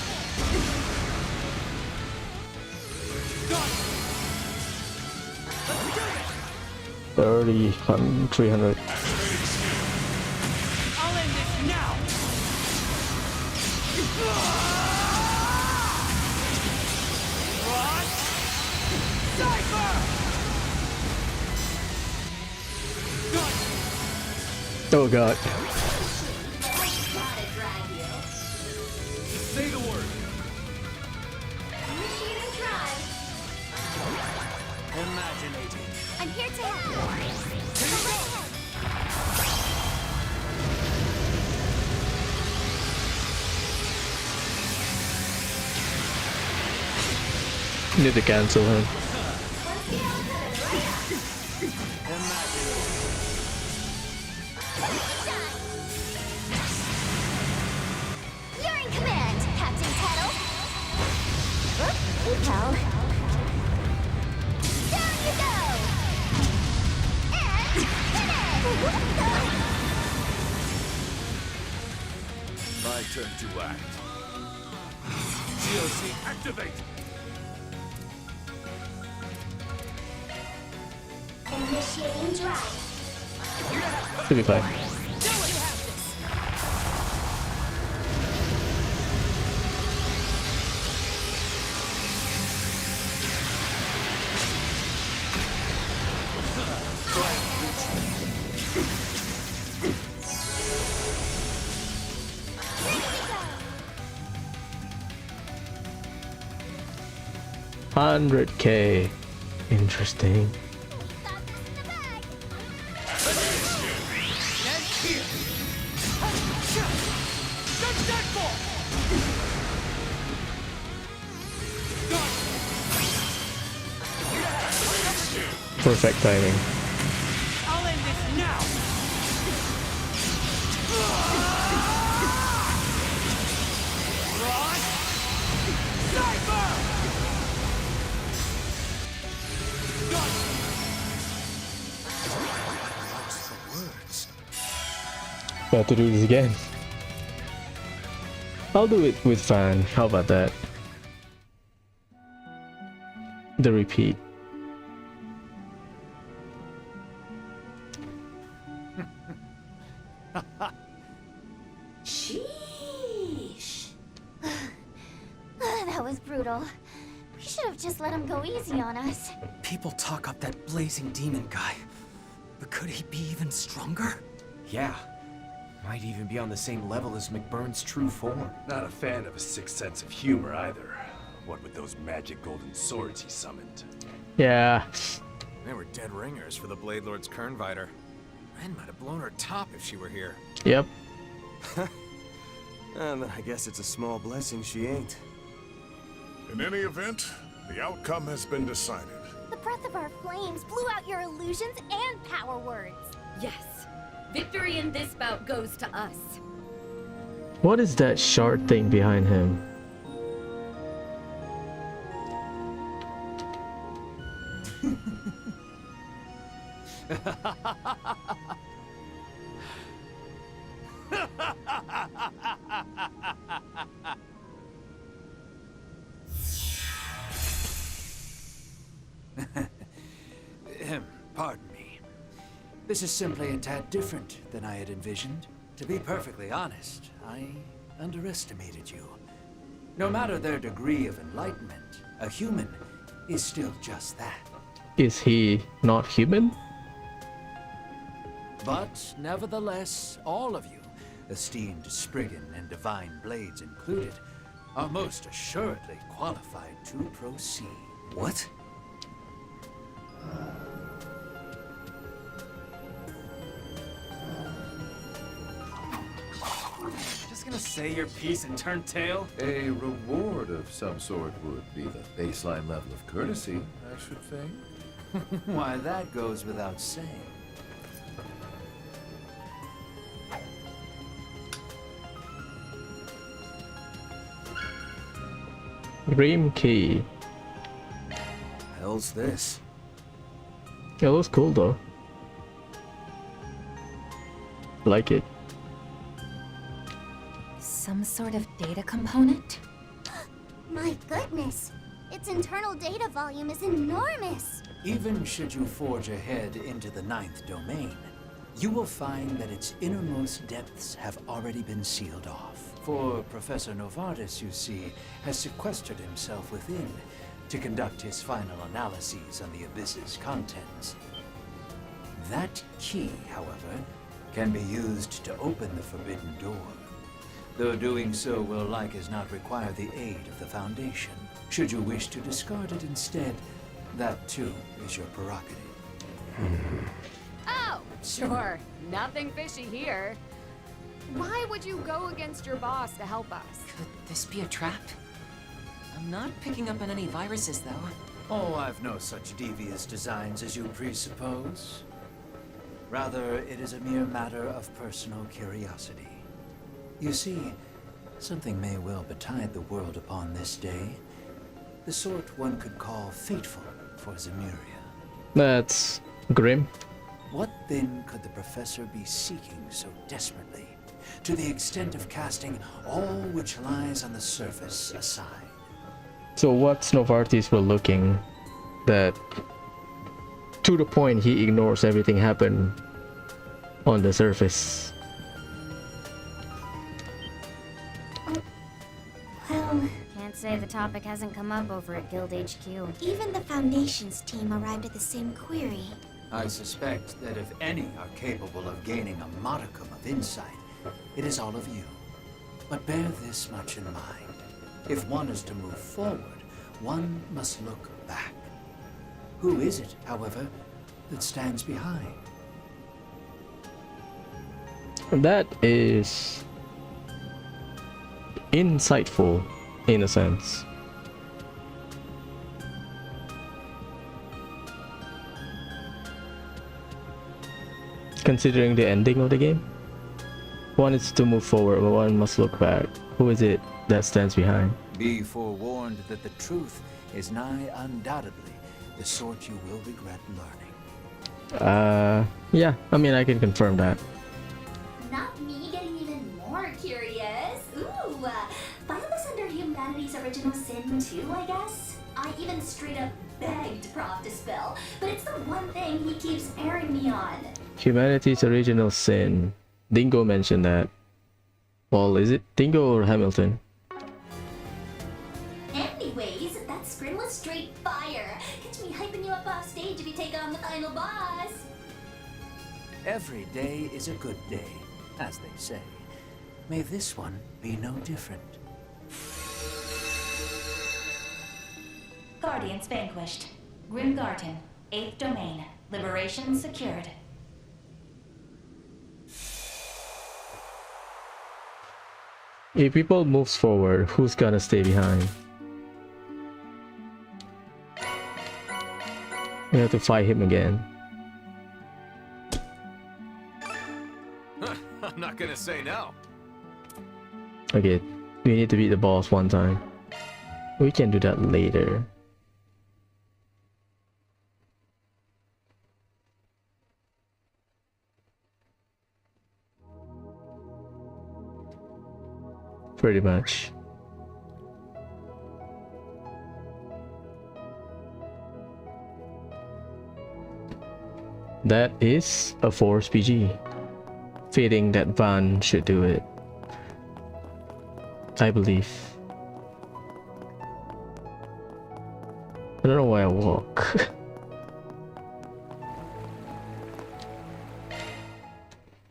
[SPEAKER 2] 30, 300.
[SPEAKER 10] I'll end this now! Run! Cypher!
[SPEAKER 2] Oh god.
[SPEAKER 10] Say the word.
[SPEAKER 18] Initiating drive.
[SPEAKER 17] Imaginating.
[SPEAKER 6] I'm here to help.
[SPEAKER 2] Need to cancel him.
[SPEAKER 6] You're in command, Captain Kettle. Well, down you go. And finish.
[SPEAKER 20] My turn to act.
[SPEAKER 19] GOC activate.
[SPEAKER 18] Initiating drive.
[SPEAKER 2] Should be fine. 100K. Interesting. Perfect timing.
[SPEAKER 10] I'll end this now.
[SPEAKER 2] Got to do this again. I'll do it with fan. How about that? The repeat.
[SPEAKER 6] Sheesh. That was brutal. We should have just let him go easy on us.
[SPEAKER 8] People talk up that blazing demon guy. But could he be even stronger?
[SPEAKER 23] Yeah. Might even be on the same level as McBurn's true form.
[SPEAKER 3] Not a fan of his sixth sense of humor either. What with those magic golden swords he summoned.
[SPEAKER 2] Yeah.
[SPEAKER 5] They were dead ringers for the Blade Lord's Kernviter. Ren might have blown her top if she were here.
[SPEAKER 2] Yep.
[SPEAKER 17] And I guess it's a small blessing she ain't.
[SPEAKER 19] In any event, the outcome has been decided.
[SPEAKER 6] The breath of our flames blew out your illusions and power words.
[SPEAKER 14] Yes. Victory in this bout goes to us.
[SPEAKER 2] What is that shard thing behind him?
[SPEAKER 1] Pardon me. This is simply a tad different than I had envisioned. To be perfectly honest, I underestimated you. No matter their degree of enlightenment, a human is still just that.
[SPEAKER 2] Is he not human?
[SPEAKER 1] But nevertheless, all of you, esteemed Spriggan and Divine Blades included, are most assuredly qualified to proceed.
[SPEAKER 8] What?
[SPEAKER 22] Just gonna say your piece and turn tail?
[SPEAKER 9] A reward of some sort would be the baseline level of courtesy, I should think.
[SPEAKER 1] Why, that goes without saying.
[SPEAKER 2] Dream key.
[SPEAKER 17] Hell's this?
[SPEAKER 2] It looks cool though. Like it.
[SPEAKER 15] Some sort of data component?
[SPEAKER 6] My goodness! Its internal data volume is enormous!
[SPEAKER 1] Even should you forge ahead into the 9th domain, you will find that its innermost depths have already been sealed off. For Professor Novartis, you see, has sequestered himself within to conduct his final analyses on the Abyss's contents. That key, however, can be used to open the forbidden door. Though doing so will like as not require the aid of the Foundation. Should you wish to discard it instead, that too is your prerogative.
[SPEAKER 7] Oh, sure. Nothing fishy here. Why would you go against your boss to help us?
[SPEAKER 10] Could this be a trap? I'm not picking up on any viruses, though.
[SPEAKER 1] Oh, I've no such devious designs as you presuppose. Rather, it is a mere matter of personal curiosity. You see, something may well betide the world upon this day. The sort one could call fateful for Zemuria.
[SPEAKER 2] That's grim.
[SPEAKER 1] What then could the professor be seeking so desperately, to the extent of casting all which lies on the surface aside?
[SPEAKER 2] So what's Novartis were looking that to the point he ignores everything happened on the surface?
[SPEAKER 6] Well,
[SPEAKER 4] can't say the topic hasn't come up over at Guild HQ.
[SPEAKER 6] even the Foundation's team arrived at the same query.
[SPEAKER 1] I suspect that if any are capable of gaining a modicum of insight, it is all of you. But bear this much in mind. If one is to move forward, one must look back. Who is it, however, that stands behind?
[SPEAKER 2] That is insightful, in a sense. Considering the ending of the game, one is to move forward, but one must look back. Who is it that stands behind?
[SPEAKER 1] Be forewarned that the truth is nigh undoubtedly the sort you will regret learning.
[SPEAKER 2] Yeah, I mean, I can confirm that.
[SPEAKER 18] Not me getting even more curious. Ooh, Vile is under humanity's original sin too, I guess? I even straight up begged Prof to spill, but it's the one thing he keeps airing me on.
[SPEAKER 2] Humanity's original sin. Dingo mentioned that. Well, is it Dingo or Hamilton?
[SPEAKER 18] Anyways, that scrim was straight fire. Catch me hyping you up off stage if you take on the final boss.
[SPEAKER 1] Every day is a good day, as they say. May this one be no different.
[SPEAKER 11] Guardians vanquished. Grim Garden, 8th domain. Liberation secured.
[SPEAKER 2] If people moves forward, who's gonna stay behind? We have to fight him again.
[SPEAKER 20] I'm not gonna say no.
[SPEAKER 2] Okay, we need to beat the boss one time. We can do that later. Pretty much. That is a Force PG. Fitting that Van should do it. I believe. I don't know why I walk.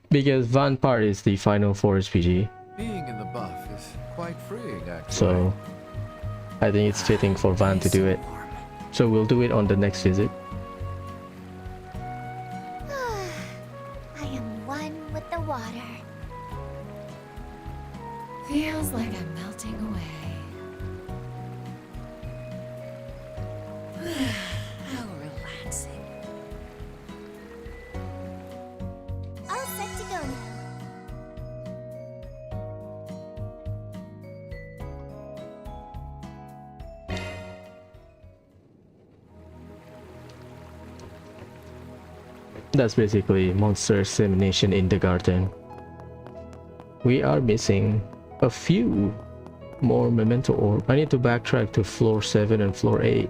[SPEAKER 2] Because Van part is the final Force PG.
[SPEAKER 9] Being in the buff is quite freeing, actually.
[SPEAKER 2] So I think it's fitting for Van to do it. So we'll do it on the next visit.
[SPEAKER 6] I am one with the water.
[SPEAKER 15] Feels like I'm melting away. How relaxing.
[SPEAKER 6] All set to go now.
[SPEAKER 2] That's basically monster examination in the garden. We are missing a few more memento orb. I need to backtrack to floor 7 and floor 8.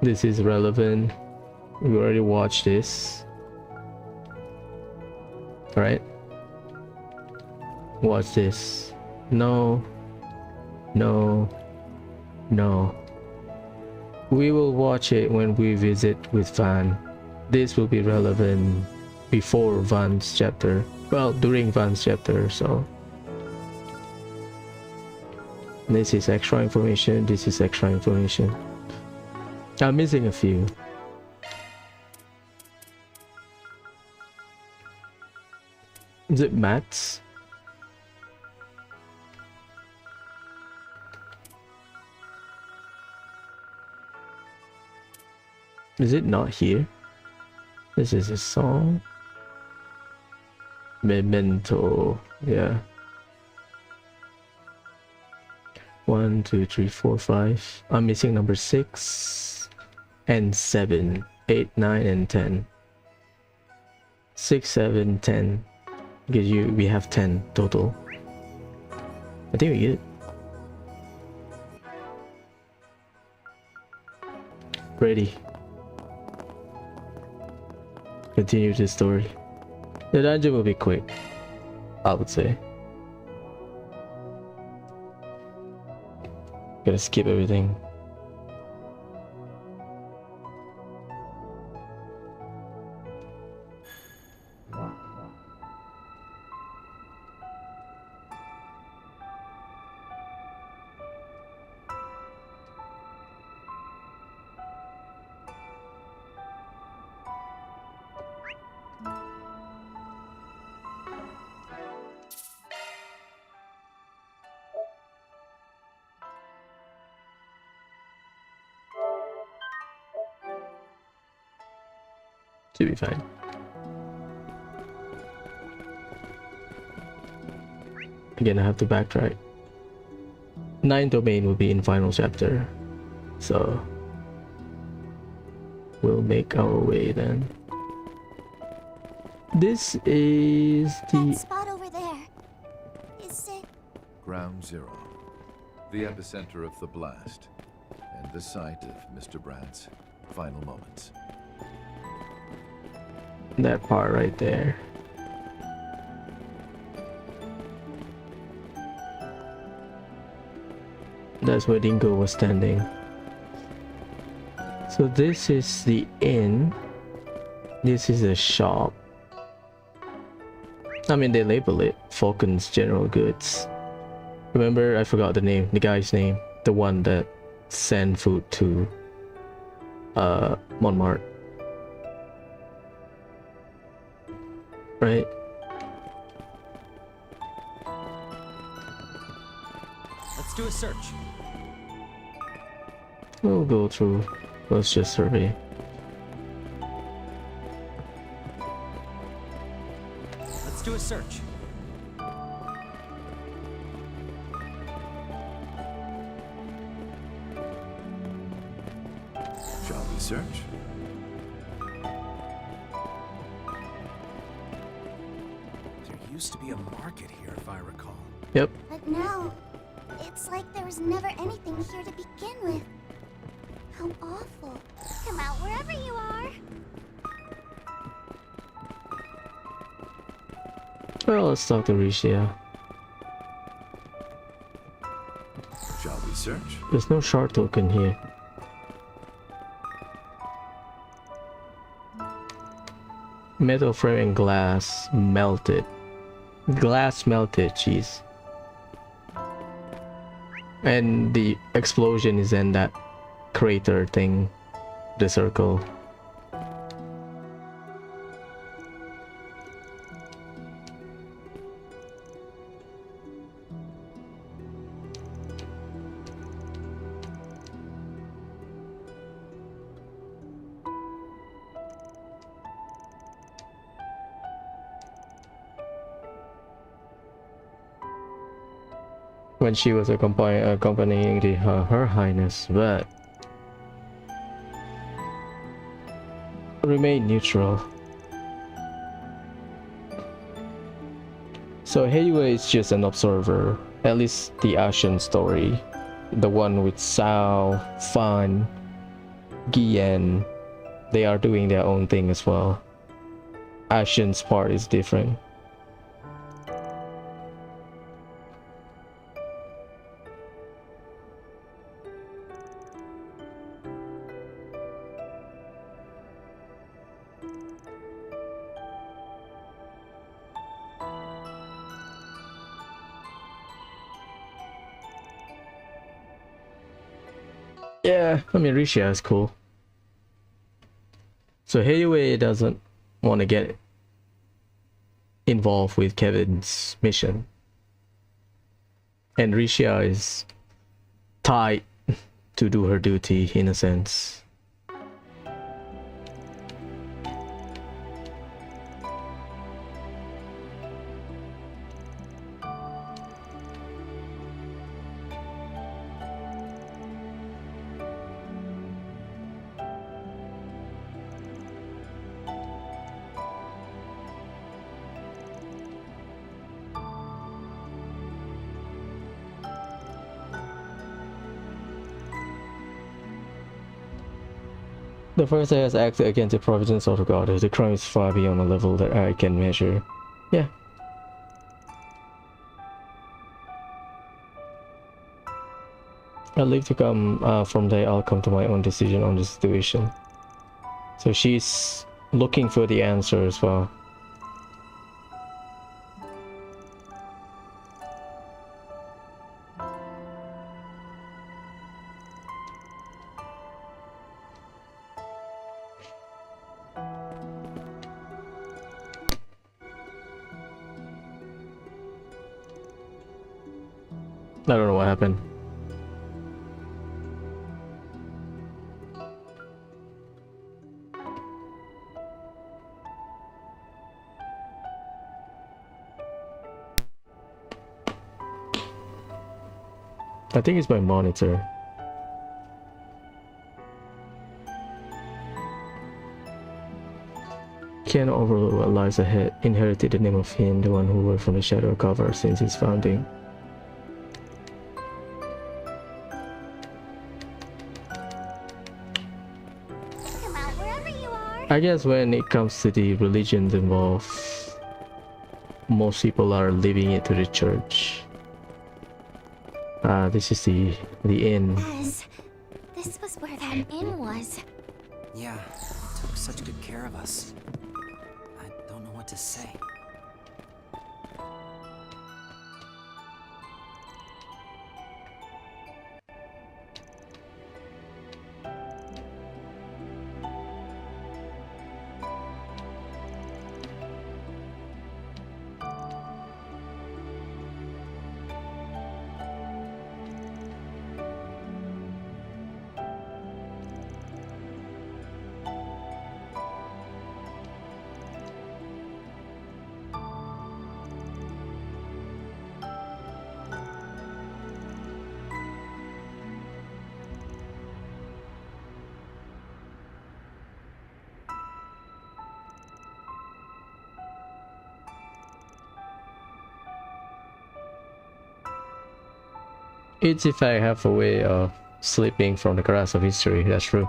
[SPEAKER 2] This is relevant. We already watched this. Alright. Watch this. No. No. No. We will watch it when we visit with Van. This will be relevant before Van's chapter. Well, during Van's chapter, so. This is extra information, this is extra information. I'm missing a few. Is it Matt's? Is it not here? This is a song. Memento. Yeah. 1, 2, 3, 4, 5. I'm missing number 6 and 7, 8, 9, and 10. 6, 7, 10. We have 10 total. I think we get it. Ready. Continue the story. The dungeon will be quick, I would say. Gotta skip everything. Should be fine. Again, I have to backtrack. 9th domain will be in final chapter, so we'll make our way then. This is the
[SPEAKER 6] That spot over there. Is it?
[SPEAKER 9] Ground Zero, the epicenter of the blast, and the site of Mr. Brandt's final moments.
[SPEAKER 2] that part right there. That's where Dingo was standing. So this is the inn. This is a shop. I mean, they label it Falcon's General Goods. Remember, I forgot the name, the guy's name, the one that sent food to Montmartre. Right?
[SPEAKER 10] Let's do a search.
[SPEAKER 2] We'll go through. Let's just survey.
[SPEAKER 10] Let's do a search.
[SPEAKER 9] Shall we search?
[SPEAKER 5] There used to be a market here, if I recall.
[SPEAKER 2] Yep.
[SPEAKER 6] But now, it's like there was never anything here to begin with. How awful. Come out wherever you are.
[SPEAKER 2] Well, let's talk to Ricia.
[SPEAKER 9] Shall we search?
[SPEAKER 2] There's no shard token here. Metal frame and glass melted. Glass melted, jeez. And the explosion is in that crater thing, the circle. When she was accompanying Her Highness, but remain neutral. So Heiyue is just an observer, at least the Ashen story, the one with Sao, Fan, Guillen, they are doing their own thing as well. Ashen's part is different. Yeah, I mean, Ricia is cool. So Heiyue doesn't want to get involved with Kevin's mission. And Ricia is tied to do her duty in a sense. The first has acted against the providence of God. The crime is far beyond a level that I can measure. Yeah. I'll leave to come from there. I'll come to my own decision on the situation. So she's looking for the answer as well. I don't know what happened. I think it's my monitor. Ken overlook what lies ahead. Inherited the name of Hin, the one who worked from the shadow cover since its founding. I guess when it comes to the religions involved, most people are leaving it to the church. This is the inn.
[SPEAKER 6] This was where that inn was.
[SPEAKER 8] Yeah, it took such good care of us. I don't know what to say.
[SPEAKER 2] It's if I have a way of slipping from the grass of history, that's true.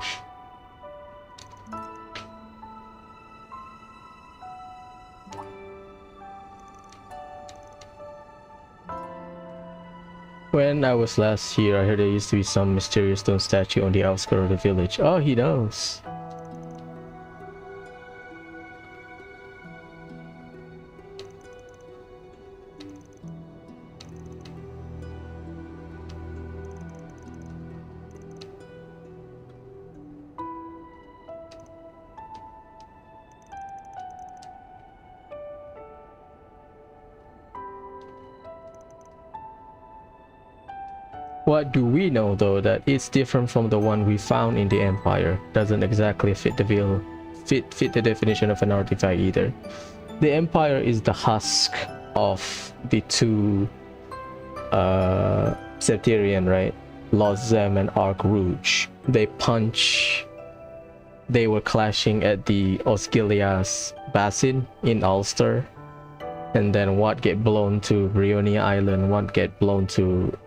[SPEAKER 2] When I was last here, I heard there used to be some mysterious stone statue on the outskirts of the village. Oh, he knows. What do we know though? That it's different from the one we found in the Empire. Doesn't exactly fit the definition of an artifact either. The Empire is the husk of the two Septarian, right? Lost Zem and Arc Rouge. They were clashing at the Osgiliath Basin in Ulster. And then what get blown to Brionia Island, what get blown to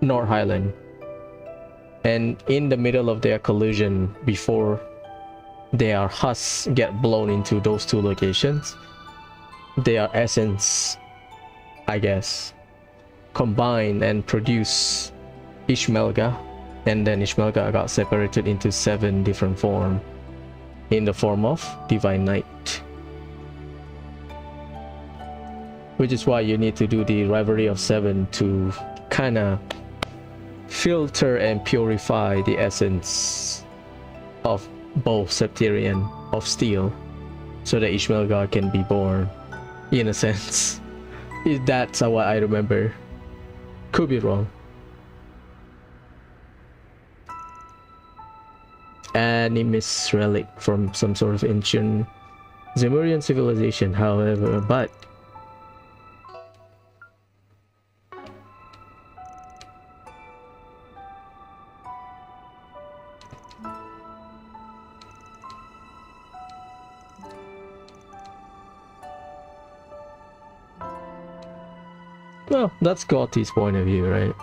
[SPEAKER 2] North Highland. And in the middle of their collision, before their husks get blown into those two locations, their essence, I guess, combine and produce Ishmelga, and then Ishmelga got separated into 7 different forms in the form of Divine Knight. Which is why you need to do the Rivalry of 7 to kind of filter and purify the essence of both Septarian of steel, so that Ishmelga can be born, in a sense. That's what I remember. Could be wrong. Animus relic from some sort of ancient Zemurian civilization, however, but well, that's Gothi's point of view, right?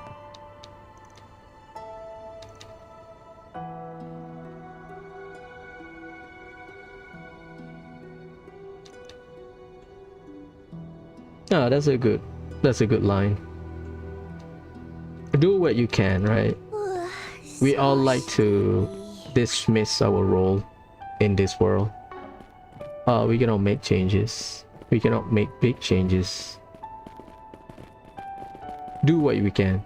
[SPEAKER 2] Ah, that's a good line. Do what you can, right? We all like to dismiss our role in this world. We cannot make changes. We cannot make big changes. Do what we can.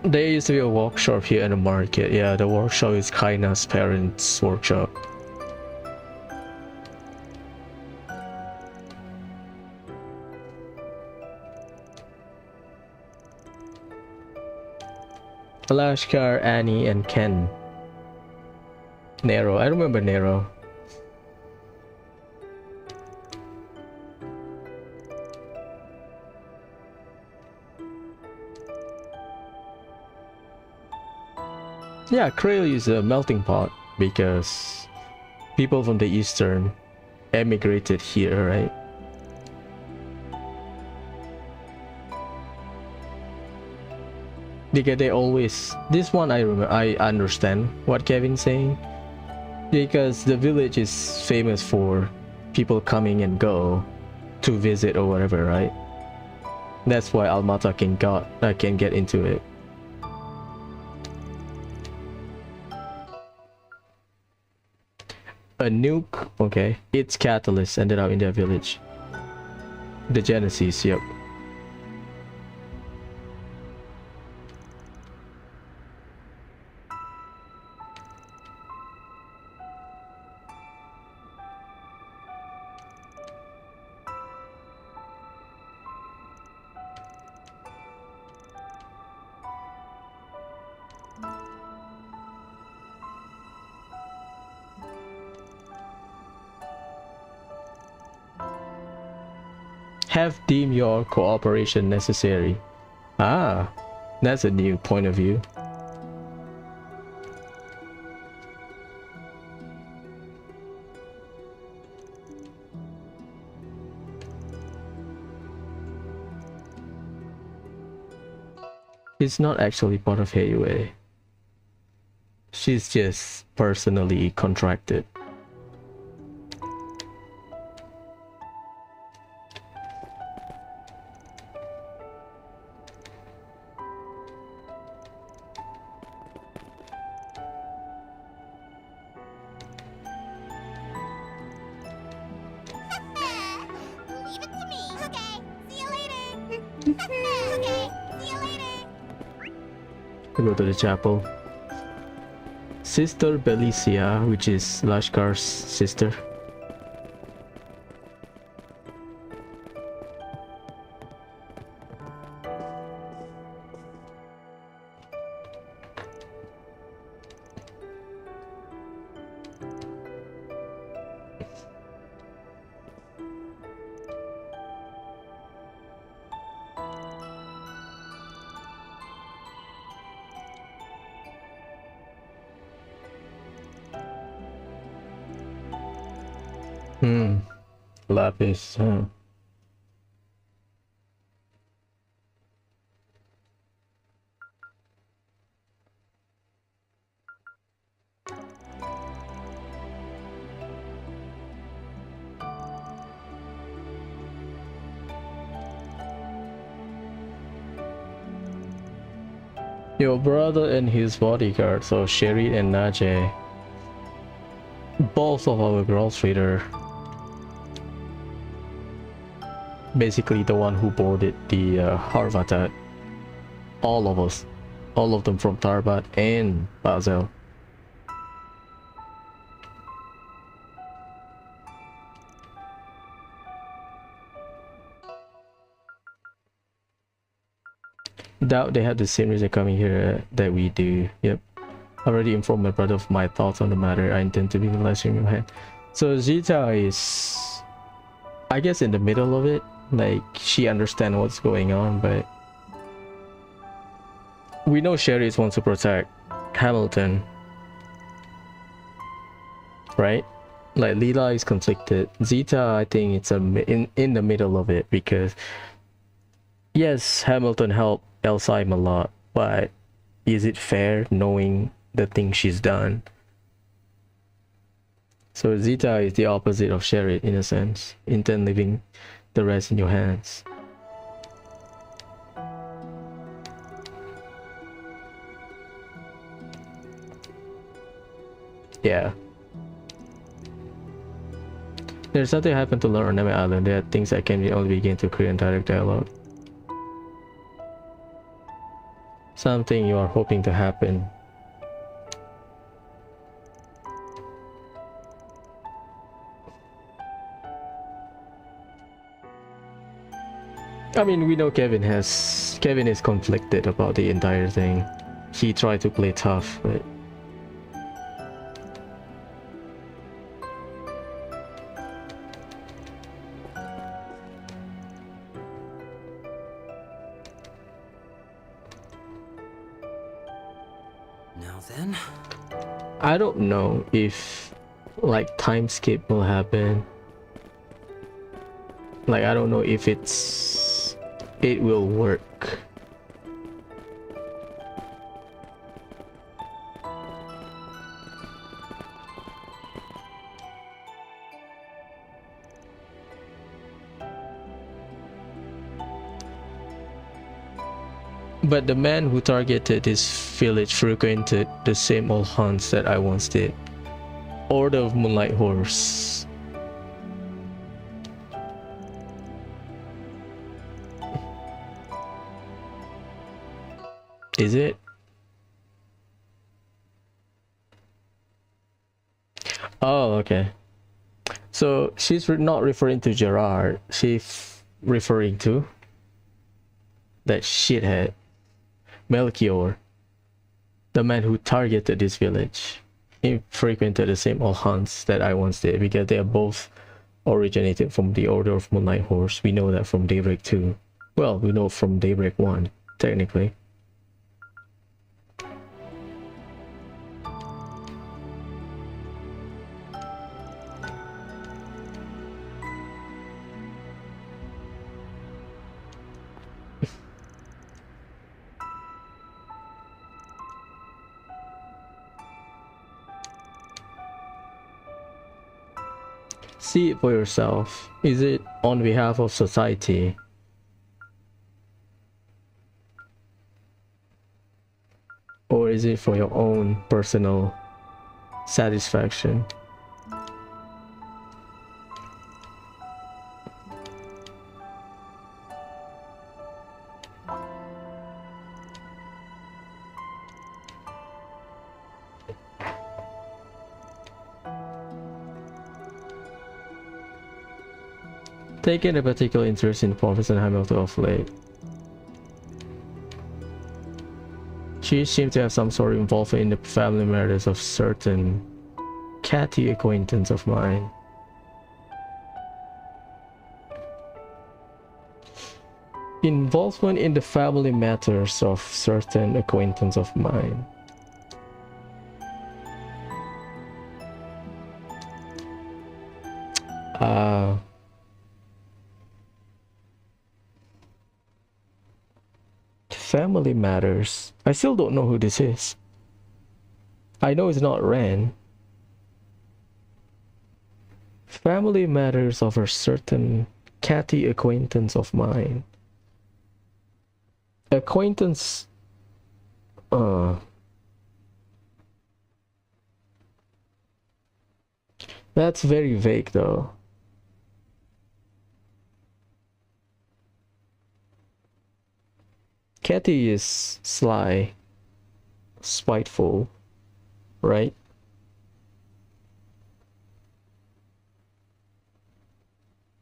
[SPEAKER 2] There used to be a workshop here in the market. Yeah, the workshop is Kaina's parents' workshop. Alashkar, Annie, and Ken. Nero. I remember Nero. Yeah, Krail is a melting pot because people from the eastern emigrated here, right? Because they always, this one I understand what Kevin's saying, because the village is famous for people coming and go to visit or whatever, right? That's why Almata can get into it. A nuke, okay. Its catalyst ended up in their village. The Genesis, yep. Have deemed your cooperation necessary. Ah, that's a new point of view. It's not actually part of Heiyue. She's just personally contracted.
[SPEAKER 6] Leave it to me. Okay, see you later. Okay, see you later.
[SPEAKER 2] We go to the chapel. Sister Belicia, which is Lashkar's sister. Lapis, huh? Your brother and his bodyguard, so Sherry and Najee, both of our girls trader. Basically the one who boarded the Harvatat. All of us. All of them from Tarbat and Basel. Doubt they have the same reason coming here that we do. Yep. Already informed my brother of my thoughts on the matter. I intend to be the last in your hand. So Zita is, I guess, in the middle of it. Like, she understands what's going on, but we know Sherry wants to protect Hamilton, right? Like, Leela is conflicted. Zita, I think it's in the middle of it, because yes, Hamilton helped Elsaim a lot, but is it fair knowing the things she's done? So Zita is the opposite of Sherry in a sense. Intend leaving the rest in your hands. Yeah. There's something happened to learn on Neme Island. There are things that can only begin to create direct dialogue. Something you are hoping to happen. I mean, we know Kevin is conflicted about the entire thing. He tried to play tough, but
[SPEAKER 8] No. Now then.
[SPEAKER 2] I don't know if like time skip will happen. Like I don't know if it will work. But the man who targeted this village frequented the same old haunts that I once did. Order of Moonlight Horse. Is it? Oh, okay. So she's not referring to Gerard. She's referring to that shithead. Melchior, the man who targeted this village. He frequented the same old haunts that I once did because they are both originated from the Order of Moonlight Horse. We know that from Daybreak 2. Well, we know from Daybreak 1, technically. See it for yourself. Is it on behalf of society? Or is it for your own personal satisfaction? Taking a particular interest in Professor Hamilton of late. She seems to have some sort of involvement in the family matters of certain catty acquaintance of mine. Involvement in the family matters of certain acquaintance of mine. Family matters. I still don't know who this is. I know it's not Ren. Family matters of a certain catty acquaintance of mine. Acquaintance. That's very vague though. Catty is sly, spiteful, right?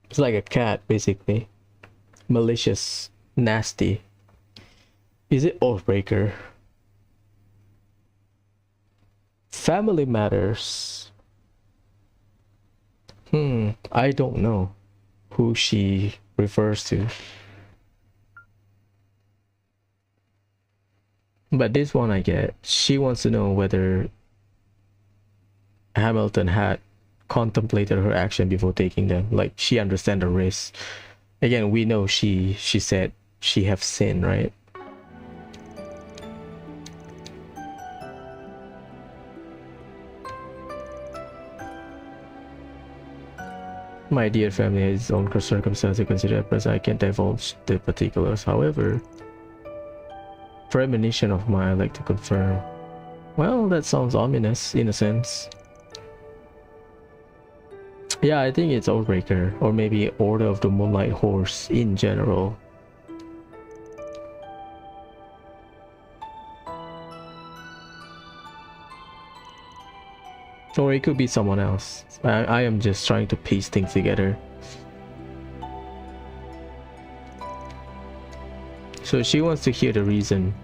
[SPEAKER 2] It's like a cat, basically. Malicious, nasty. Is it Oathbreaker? Family matters. I don't know who she refers to. But this one I get. She wants to know whether Hamilton had contemplated her action before taking them. Like, she understands the risk. Again, we know she said she have sinned, right? My dear family has its own circumstances to consider at present. I can't divulge the particulars. However, premonition of mine I'd like to confirm. Well, that sounds ominous in a sense. Yeah, I think it's Oathbreaker, or maybe Order of the Moonlight Horse in general. Or it could be someone else. I am just trying to piece things together. So she wants to hear the reason.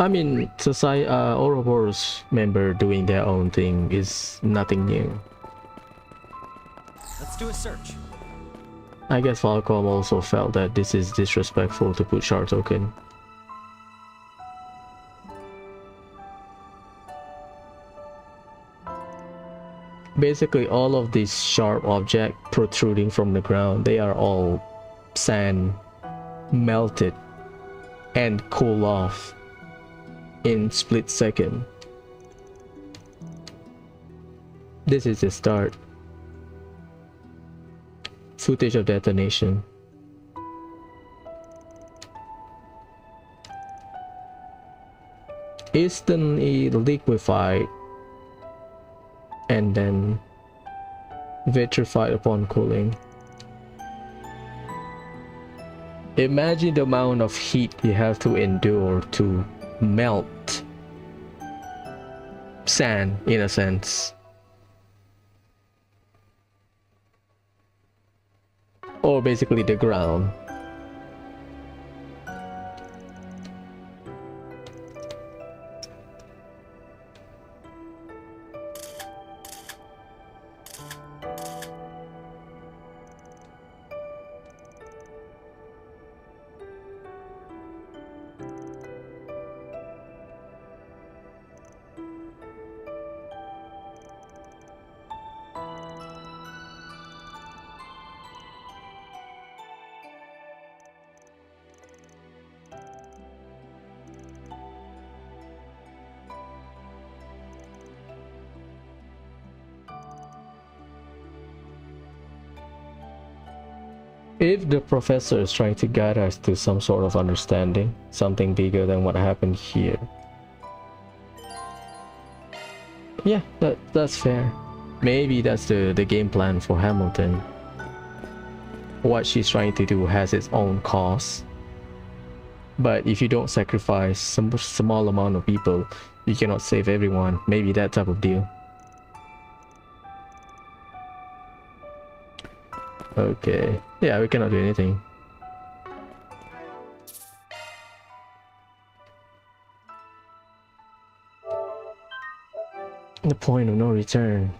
[SPEAKER 2] I mean, society, Ouroboros member doing their own thing is nothing new.
[SPEAKER 10] Let's do a search.
[SPEAKER 2] I guess Falcom also felt that this is disrespectful to put shard token. Basically, all of these sharp objects protruding from the ground, they are all sand melted and cool off in split second. This is the start. Footage of detonation. Instantly liquefied and then vitrified upon cooling. Imagine the amount of heat you have to endure to melt sand, in a sense. Or basically the ground. If the professor is trying to guide us to some sort of understanding, something bigger than what happened here, yeah, that's fair. Maybe that's the game plan for Hamilton. What she's trying to do has its own cost. But if you don't sacrifice some small amount of people, you cannot save everyone. Maybe that type of deal. Okay. Yeah, we cannot do anything. The point of no return.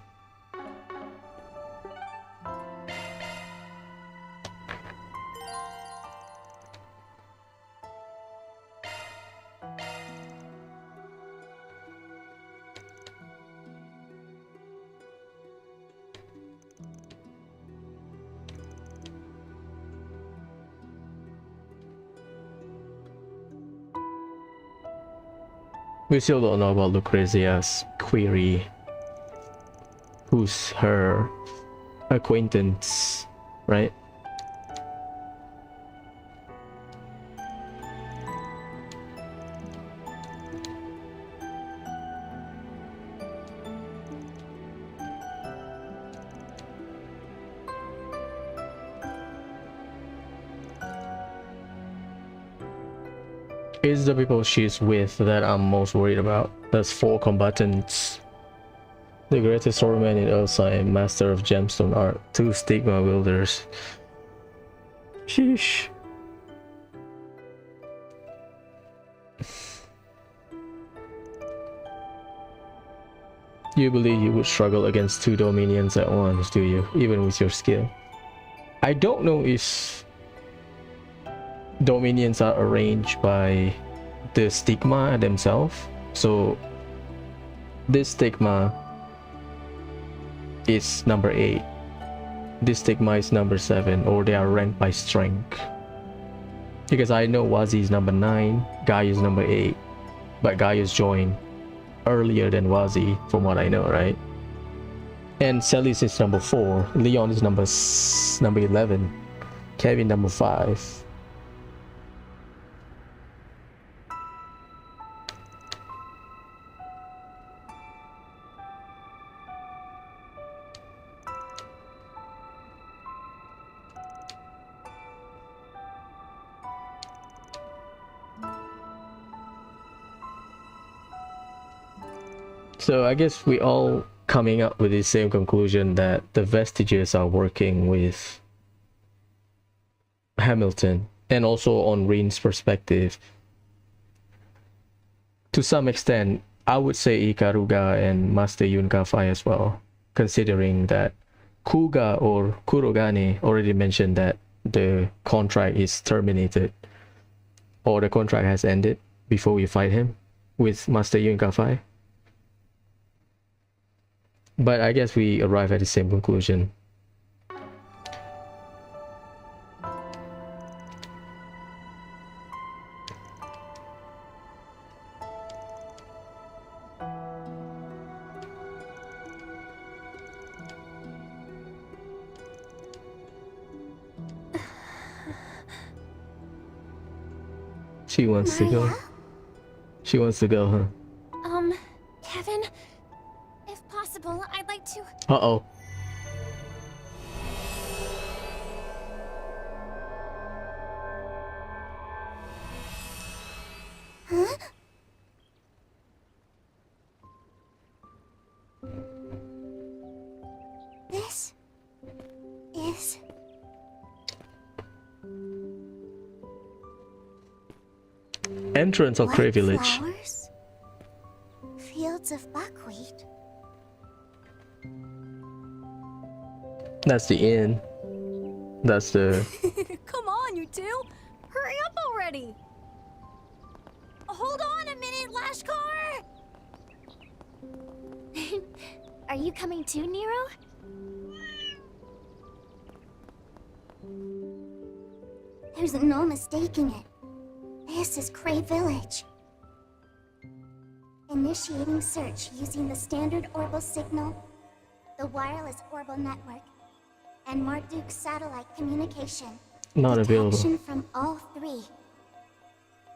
[SPEAKER 2] We still don't know about Lucrezia's query. Who's her acquaintance, right? It's the people she's with that I'm most worried about. There's 4 combatants. The greatest swordman in Earthside, master of gemstone art, 2 stigma wielders. Sheesh. You believe you would struggle against 2 dominions at once, do you? Even with your skill? I don't know if dominions are arranged by the stigma themselves. So this stigma is number 8, this stigma is number 7, or they are ranked by strength. Because I know Wazi is number 9, Gaius is number 8, but Gaius joined earlier than Wazi from what I know, right? And Celis is number 4, Leon is number 11, Kevin number 5. So I guess we all coming up with the same conclusion that the vestiges are working with Hamilton, and also on Reen's perspective. to some extent, I would say Ikaruga and Master Yunka fight as well, considering that Kuga or Kurogane already mentioned that the contract is terminated, or the contract has ended before we fight him with Master Yunka fight. But I guess we arrive at the same conclusion. She wants to go. She wants to go, huh?
[SPEAKER 12] Kevin, if possible, I'd like to...
[SPEAKER 2] Uh-oh.
[SPEAKER 6] Huh? This is...
[SPEAKER 2] Entrance of Cray Village.
[SPEAKER 6] Flowers? Fields of buckwheat?
[SPEAKER 2] That's the inn. That's the...
[SPEAKER 7] Come on, you two! Hurry up already! Hold on a minute, Lashkar!
[SPEAKER 12] Are you coming too, Nero?
[SPEAKER 6] There's no mistaking it. This is Cray Village. Initiating search using the standard Orbital signal, the wireless Orbital network, and Marduk's satellite communication.
[SPEAKER 2] Not available.
[SPEAKER 6] Detection from all three.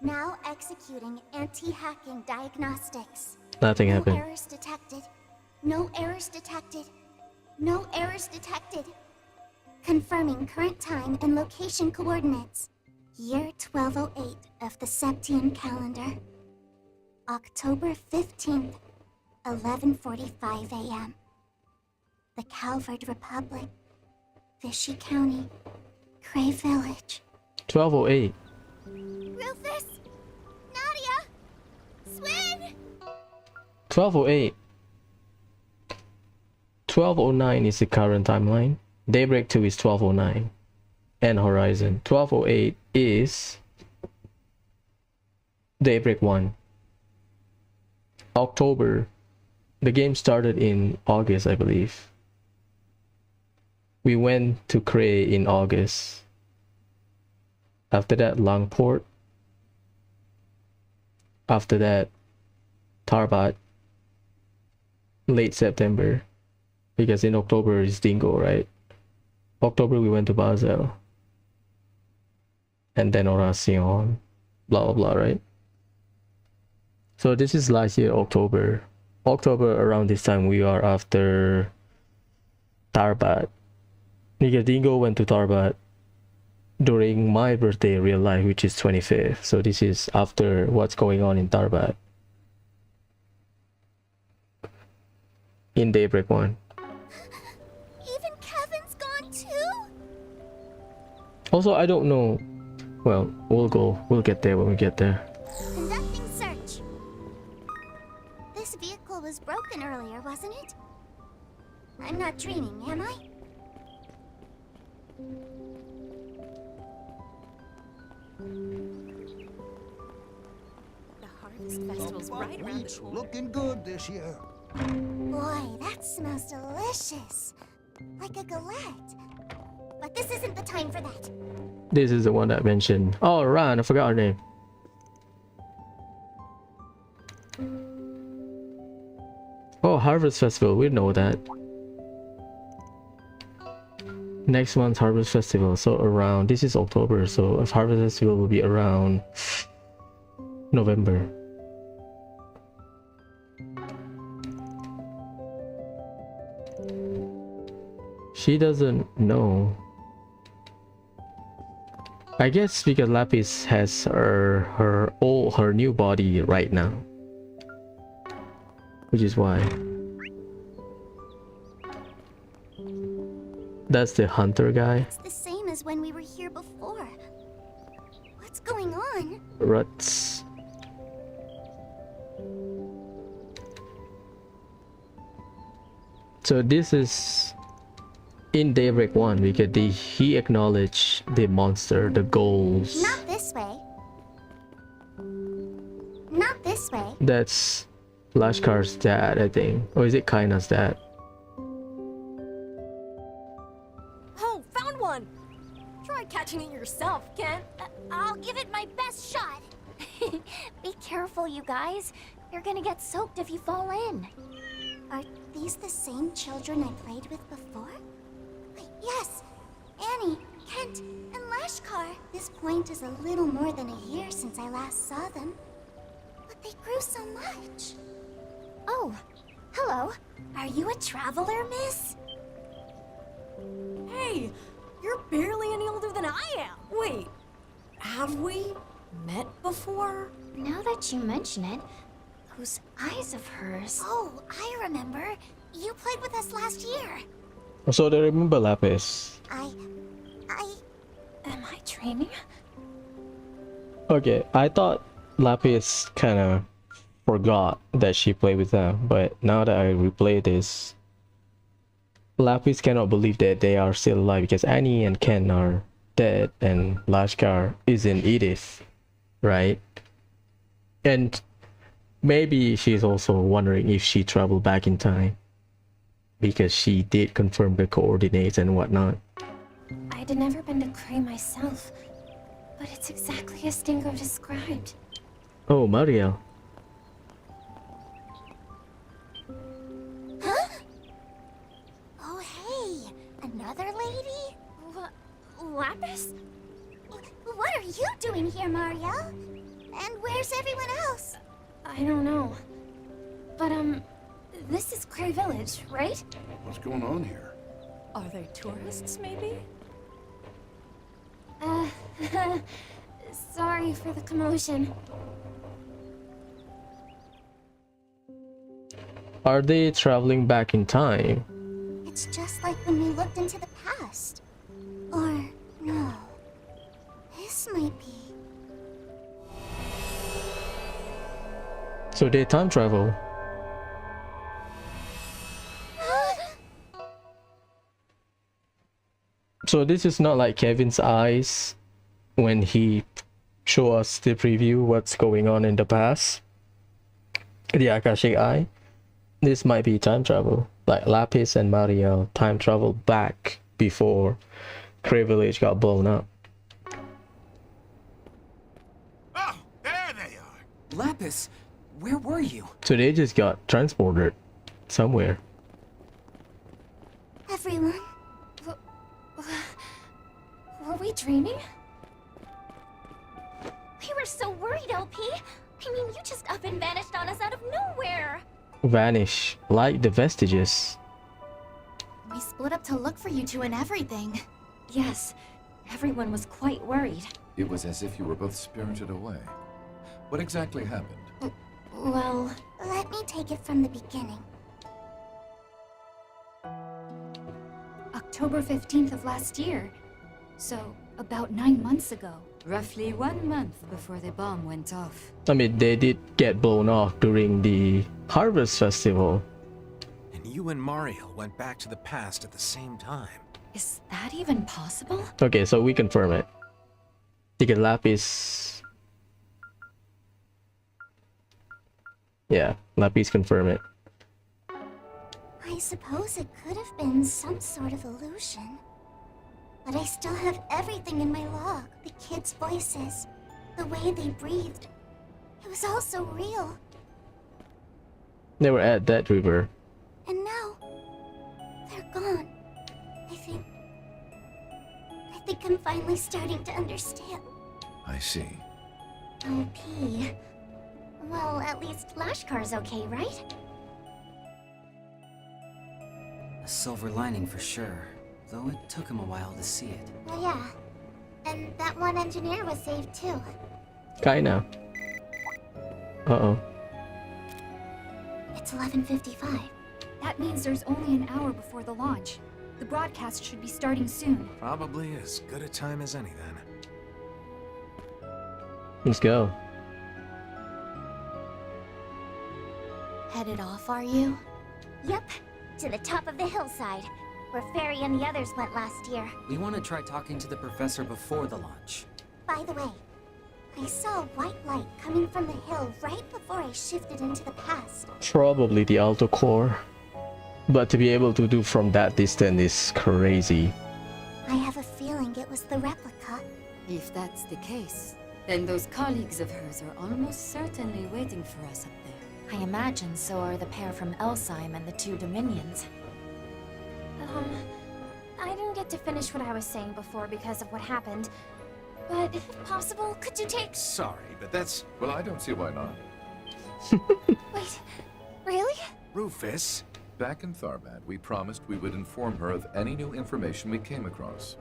[SPEAKER 6] Now executing anti-hacking diagnostics.
[SPEAKER 2] Nothing happened.
[SPEAKER 6] No errors detected. No errors detected. No errors detected. Confirming current time and location coordinates. Year 1208 of the Septian calendar. October 15th, 11:45 a.m. The Calvard Republic, Vichy County, Cray Village.
[SPEAKER 2] 1208.
[SPEAKER 12] Rufus! Nadia! Swin!
[SPEAKER 2] 1208. 1209 is the current timeline. Daybreak 2 is 1209. And Horizon. 1208 is Daybreak 1. October. The game started in August, I believe. We went to Cray in August. After that, Longport. After that, Tarbat. Late September. Because in October is Dingo, right? October we went to Basel. And then Oracion. Blah blah blah, right? So this is last year, October. October around this time we are after Tarbat. Because Dingo went to Tarbat during my birthday real life, which is 25th. So this is after what's going on in Tarbat. In Daybreak 1.
[SPEAKER 6] Even Kevin's gone too?
[SPEAKER 2] Also, I don't know. Well, we'll get there when we get there.
[SPEAKER 6] Conducting search. This vehicle was broken earlier, wasn't it? I'm not dreaming, am I?
[SPEAKER 7] The Harvest Festival's right around the corner.
[SPEAKER 13] Looking good this year.
[SPEAKER 6] Boy, that smells delicious. Like a galette. But this isn't the time for that.
[SPEAKER 2] This is the one that mentioned. Oh, Ran, I forgot her name. Oh, Harvest Festival, we know that. Next month's Harvest Festival, so around, this is October, so if Harvest Festival will be around November. She doesn't know. I guess because Lapis has her new body right now, which is why. That's the hunter guy.
[SPEAKER 6] It's the same as when we were here before. What's going on?
[SPEAKER 2] Ruts. So this is in Daybreak 1 because he acknowledged the monster, the goals.
[SPEAKER 6] Not this way. Not this way.
[SPEAKER 2] That's Lashkar's dad, I think. Or is it Kaina's dad?
[SPEAKER 13] Oh, found one! Try catching it yourself, Ken.
[SPEAKER 6] I'll give it my best shot. Be careful, you guys. You're gonna get soaked if you fall in. Are these the same children I played with before? Yes! Annie, Kent, and Lashkar. This point is a little more than a year since I last saw them. But they grew so much. Oh, hello. Are you a traveler, miss?
[SPEAKER 13] Hey, you're barely any older than I am. Wait, have we met before?
[SPEAKER 6] Now that you mention it, those eyes of hers. Oh, I remember. You played with us last year.
[SPEAKER 2] So they remember Lapis.
[SPEAKER 6] Am I dreaming?
[SPEAKER 2] Okay, I thought Lapis kind of forgot that she played with them, but now that I replay this, Lapis cannot believe that they are still alive because Annie and Ken are dead and Lashkar is in Edith, right? And maybe she's also wondering if she traveled back in time because she did confirm the coordinates and whatnot.
[SPEAKER 16] I'd never been to Cray myself, but it's exactly as Dingo described.
[SPEAKER 2] Oh, Mariel.
[SPEAKER 6] Huh? Oh, hey, another lady? Lapis? What are you doing here, Mariel? And where's everyone else?
[SPEAKER 16] I don't know. But, this is Cray Village, right?
[SPEAKER 19] What's going on here?
[SPEAKER 13] Are they tourists, maybe?
[SPEAKER 16] Sorry for the commotion.
[SPEAKER 2] Are they traveling back in time?
[SPEAKER 6] It's just like when we looked into the past. Or, no. This might be...
[SPEAKER 2] So they time travel. So this is not like Kevin's eyes when he show us the preview what's going on in the past. The Akashic Eye. This might be time travel. Like Lapis and Mariel time travel back before Cray Village got blown up.
[SPEAKER 20] Oh, there they are.
[SPEAKER 8] Lapis, where were you?
[SPEAKER 2] So they just got transported somewhere.
[SPEAKER 6] Everyone?
[SPEAKER 16] Were we dreaming?
[SPEAKER 6] We were so worried, LP. I mean, you just up and vanished on us out of nowhere.
[SPEAKER 2] Vanish like the vestiges.
[SPEAKER 12] We split up to look for you two and everything.
[SPEAKER 7] Yes, everyone was quite worried.
[SPEAKER 9] It was as if you were both spirited away. What exactly happened?
[SPEAKER 16] Well...
[SPEAKER 6] Let me take it from the beginning.
[SPEAKER 12] October 15th of last year. So, about 9 months ago.
[SPEAKER 7] Roughly 1 month before the bomb went off.
[SPEAKER 2] I mean, they did get blown off during the Harvest Festival.
[SPEAKER 5] And you and Mariel went back to the past at the same time.
[SPEAKER 7] Is that even possible?
[SPEAKER 2] Okay, so we confirm it. Because Lapis... Yeah, Lapis confirm it.
[SPEAKER 6] I suppose it could have been some sort of illusion. But I still have everything in my log. The kids' voices, the way they breathed. It was all so real.
[SPEAKER 2] They were at that river.
[SPEAKER 6] And now, they're gone. I think I'm finally starting to understand.
[SPEAKER 9] I see.
[SPEAKER 6] LP. Well, at least Lashkar's okay, right?
[SPEAKER 8] A silver lining for sure, though it took him a while to see it.
[SPEAKER 6] Well, yeah. And that one engineer was saved too.
[SPEAKER 2] Kinda. Uh-oh.
[SPEAKER 6] It's 11:55.
[SPEAKER 12] That means there's only an hour before the launch. The broadcast should be starting soon.
[SPEAKER 5] Probably as good a time as any then.
[SPEAKER 2] Let's go.
[SPEAKER 16] headed off, are you?
[SPEAKER 6] Yep, to the top of the hillside, where Fairy and the others went last year.
[SPEAKER 8] We want to try talking to the professor before the launch.
[SPEAKER 6] By the way, I saw a white light coming from the hill right before I shifted into the past.
[SPEAKER 2] Probably the Alto Core. But to be able to do from that distance is crazy.
[SPEAKER 6] I have a feeling it was the replica.
[SPEAKER 14] If that's the case, then those colleagues of hers are almost certainly waiting for us up there.
[SPEAKER 15] I imagine so are the pair from Elsheim and the two Dominions.
[SPEAKER 12] I didn't get to finish what I was saying before because of what happened. But if possible, could you take...
[SPEAKER 5] Sorry, but that's...
[SPEAKER 9] Well, I don't see why not.
[SPEAKER 12] Wait, really?
[SPEAKER 5] Rufus?
[SPEAKER 9] Back in Tharbad, we promised we would inform her of any new information we came across.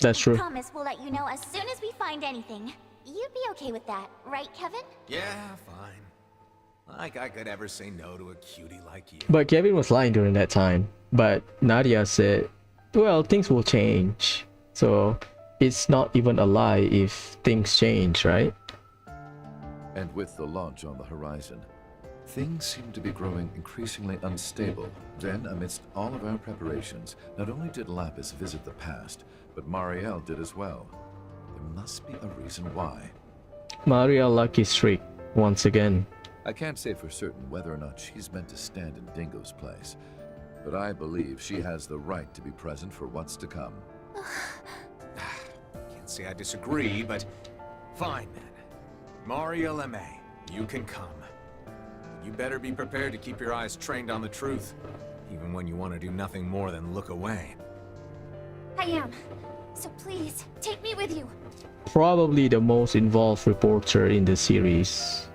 [SPEAKER 2] That's true.
[SPEAKER 6] Promise we'll let you know as soon as we find anything. You'd be okay with that, right, Kevin?
[SPEAKER 5] Yeah, fine. Like I could ever say no to a cutie like you.
[SPEAKER 2] But Kevin was lying during that time. But Nadia said, well, things will change. So it's not even a lie if things change, right?
[SPEAKER 9] And with the launch on the horizon, things seem to be growing increasingly unstable. Then, amidst all of our preparations, not only did Lapis visit the past, but Marielle did as well. There must be a reason why.
[SPEAKER 2] Marielle lucky streak, once again.
[SPEAKER 9] I can't say for certain whether or not she's meant to stand in Dingo's place, but I believe she has the right to be present for what's to come.
[SPEAKER 5] Can't say I disagree, but fine then. Mario LMA, you can come. You better be prepared to keep your eyes trained on the truth, even when you want to do nothing more than look away.
[SPEAKER 12] I am. So please, take me with you.
[SPEAKER 2] Probably the most involved reporter in the series.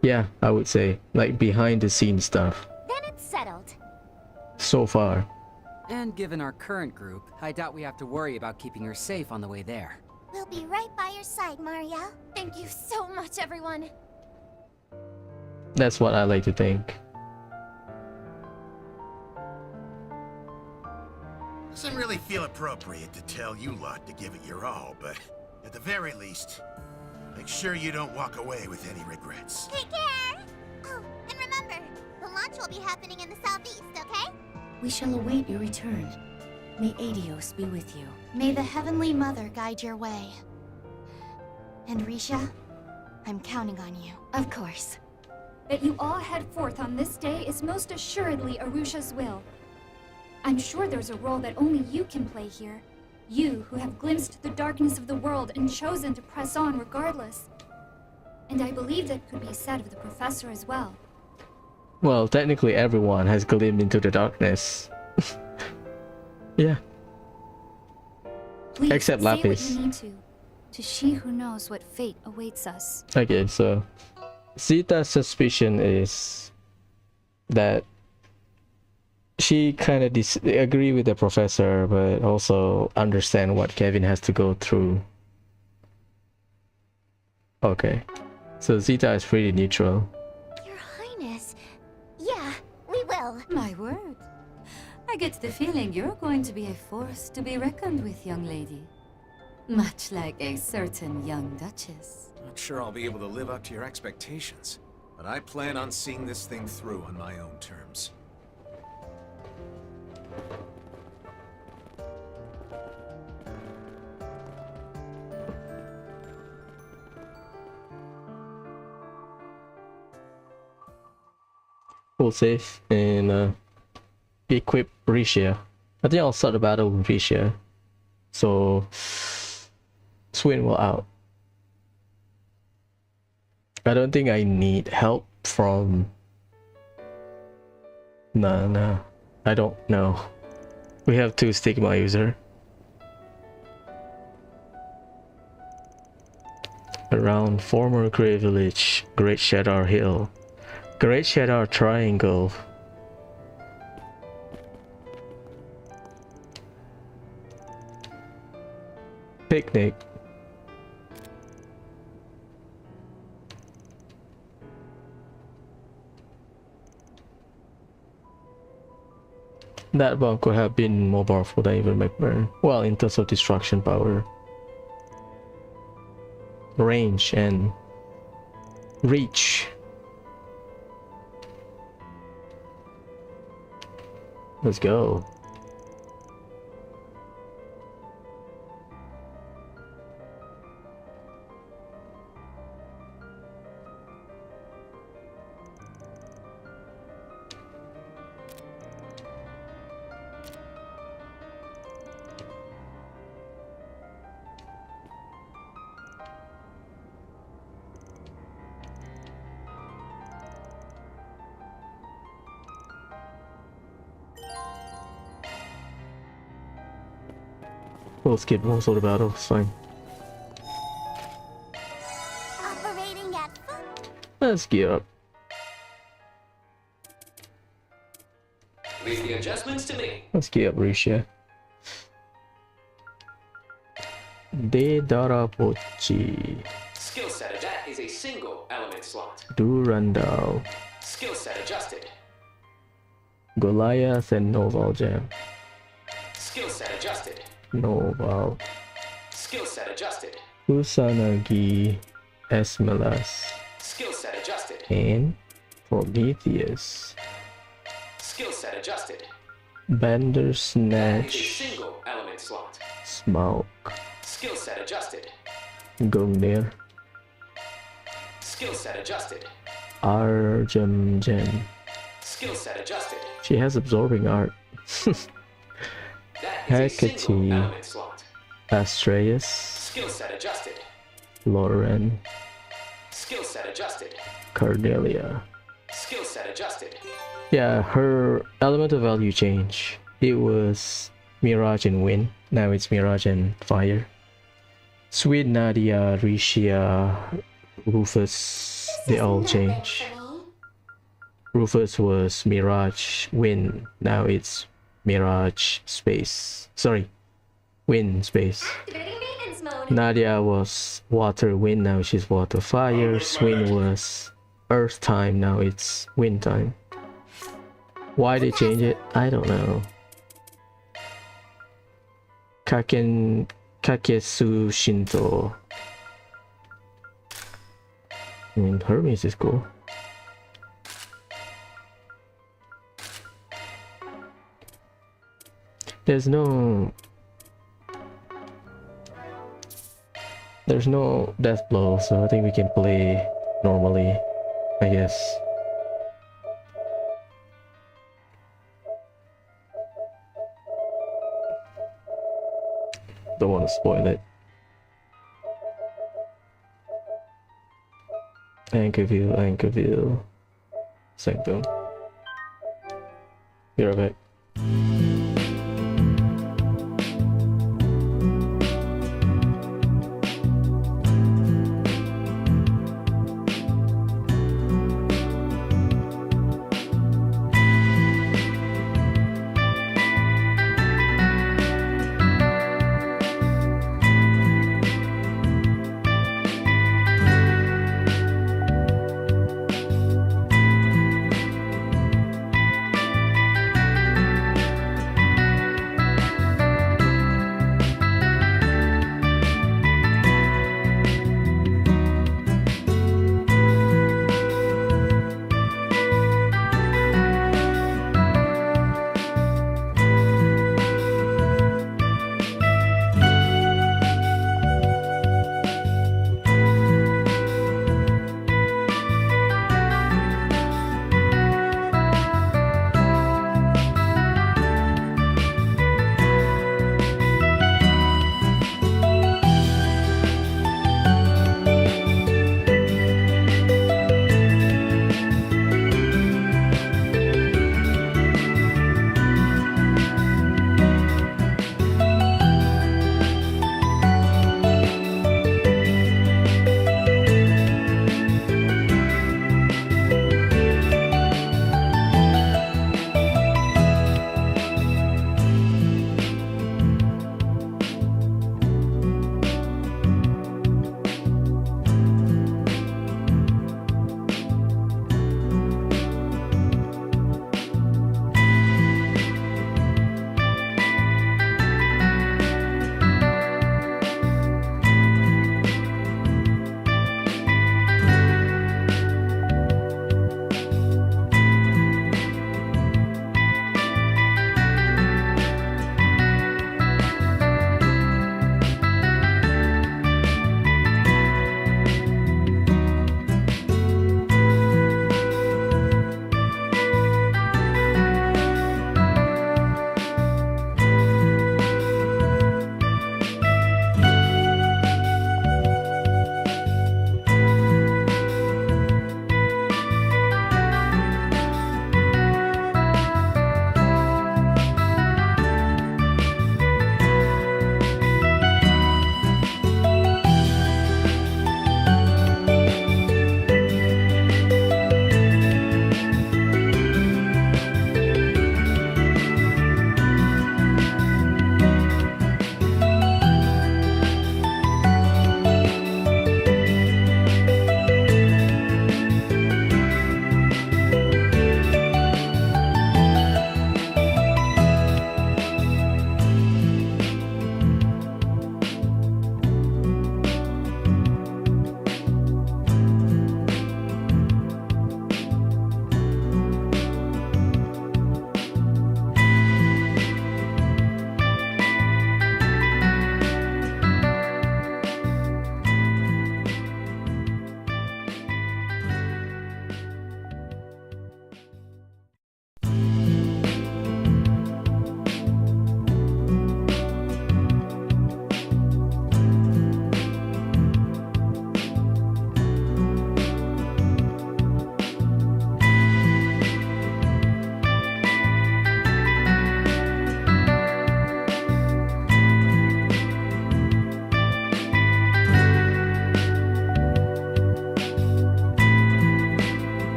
[SPEAKER 2] Yeah, I would say, like behind the scenes stuff.
[SPEAKER 6] Then it's settled.
[SPEAKER 2] So far.
[SPEAKER 8] And given our current group, I doubt we have to worry about keeping her safe on the way there.
[SPEAKER 6] We'll be right by your side, Marielle.
[SPEAKER 12] Thank you so much, everyone.
[SPEAKER 2] That's what I like to think.
[SPEAKER 3] Doesn't really feel appropriate to tell you lot to give it your all, but at the very least, make sure you don't walk away with any regrets.
[SPEAKER 6] Take care! Oh, and remember, the launch will be happening in the southeast, okay?
[SPEAKER 15] We shall await your return. May Adios be with you.
[SPEAKER 6] May the Heavenly Mother guide your way. And Risha, I'm counting on you.
[SPEAKER 12] Of course. That you all head forth on this day is most assuredly Arusha's will. I'm sure there's a role that only you can play here. You who have glimpsed the darkness of the world and chosen to press on regardless. And I believe that could be said of the professor as well.
[SPEAKER 2] Well, technically everyone has glimpsed into the darkness. Yeah.
[SPEAKER 12] Please
[SPEAKER 2] except
[SPEAKER 12] say
[SPEAKER 2] Lapis.
[SPEAKER 12] What you need to she who knows what fate awaits us.
[SPEAKER 2] Okay, so Zita's suspicion is that she kind of agree with the professor, but also understand what Kevin has to go through. Okay, so Zita is pretty neutral.
[SPEAKER 6] Your Highness. Yeah, we will.
[SPEAKER 14] My word. I get the feeling you're going to be a force to be reckoned with, young lady. Much like a certain young duchess.
[SPEAKER 5] Not sure I'll be able to live up to your expectations, but I plan on seeing this thing through on my own terms.
[SPEAKER 2] We'll save and equip Risha. I think I'll start the battle with Risha. So Swin will out. I don't think I need help from... No. I don't know. We have 2 Stigma user. Around former Grey Village, Great Shadow Hill. Great Shadow Triangle. Picnic. That bomb could have been more powerful than even McBurn. Well, in terms of destruction power, range, and Reach. Let's go. We'll skip most of the battle, it's fine.
[SPEAKER 6] Operating at full.
[SPEAKER 2] Let's gear up.
[SPEAKER 10] Leave the adjustments to me.
[SPEAKER 2] Let's gear up, Risha. De Darabochi.
[SPEAKER 10] Skill set that is a single element slot.
[SPEAKER 2] Durandal.
[SPEAKER 10] Skill set adjusted.
[SPEAKER 2] Goliath and Noval Jam.
[SPEAKER 10] Skill set adjusted.
[SPEAKER 2] Noval.
[SPEAKER 10] Skill set adjusted.
[SPEAKER 2] Kusanagi Esmelas.
[SPEAKER 10] Skill set adjusted.
[SPEAKER 2] And Prometheus.
[SPEAKER 10] Skill set adjusted.
[SPEAKER 2] Bender
[SPEAKER 10] That is a
[SPEAKER 2] Snatch.
[SPEAKER 10] single element slot.
[SPEAKER 2] Smoke.
[SPEAKER 10] Skill set adjusted.
[SPEAKER 2] Gungnir.
[SPEAKER 10] Skill set adjusted.
[SPEAKER 2] Arjamjen.
[SPEAKER 10] Skill set adjusted.
[SPEAKER 2] She has absorbing art.
[SPEAKER 10] That is a single
[SPEAKER 2] Hecate.
[SPEAKER 10] element slot.
[SPEAKER 2] Astreus.
[SPEAKER 10] Skill set adjusted.
[SPEAKER 2] Lauren.
[SPEAKER 10] Skill set adjusted.
[SPEAKER 2] Cordelia.
[SPEAKER 10] Skill set adjusted.
[SPEAKER 2] Yeah, her elemental value change. It was Mirage and Wind. Now it's Mirage and Fire. Sweet Nadia, Rishia, Rufus, they all change. Rufus was Mirage Wind. Now it's Mirage Space. Sorry, Wind Space. Nadia was Water Wind. Now she's Water Fire. Swing was Earth Time. Now it's Wind Time. Why they change it? I don't know. Kakesu Shinto. I mean, Hermes is cool. There's no death blow, so I think we can play normally, I guess. Don't want to spoil it. Anchorville. Sanctum. Be right back.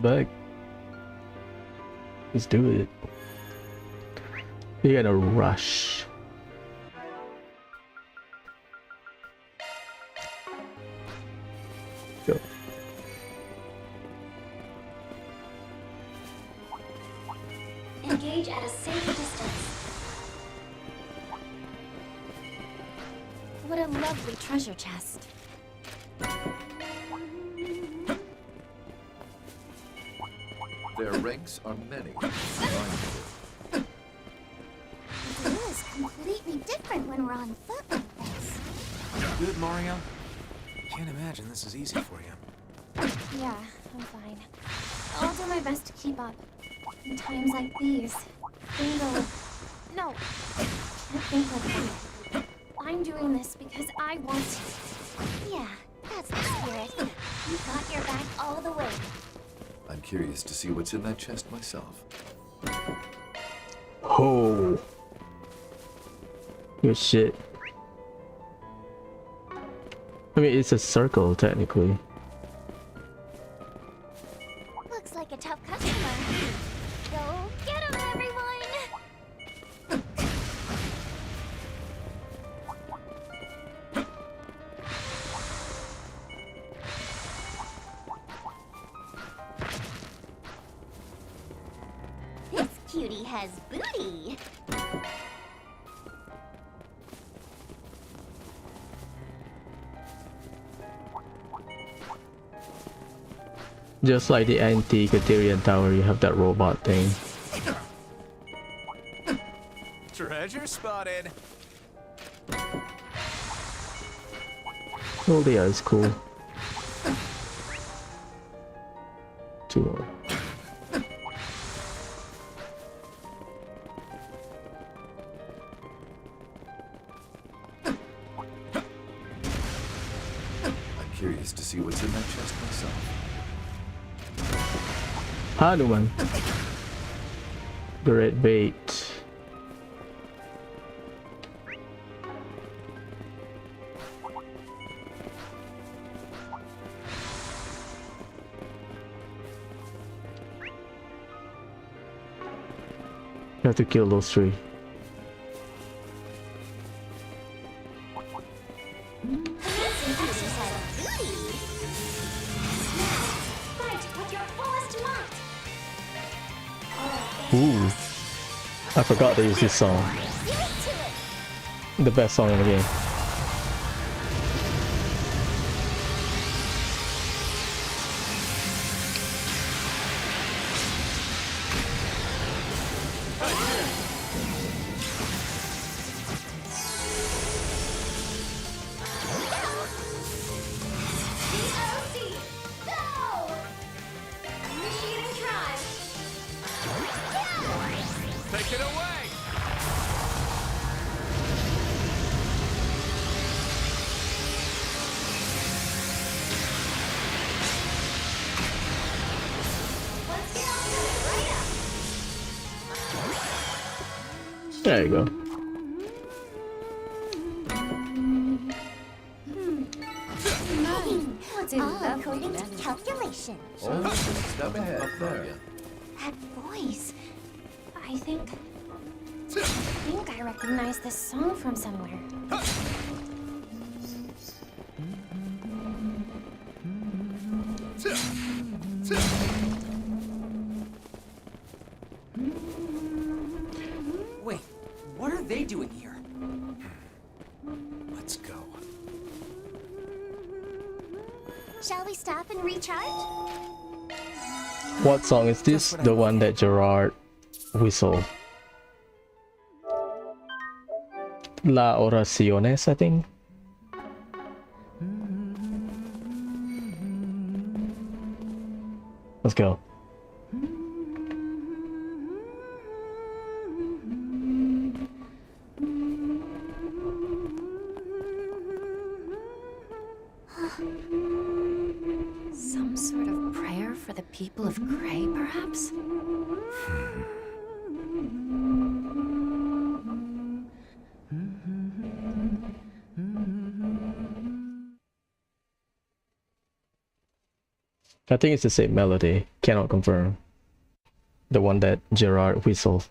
[SPEAKER 2] back. Let's do it. We gotta rush. Go.
[SPEAKER 18] Engage at a safe distance.
[SPEAKER 16] What a lovely treasure chest.
[SPEAKER 9] Their ranks are many.
[SPEAKER 6] The view is completely different when we're on foot like this.
[SPEAKER 5] Good, Mario? Can't imagine this is easy for you.
[SPEAKER 16] Yeah, I'm fine. I'll do my best to keep up. In times like these, bingo. No, can't think like that. I'm doing this because I want to.
[SPEAKER 6] Yeah, that's the spirit. You got your back all the way.
[SPEAKER 9] I'm curious to see what's in that chest myself.
[SPEAKER 2] Oh. Good shit. I mean, it's a circle, technically.
[SPEAKER 6] Looks like a tough customer. Go get him, everyone! This cutie has booty.
[SPEAKER 2] Just like the anti-Caterian tower, you have that robot thing.
[SPEAKER 20] Treasure spotted.
[SPEAKER 2] Oh, yeah, it's cool. Two more.
[SPEAKER 9] I'm curious to see what's in that chest myself.
[SPEAKER 2] Hanuman. Great bait. You have to kill those three. Ooh. I forgot to use this song. The best song in the game.
[SPEAKER 20] Take it away!
[SPEAKER 2] There you go.
[SPEAKER 6] All according to calculation.
[SPEAKER 9] Oh, step ahead, Mario.
[SPEAKER 16] That voice. I think I recognize this song from somewhere.
[SPEAKER 8] Wait, what are they doing here?
[SPEAKER 5] Let's go.
[SPEAKER 6] Shall we stop and recharge?
[SPEAKER 2] What song is this? The one that Gerard whistled. La Oraciones, I think. Let's go.
[SPEAKER 16] Some sort of prayer for the people of Gray, perhaps?
[SPEAKER 2] I think it's the same melody. Cannot confirm. The one that Gerard whistled.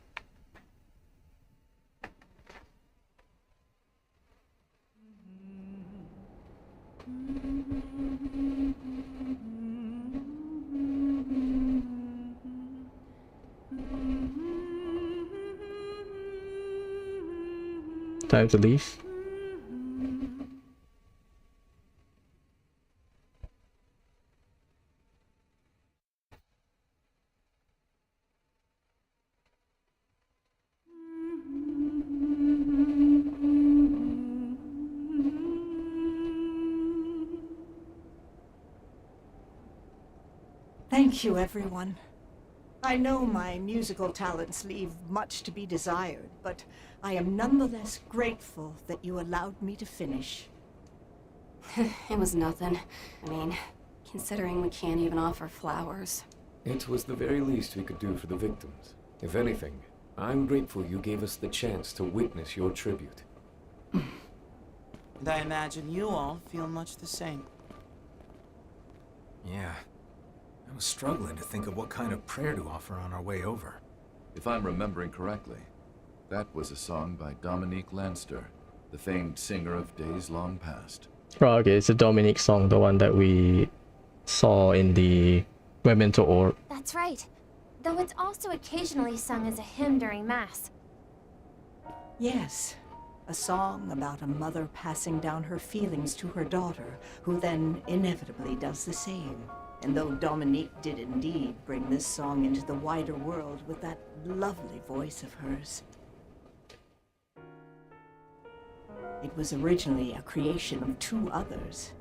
[SPEAKER 2] Time to leave.
[SPEAKER 21] Thank you, everyone. I know my musical talents leave much to be desired, but I am nonetheless grateful that you allowed me to finish.
[SPEAKER 22] It was nothing. I mean, considering we can't even offer flowers.
[SPEAKER 23] It was the very least we could do for the victims. If anything, I'm grateful you gave us the chance to witness your tribute.
[SPEAKER 10] And I imagine you all feel much the same.
[SPEAKER 5] Yeah. I was struggling to think of what kind of prayer to offer on our way over.
[SPEAKER 9] If I'm remembering correctly, that was a song by Dominique Lanster, the famed singer of days long past.
[SPEAKER 2] Oh, okay, it's a Dominique song, the one that we saw in the Memento Orb.
[SPEAKER 16] That's right. Though it's also occasionally sung as a hymn during Mass.
[SPEAKER 21] Yes, a song about a mother passing down her feelings to her daughter, who then inevitably does the same. And though Dominique did indeed bring this song into the wider world with that lovely voice of hers, it was originally a creation of two others.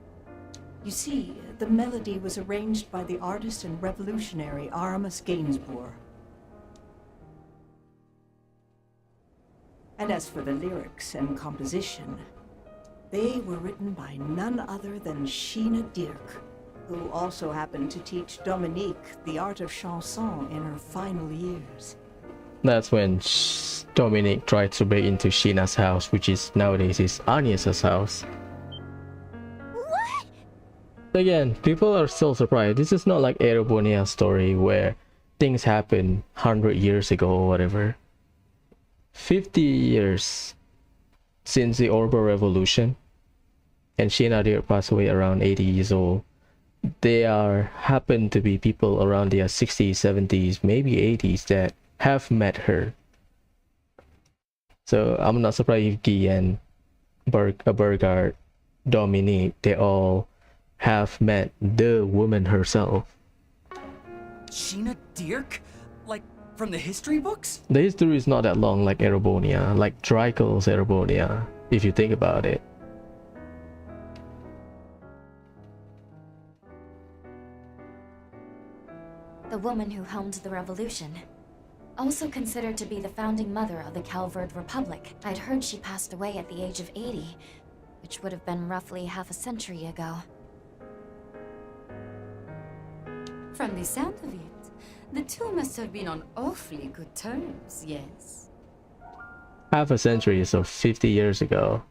[SPEAKER 21] You see, the melody was arranged by the artist and revolutionary Aramis Gainsbourg. And as for the lyrics and composition, they were written by none other than Sheena Dirk, who also happened to teach Dominique the art of chanson in her final years.
[SPEAKER 2] That's when Dominique tried to break into Sheena's house, which is nowadays is Agnes's house.
[SPEAKER 16] What?
[SPEAKER 2] Again, people are still surprised. This is not like Erebonia's story where things happened 100 years ago or whatever. 50 years since the Orber Revolution, and Sheena Dirk passed away around 80 years old. Happen to be people around their 60s, 70s, maybe 80s that have met her. So I'm not surprised if Guy and Burgard, Dominique, they all have met the woman herself.
[SPEAKER 10] Sheena Dirk? Like, from the history books?
[SPEAKER 2] The history is not that long like Erebonia, like Drykel's Erebonia, if you think about it.
[SPEAKER 7] The woman who helmed the revolution. Also considered to be the founding mother of the Calvard Republic. I'd heard she passed away at the age of 80, which would have been roughly half a century ago.
[SPEAKER 14] From the sound of it, the two must have been on awfully good terms, yes?
[SPEAKER 2] Half a century, so 50 years ago.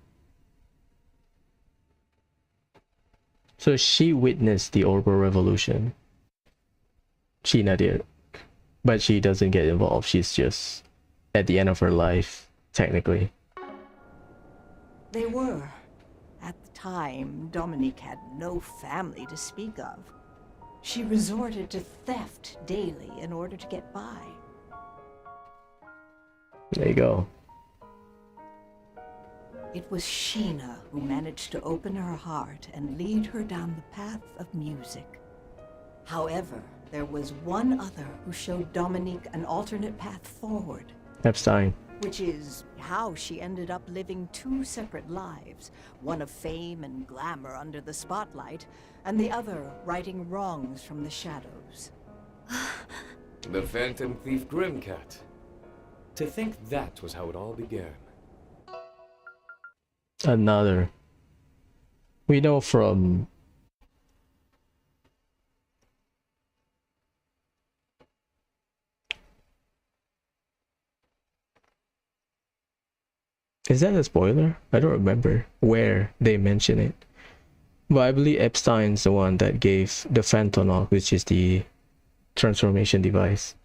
[SPEAKER 2] So she witnessed the Orber Revolution. Sheena Dirk. But she doesn't get involved. She's just at the end of her life, technically.
[SPEAKER 21] They were. At the time, Dominique had no family to speak of. She resorted to theft daily in order to get by.
[SPEAKER 2] There you go.
[SPEAKER 21] It was Sheena who managed to open her heart and lead her down the path of music. However, there was one other who showed Dominique an alternate path forward.
[SPEAKER 2] Epstein.
[SPEAKER 21] Which is how she ended up living two separate lives, one of fame and glamour under the spotlight, and the other righting wrongs from the shadows.
[SPEAKER 23] The Phantom Thief Grimcat. To think that was how it all began.
[SPEAKER 2] Another. We know from Is that a spoiler? I don't remember where they mention it. But I believe Epstein's the one that gave the Phantonox, which is the transformation device,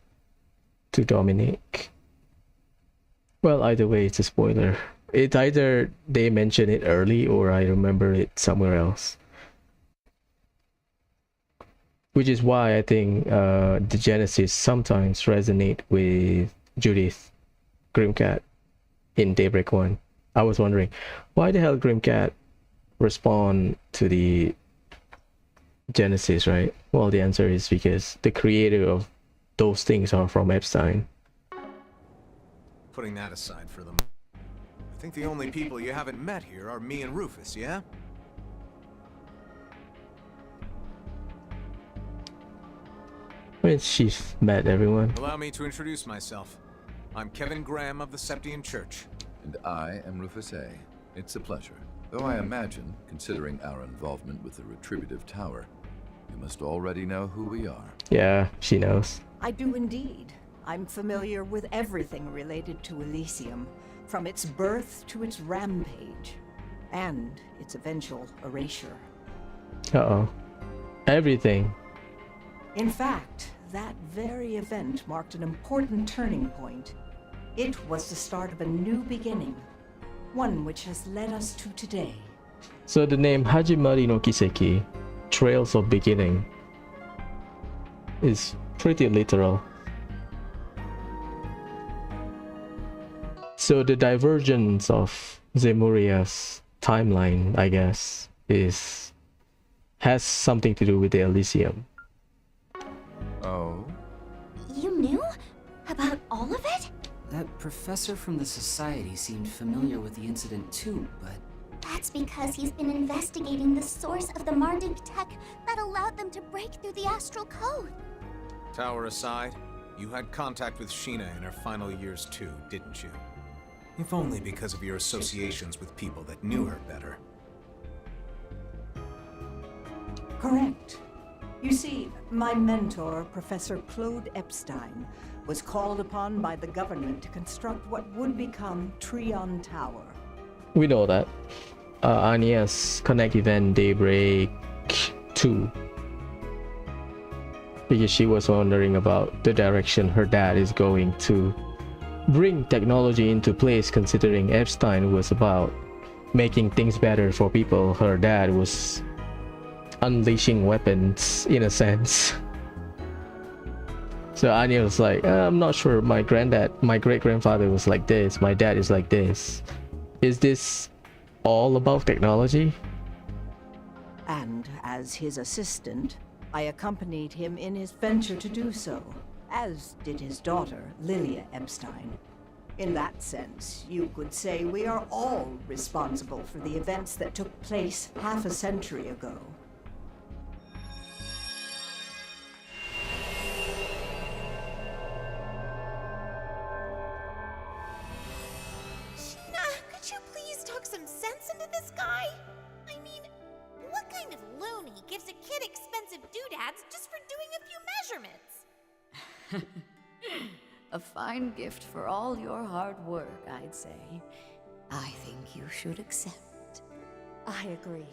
[SPEAKER 2] to Dominic. Well, either way, it's a spoiler. It either they mention it early or I remember it somewhere else. Which is why I think the Genesis sometimes resonate with Judith Grimcat in Daybreak 1. I was wondering, why the hell Grimcat respond to the Genesis, right? Well, the answer is because the creator of those things are from Epstein.
[SPEAKER 5] Putting that aside for them, I think the only people you haven't met here are me and Rufus, yeah?
[SPEAKER 2] I mean, she's met everyone.
[SPEAKER 5] Allow me to introduce myself. I'm Kevin Graham of the Septian Church.
[SPEAKER 9] And I am Rufus A. It's a pleasure. Though I imagine, considering our involvement with the Retributive Tower, you must already know who we are.
[SPEAKER 2] Yeah, she knows.
[SPEAKER 21] I do indeed. I'm familiar with everything related to Elysium, from its birth to its rampage, and its eventual erasure.
[SPEAKER 2] Uh-oh. Everything.
[SPEAKER 21] In fact, that very event marked an important turning point. It was the start of a new beginning, one which has led us to today.
[SPEAKER 2] So the name Hajimari no Kiseki, Trails of Beginning, is pretty literal. So the divergence of Zemuria's timeline, I guess, has something to do with the Elysium.
[SPEAKER 9] Oh?
[SPEAKER 6] You knew? About all of it?
[SPEAKER 8] That professor from the Society seemed familiar with the incident too, but...
[SPEAKER 6] That's because he's been investigating the source of the Marduk tech that allowed them to break through the astral code.
[SPEAKER 5] Tower aside, you had contact with Sheena in her final years too, didn't you? If only because of your associations with people that knew her better.
[SPEAKER 21] Correct. You see, my mentor, Professor Claude Epstein, was called upon by the government to construct what would become Trion Tower.
[SPEAKER 2] We know that. Anya's Connect event Daybreak 2. Because she was wondering about the direction her dad is going to bring technology into place, considering Epstein was about making things better for people. Her dad was unleashing weapons, in a sense. So Anya was like, I'm not sure, my great-grandfather was like this, my dad is like this. Is this all about technology?
[SPEAKER 21] And as his assistant, I accompanied him in his venture to do so, as did his daughter, Lilia Epstein. In that sense, you could say we are all responsible for the events that took place half a century ago.
[SPEAKER 18] Could you please talk some sense into this guy? I mean, what kind of loony gives a kid expensive doodads just for doing a few measurements?
[SPEAKER 14] A fine gift for all your hard work, I'd say. I think you should accept.
[SPEAKER 1] I agree.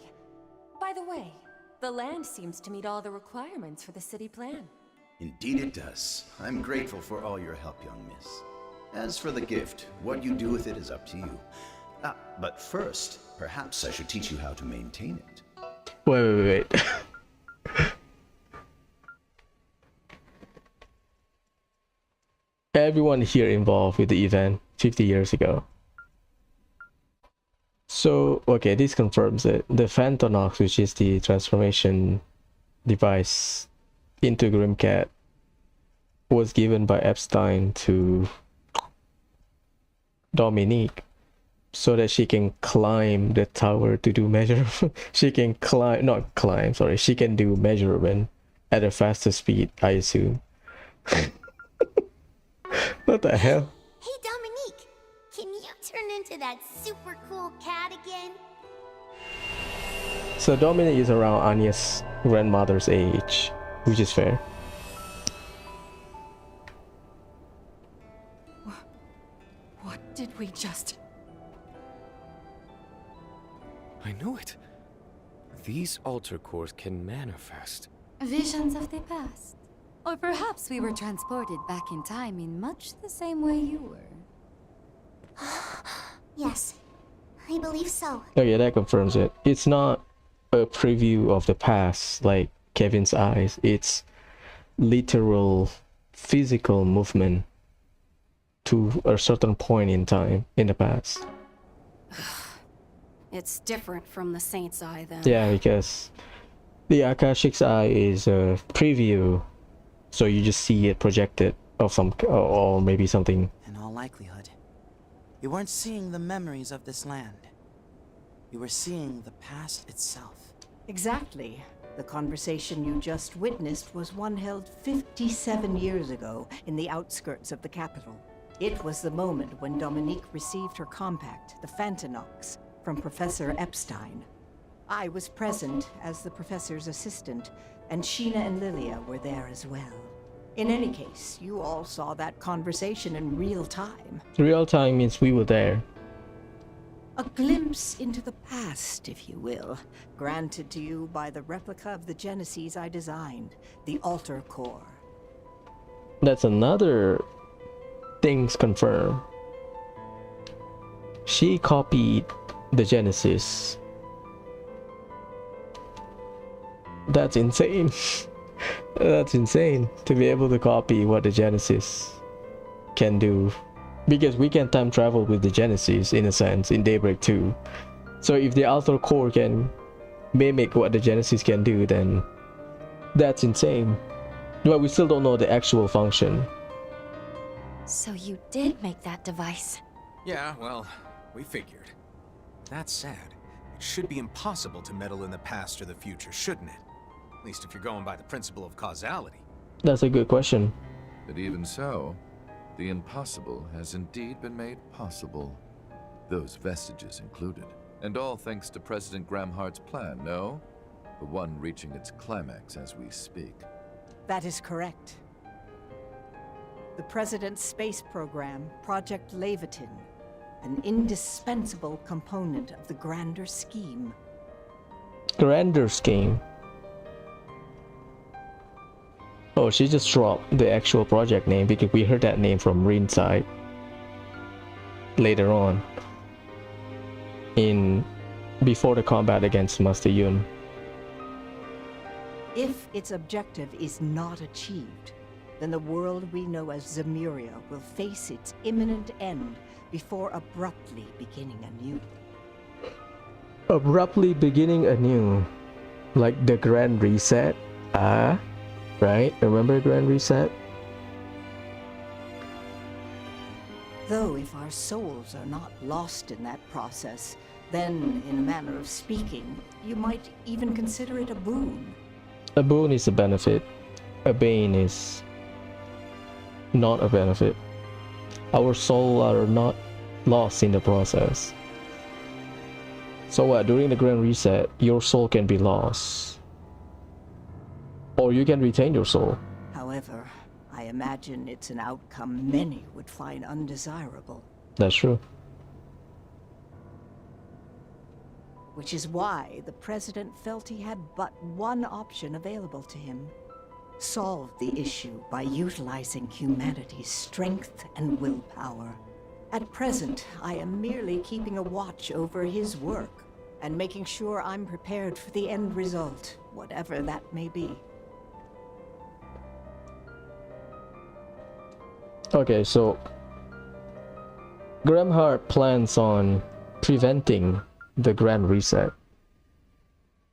[SPEAKER 1] By the way, the land seems to meet all the requirements for the city plan.
[SPEAKER 4] Indeed it does. I'm grateful for all your help, young miss. As for the gift, what you do with it is up to you. But first, perhaps I should teach you how to maintain it.
[SPEAKER 2] Wait. Everyone here involved with the event 50 years ago. So, okay, this confirms it. The Phantonox, which is the transformation device into Grimcat, was given by Epstein to Dominique so that she can climb the tower to do she can she can do measurement at a faster speed, I assume. What the hell?
[SPEAKER 6] Hey, Dominique, can you turn into that super cool cat again?
[SPEAKER 2] So Dominic is around Anya's grandmother's age, which is fair.
[SPEAKER 1] What did we just...
[SPEAKER 23] I knew it. These altar cores can manifest.
[SPEAKER 14] Visions of the past. Or perhaps we were transported back in time in much the same way you were.
[SPEAKER 6] Yes, I believe so.
[SPEAKER 2] Oh yeah, that confirms it. It's not a preview of the past like Kevin's eyes. It's literal physical movement to a certain point in time in the past.
[SPEAKER 22] It's different from the Saint's Eye then.
[SPEAKER 2] Yeah, because the Akashic's Eye is a preview, so you just see it projected of some, or maybe something.
[SPEAKER 10] In all likelihood, you weren't seeing the memories of this land. You were seeing the past itself.
[SPEAKER 21] Exactly. The conversation you just witnessed was one held 57 years ago in the outskirts of the capital. It was the moment when Dominique received her compact, the Phantanox, from Professor Epstein. I was present as the professor's assistant, and Sheena and Lilia were there as well. In any case, you all saw that conversation in real time.
[SPEAKER 2] Real time means we were there.
[SPEAKER 21] A glimpse into the past, if you will, granted to you by the replica of the Genesis I designed, the altar core.
[SPEAKER 2] That's another things confirmed. She copied the Genesis. That's insane. That's insane to be able to copy what the Genesis can do. Because we can time travel with the Genesis in a sense in Daybreak 2. So if the altar core can mimic what the Genesis can do, then that's insane. But we still don't know the actual function.
[SPEAKER 15] So you did make that device?
[SPEAKER 5] Yeah, well, we figured. That said, it should be impossible to meddle in the past or the future, shouldn't it? At least if you're going by the principle of causality.
[SPEAKER 2] That's a good question.
[SPEAKER 9] But even so, the impossible has indeed been made possible. Those vestiges included. And all thanks to President Gramhart's plan, no? The one reaching its climax as we speak.
[SPEAKER 21] That is correct. The President's space program, Project Levitin, an indispensable component of the grander scheme.
[SPEAKER 2] Grander scheme? Oh, she just dropped the actual project name because we heard that name from Ringside later on before the combat against Master Yun.
[SPEAKER 21] If its objective is not achieved, then the world we know as Zemuria will face its imminent end before abruptly beginning anew.
[SPEAKER 2] Abruptly beginning anew, like the Grand Reset. Right? Remember Grand Reset?
[SPEAKER 21] Though if our souls are not lost in that process, then, in a manner of speaking, you might even consider it a boon.
[SPEAKER 2] A boon is a benefit. A bane is not a benefit. Our souls are not lost in the process. So what, during the Grand Reset, your soul can be lost. Or you can retain your soul.
[SPEAKER 21] However, I imagine it's an outcome many would find undesirable.
[SPEAKER 2] That's true.
[SPEAKER 21] Which is why the President felt he had but one option available to him. Solve the issue by utilizing humanity's strength and willpower. At present, I am merely keeping a watch over his work and making sure I'm prepared for the end result, whatever that may be.
[SPEAKER 2] Okay, so Gramhart plans on preventing the Grand Reset.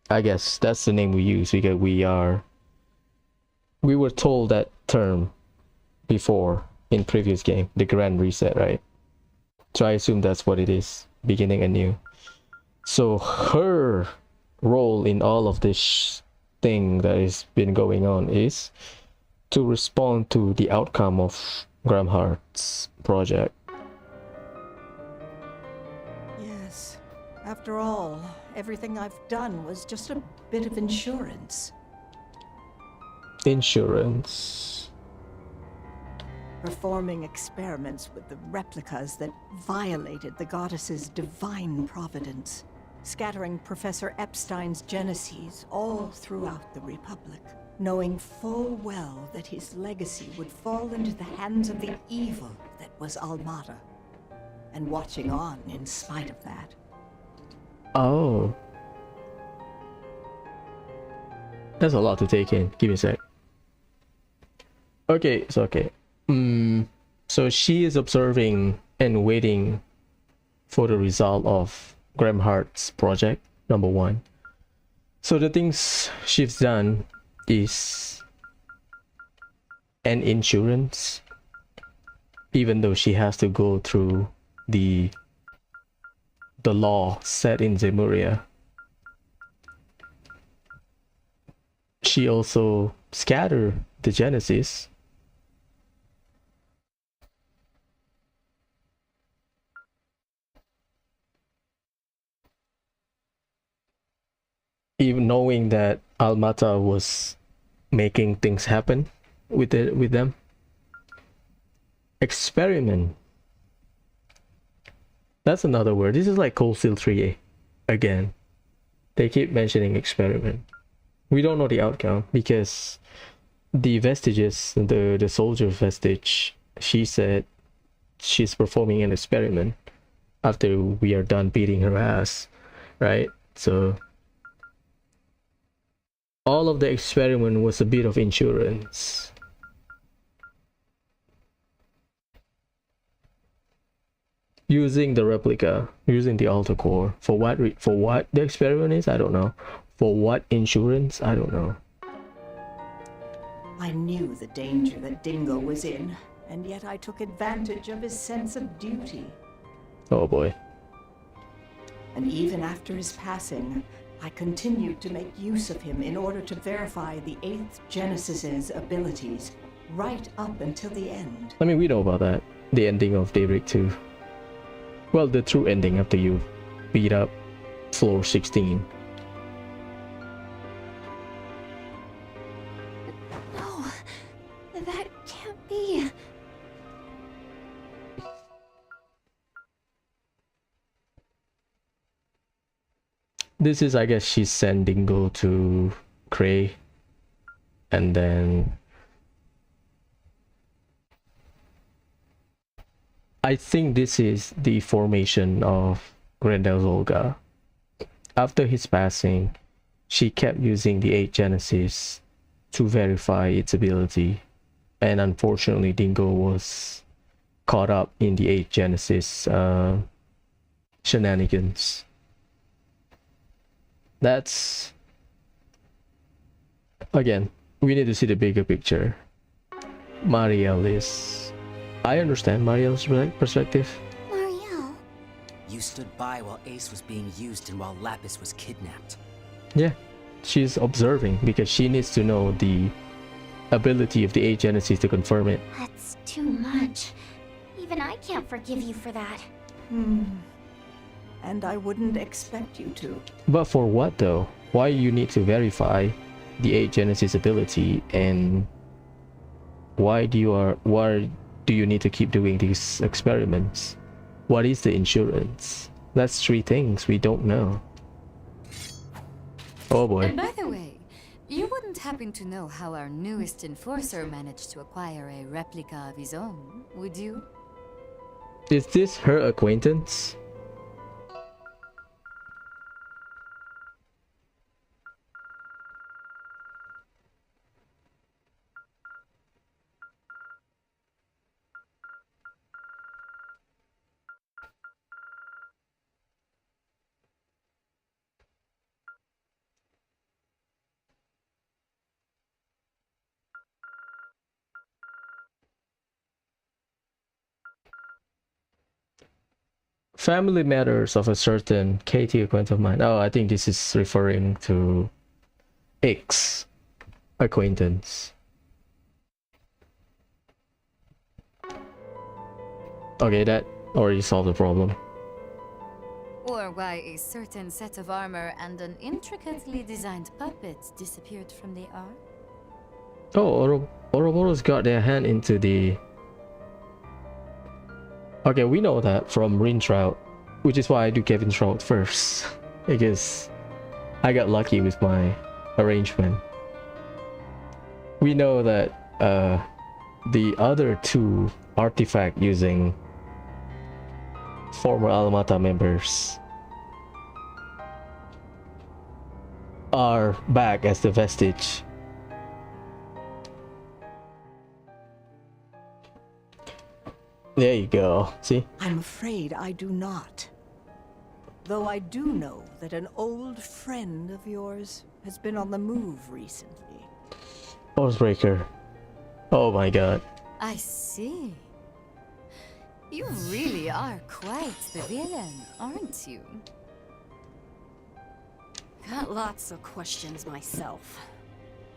[SPEAKER 2] I guess that's the name we use because we were told that term before in previous game, the Grand Reset, right? So I assume that's what it is, beginning anew. So her role in all of this thing that has been going on is to respond to the outcome of Gramhart's project.
[SPEAKER 21] Yes. After all, everything I've done was just a bit of insurance.
[SPEAKER 2] Insurance.
[SPEAKER 21] Performing experiments with the replicas that violated the goddess's divine providence. scattering Professor Epstein's geneses all throughout the Republic, knowing full well that his legacy would fall into the hands of the evil that was Almata, and watching on in spite of that.
[SPEAKER 2] Oh. That's a lot to take in. Give me a sec. Okay, so so she is observing and waiting for the result of Graham Hart's project, number 1. So the things she's done is an insurance, even though she has to go through the law set in Zemuria. She also scattered the Genesis. Even knowing that Almata was making things happen with them. Experiment. That's another word. This is like Cold Steel 3A again. They keep mentioning experiment. We don't know the outcome because the vestiges, the soldier vestige, she said she's performing an experiment after we are done beating her ass, right? So all of the experiment was a bit of insurance. Using the replica, using the altar core for what the experiment is, I don't know. For what insurance, I don't know.
[SPEAKER 21] I knew the danger that Dingo was in, and yet I took advantage of his sense of duty.
[SPEAKER 2] Oh boy.
[SPEAKER 21] And even after his passing, I continued to make use of him in order to verify the 8th Genesis's abilities, right up until the end.
[SPEAKER 2] I mean, we know about that. The ending of Daybreak 2. Well, the true ending after you beat up floor 16.
[SPEAKER 16] No, that can't be.
[SPEAKER 2] This is, I guess, she's sending Dingo to Cray, and then I think this is the formation of Grendel's Olga. After his passing, she kept using the 8 Genesis to verify its ability, and unfortunately Dingo was caught up in the 8 Genesis shenanigans. That's, again, we need to see the bigger picture. Mariel is, I understand Mariel's perspective.
[SPEAKER 6] Mariel.
[SPEAKER 8] You stood by while Ace was being used and while Lapis was kidnapped.
[SPEAKER 2] Yeah, she's observing because she needs to know the ability of the 8 Genesis to confirm it.
[SPEAKER 6] That's too much. Even I can't forgive you for that.
[SPEAKER 21] And I wouldn't expect you to.
[SPEAKER 2] But for what though? Why you need to verify the 8 Genesis ability, and why do you need to keep doing these experiments? What is the insurance? That's 3 things we don't know. Oh boy.
[SPEAKER 14] And by the way, you wouldn't happen to know how our newest enforcer managed to acquire a replica of his own, would you?
[SPEAKER 2] Is this her acquaintance? Family matters of a certain KT acquaintance of mine. Oh, I think this is referring to X acquaintance. Okay, that already solved the problem.
[SPEAKER 14] Or why a certain set of armor and an intricately designed puppet disappeared from the ark?
[SPEAKER 2] Oh, Ouroboros got their hand into the... Okay, we know that from Rin Trout, which is why I do Kevin Trout first. because I got lucky with my arrangement. We know that the other two artifact using former Almata members are back as the vestige. There you go. See?
[SPEAKER 21] I'm afraid I do not. Though I do know that an old friend of yours has been on the move recently.
[SPEAKER 2] Forcebreaker. Oh my god.
[SPEAKER 14] I see. You really are quite the villain, aren't you?
[SPEAKER 22] Got lots of questions myself.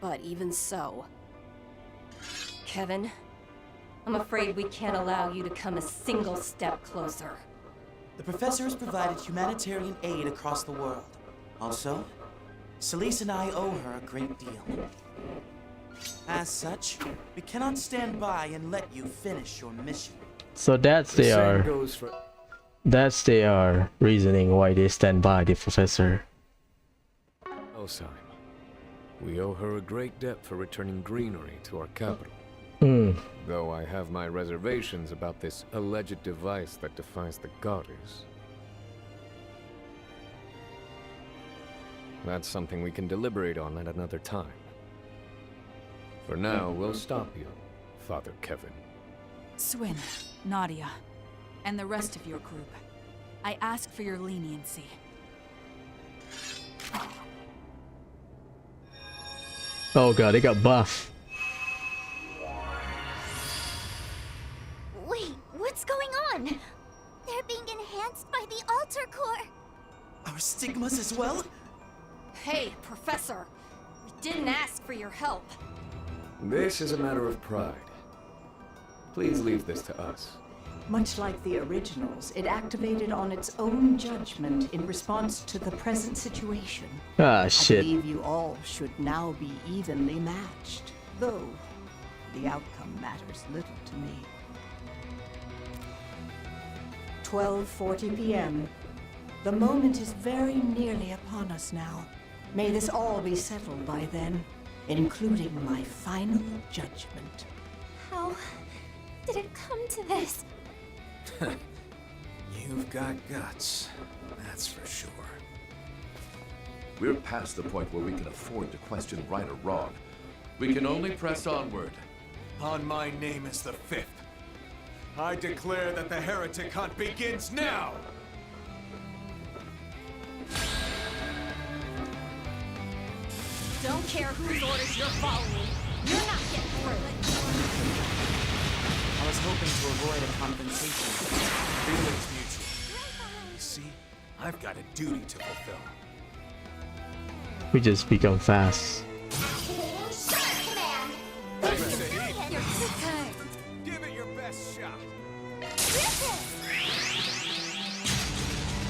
[SPEAKER 22] But even so... Kevin, I'm afraid we can't allow you to come a single step closer.
[SPEAKER 10] The professor has provided humanitarian aid across the world. Also, Celise and I owe her a great deal. As such, we cannot stand by and let you finish your mission.
[SPEAKER 2] So that's their reasoning why they stand by the professor.
[SPEAKER 23] Osheim, we owe her a great debt for returning greenery to our capital. Though I have my reservations about this alleged device that defies the goddess. That's something we can deliberate on at another time. For now, we'll stop you, Father Kevin.
[SPEAKER 11] Swin, Nadia, and the rest of your group. I ask for your leniency.
[SPEAKER 2] Oh god, they got buff.
[SPEAKER 6] Wait, what's going on? They're being enhanced by the altar core.
[SPEAKER 10] Our stigmas as well?
[SPEAKER 22] Hey, Professor! We didn't ask for your help.
[SPEAKER 23] This is a matter of pride. Please leave this to us.
[SPEAKER 21] Much like the originals, it activated on its own judgment in response to the present situation.
[SPEAKER 2] Ah, shit.
[SPEAKER 21] I believe you all should now be evenly matched, though the outcome matters little to me. 12:40 p.m. The moment is very nearly upon us now. May this all be settled by then, including my final judgment.
[SPEAKER 16] How did it come to this?
[SPEAKER 5] You've got guts, that's for sure.
[SPEAKER 9] We're past the point where we can afford to question right or wrong. We can only press onward.
[SPEAKER 20] On my name is the fifth. I declare that the heretic hunt begins now!
[SPEAKER 22] Don't care whose orders you're following. You're not getting through.
[SPEAKER 10] I was hoping to avoid a confrontation.
[SPEAKER 20] Feelings mutual. You see, I've got a duty to fulfill.
[SPEAKER 2] We just become fast.
[SPEAKER 22] You're too kind.
[SPEAKER 20] Give it your best shot.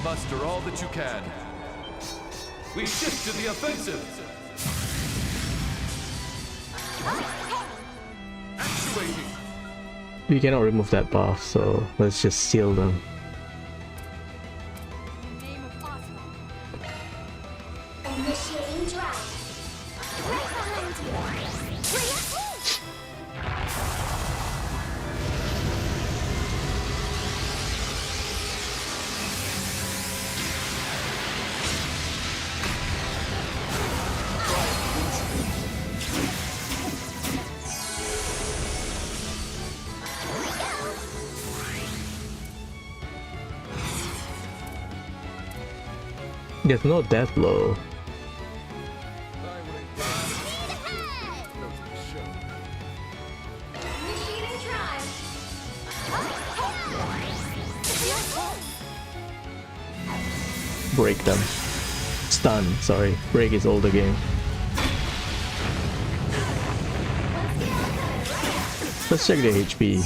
[SPEAKER 9] Muster all that you can. We shift to the offensive.
[SPEAKER 20] Actuating.
[SPEAKER 2] We cannot remove that buff, so let's just seal them.
[SPEAKER 18] Initiating drive. Right behind you.
[SPEAKER 2] There's no death blow. Break them. Stun, sorry. Break is older game. Let's check the HP.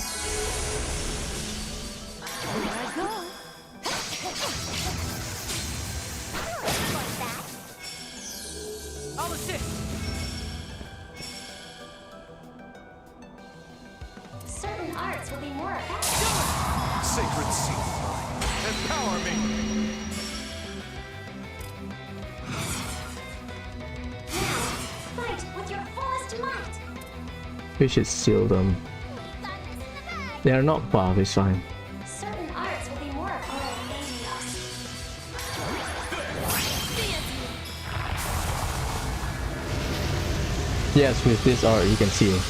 [SPEAKER 18] Certain arts will be more effective.
[SPEAKER 20] Sacred seal. Empower me.
[SPEAKER 2] We should seal them. They are not buff, it's fine.
[SPEAKER 16] Certain arts will be more
[SPEAKER 2] Yes, with this art you can see it.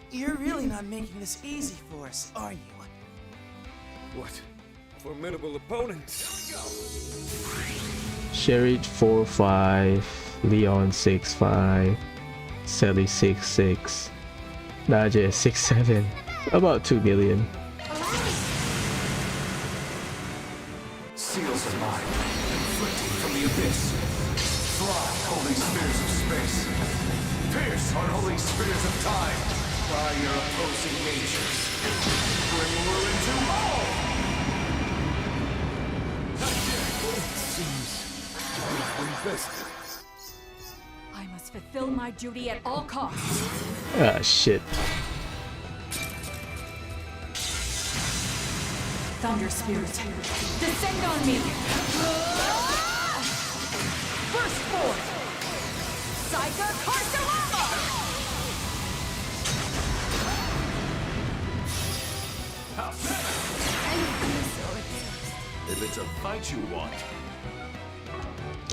[SPEAKER 10] You're really not making this easy for us, are you?
[SPEAKER 23] What? Formidable opponents.
[SPEAKER 2] Sherry 4-5, Leon 6-5, Sally 6-6, Naja 6-7, about 2 billion.
[SPEAKER 20] Seals of mine, inflicting from the abyss. Fly, holy spears of space. Pierce, unholy spears of time. By your opposing natures. Bring ruin to all!
[SPEAKER 23] Seems we've been bested.
[SPEAKER 11] I must fulfill my duty at all costs.
[SPEAKER 2] Ah, shit.
[SPEAKER 11] Thunder Spirit, descend on me! Burst forth! Psycho Carcerama!
[SPEAKER 20] If it's a fight you want.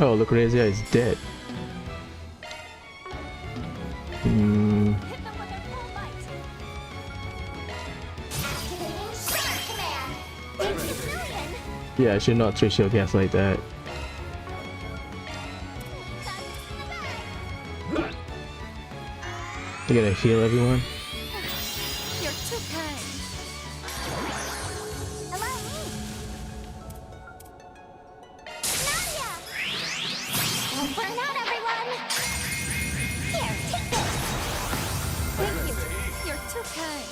[SPEAKER 2] Oh, Lucrezia is dead. Yeah, I should not treat your guests like that. You gotta heal everyone.
[SPEAKER 16] You're too kind. Don't burn out, everyone! Here, take this! Thank you. You're too kind.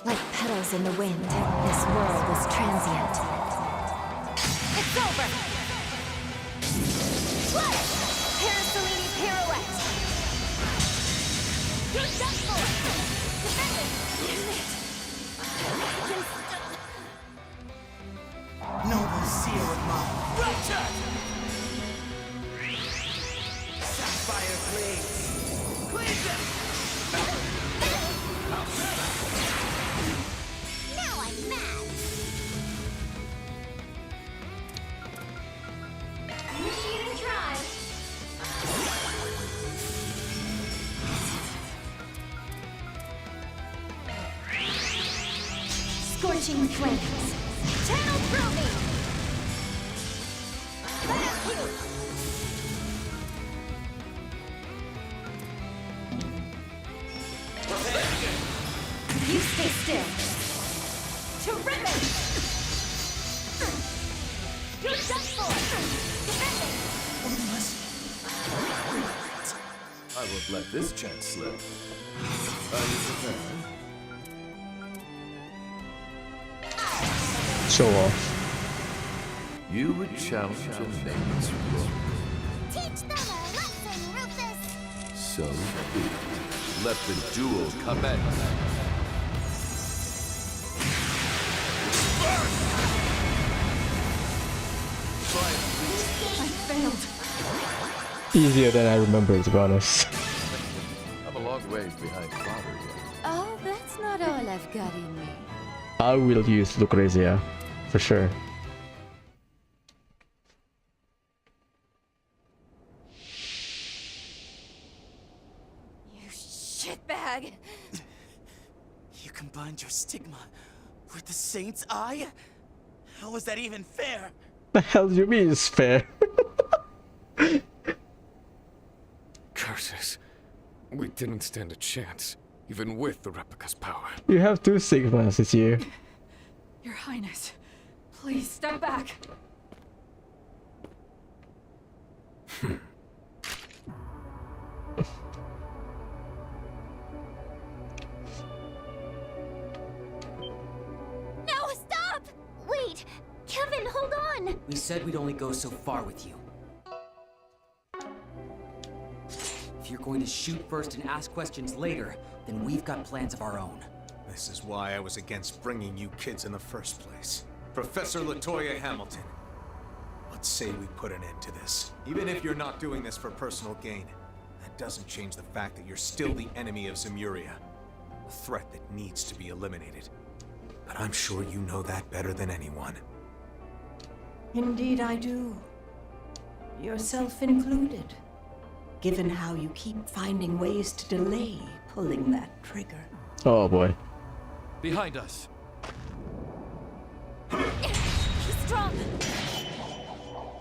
[SPEAKER 15] Like petals in the wind, this world is transient.
[SPEAKER 16] It's over! What? Parasolini pirouette! You're done for! Defend it! Damn it!
[SPEAKER 10] Noble seal of mine. Ratchet! Sapphire blades. Cleave them!
[SPEAKER 6] Now I'm mad.
[SPEAKER 16] Initiating drive!
[SPEAKER 15] Scorching flames.
[SPEAKER 16] Channel through me! Thank you!
[SPEAKER 15] You stay still.
[SPEAKER 16] Terrific! You're done for! Defend it!
[SPEAKER 9] I won't let this chance slip. Are you prepared?
[SPEAKER 2] Show off.
[SPEAKER 9] You would challenge a nameless rook.
[SPEAKER 6] Teach them a lesson, Rufus.
[SPEAKER 9] So be it. Let the duel commence.
[SPEAKER 11] I failed.
[SPEAKER 2] Easier than I remember, to be honest.
[SPEAKER 9] I'm a long ways behind father yet.
[SPEAKER 14] Oh, that's not all I've got in me.
[SPEAKER 2] I will use Lucrezia, for sure.
[SPEAKER 11] You shitbag!
[SPEAKER 10] You combined your stigma with the Saint's Eye? How was that even fair?
[SPEAKER 2] The hell do you mean it's fair?
[SPEAKER 23] Curses. We didn't stand a chance, even with the replica's power.
[SPEAKER 2] You have 2 Sigmas this year.
[SPEAKER 11] Your Highness, please step back.
[SPEAKER 6] No, stop! Wait, Kevin, hold on!
[SPEAKER 8] We said we'd only go so far with you. If you're going to shoot first and ask questions later, then we've got plans of our own.
[SPEAKER 5] This is why I was against bringing you kids in the first place. Professor LaToya Hamilton. Let's say we put an end to this. Even if you're not doing this for personal gain, that doesn't change the fact that you're still the enemy of Zemuria. A threat that needs to be eliminated. But I'm sure you know that better than anyone.
[SPEAKER 21] Indeed I do. Yourself included. Given how you keep finding ways to delay pulling that trigger.
[SPEAKER 2] Oh boy.
[SPEAKER 20] Behind us.
[SPEAKER 12] He's strong.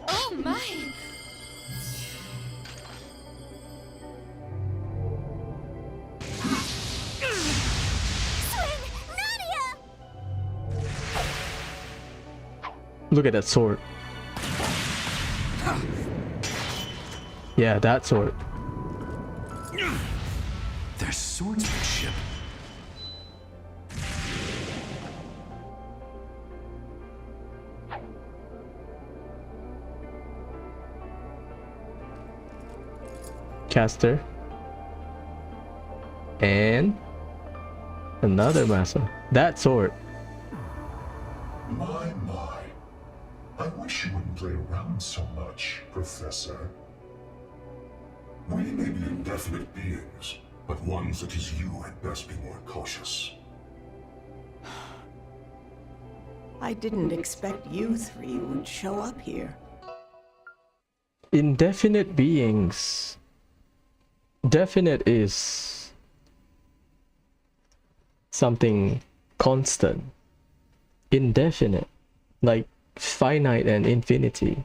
[SPEAKER 12] Oh my!
[SPEAKER 2] Look at that sword. Yeah, that sword.
[SPEAKER 20] Their swordsmanship.
[SPEAKER 2] Caster. And another master. That sword.
[SPEAKER 13] My. I wish you wouldn't play around so much, Professor. We may be indefinite beings, but one such as you had best be more cautious.
[SPEAKER 21] I didn't expect you three would show up here.
[SPEAKER 2] Indefinite beings. Definite is something constant. Indefinite, like finite and infinity.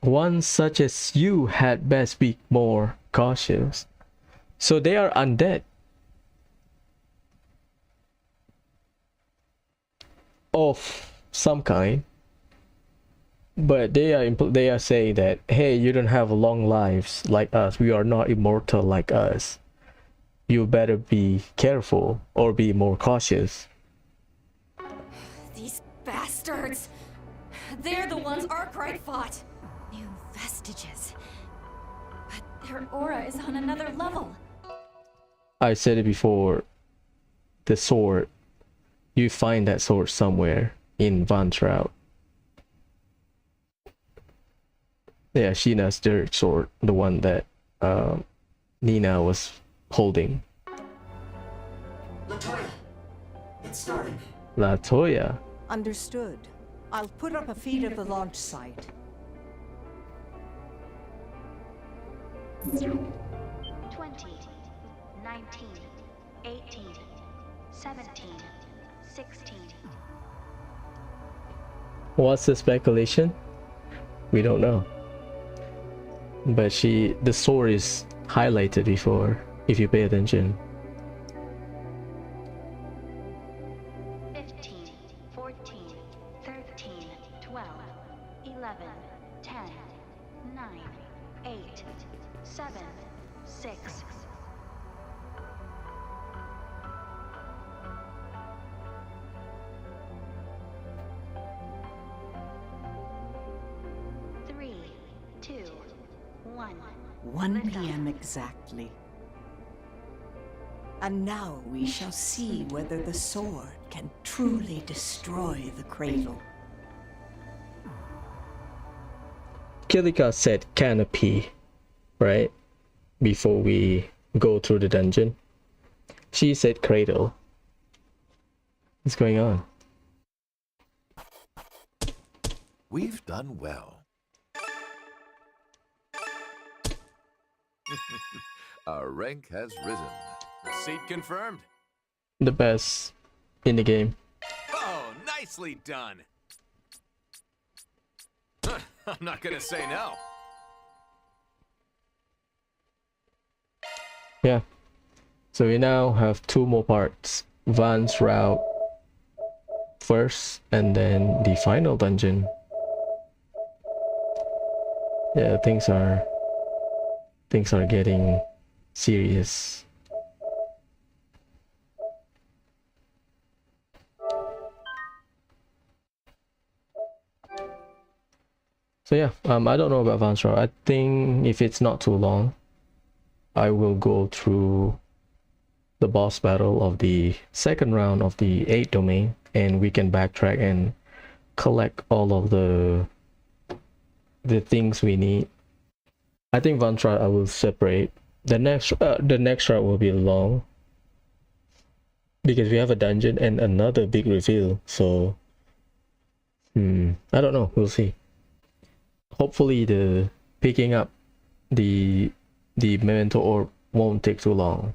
[SPEAKER 2] One such as you had best be more cautious. So they are undead. Of some kind. But they are saying that, hey, you don't have long lives like us. We are not immortal like us. You better be careful or be more cautious.
[SPEAKER 22] These bastards! They're the ones Arkwright fought! New vestiges. But their aura is on another level.
[SPEAKER 2] I said it before. The sword. You find that sword somewhere in Van Trout. Yeah, Sheena's dirt sword. The one that Nina was holding.
[SPEAKER 21] LaToya, it's starting.
[SPEAKER 2] LaToya.
[SPEAKER 21] Understood. I'll put up a feed of the launch site.
[SPEAKER 17] 20, 19, 18, 17, 16.
[SPEAKER 2] What's the speculation? We don't know. But the sword is highlighted before, if you pay attention.
[SPEAKER 17] 15, 14, 13, 12, 11, 10, 9, 8, 7, 6. Three, 2, 1.
[SPEAKER 21] 1 p.m. exactly. And now we shall see whether the sword can truly destroy the cradle.
[SPEAKER 2] Kilika said canopy, right? Before we go through the dungeon. She said cradle. What's going on?
[SPEAKER 9] We've done well. Our rank has risen.
[SPEAKER 20] Receipt confirmed.
[SPEAKER 2] The best in the game.
[SPEAKER 20] Oh, nicely done. I'm not gonna say no.
[SPEAKER 2] Yeah. So we now have 2 more parts. Van's route first, and then the final dungeon. Yeah, things are getting serious. So yeah, I don't know about Advanced Route. I think if it's not too long, I will go through the boss battle of the second round of the 8th domain, and we can backtrack and collect all of the things we need. I think Advanced Route I will separate. The next route will be long because we have a dungeon and another big reveal. So I don't know. We'll see. Hopefully the picking up the memento orb won't take too long.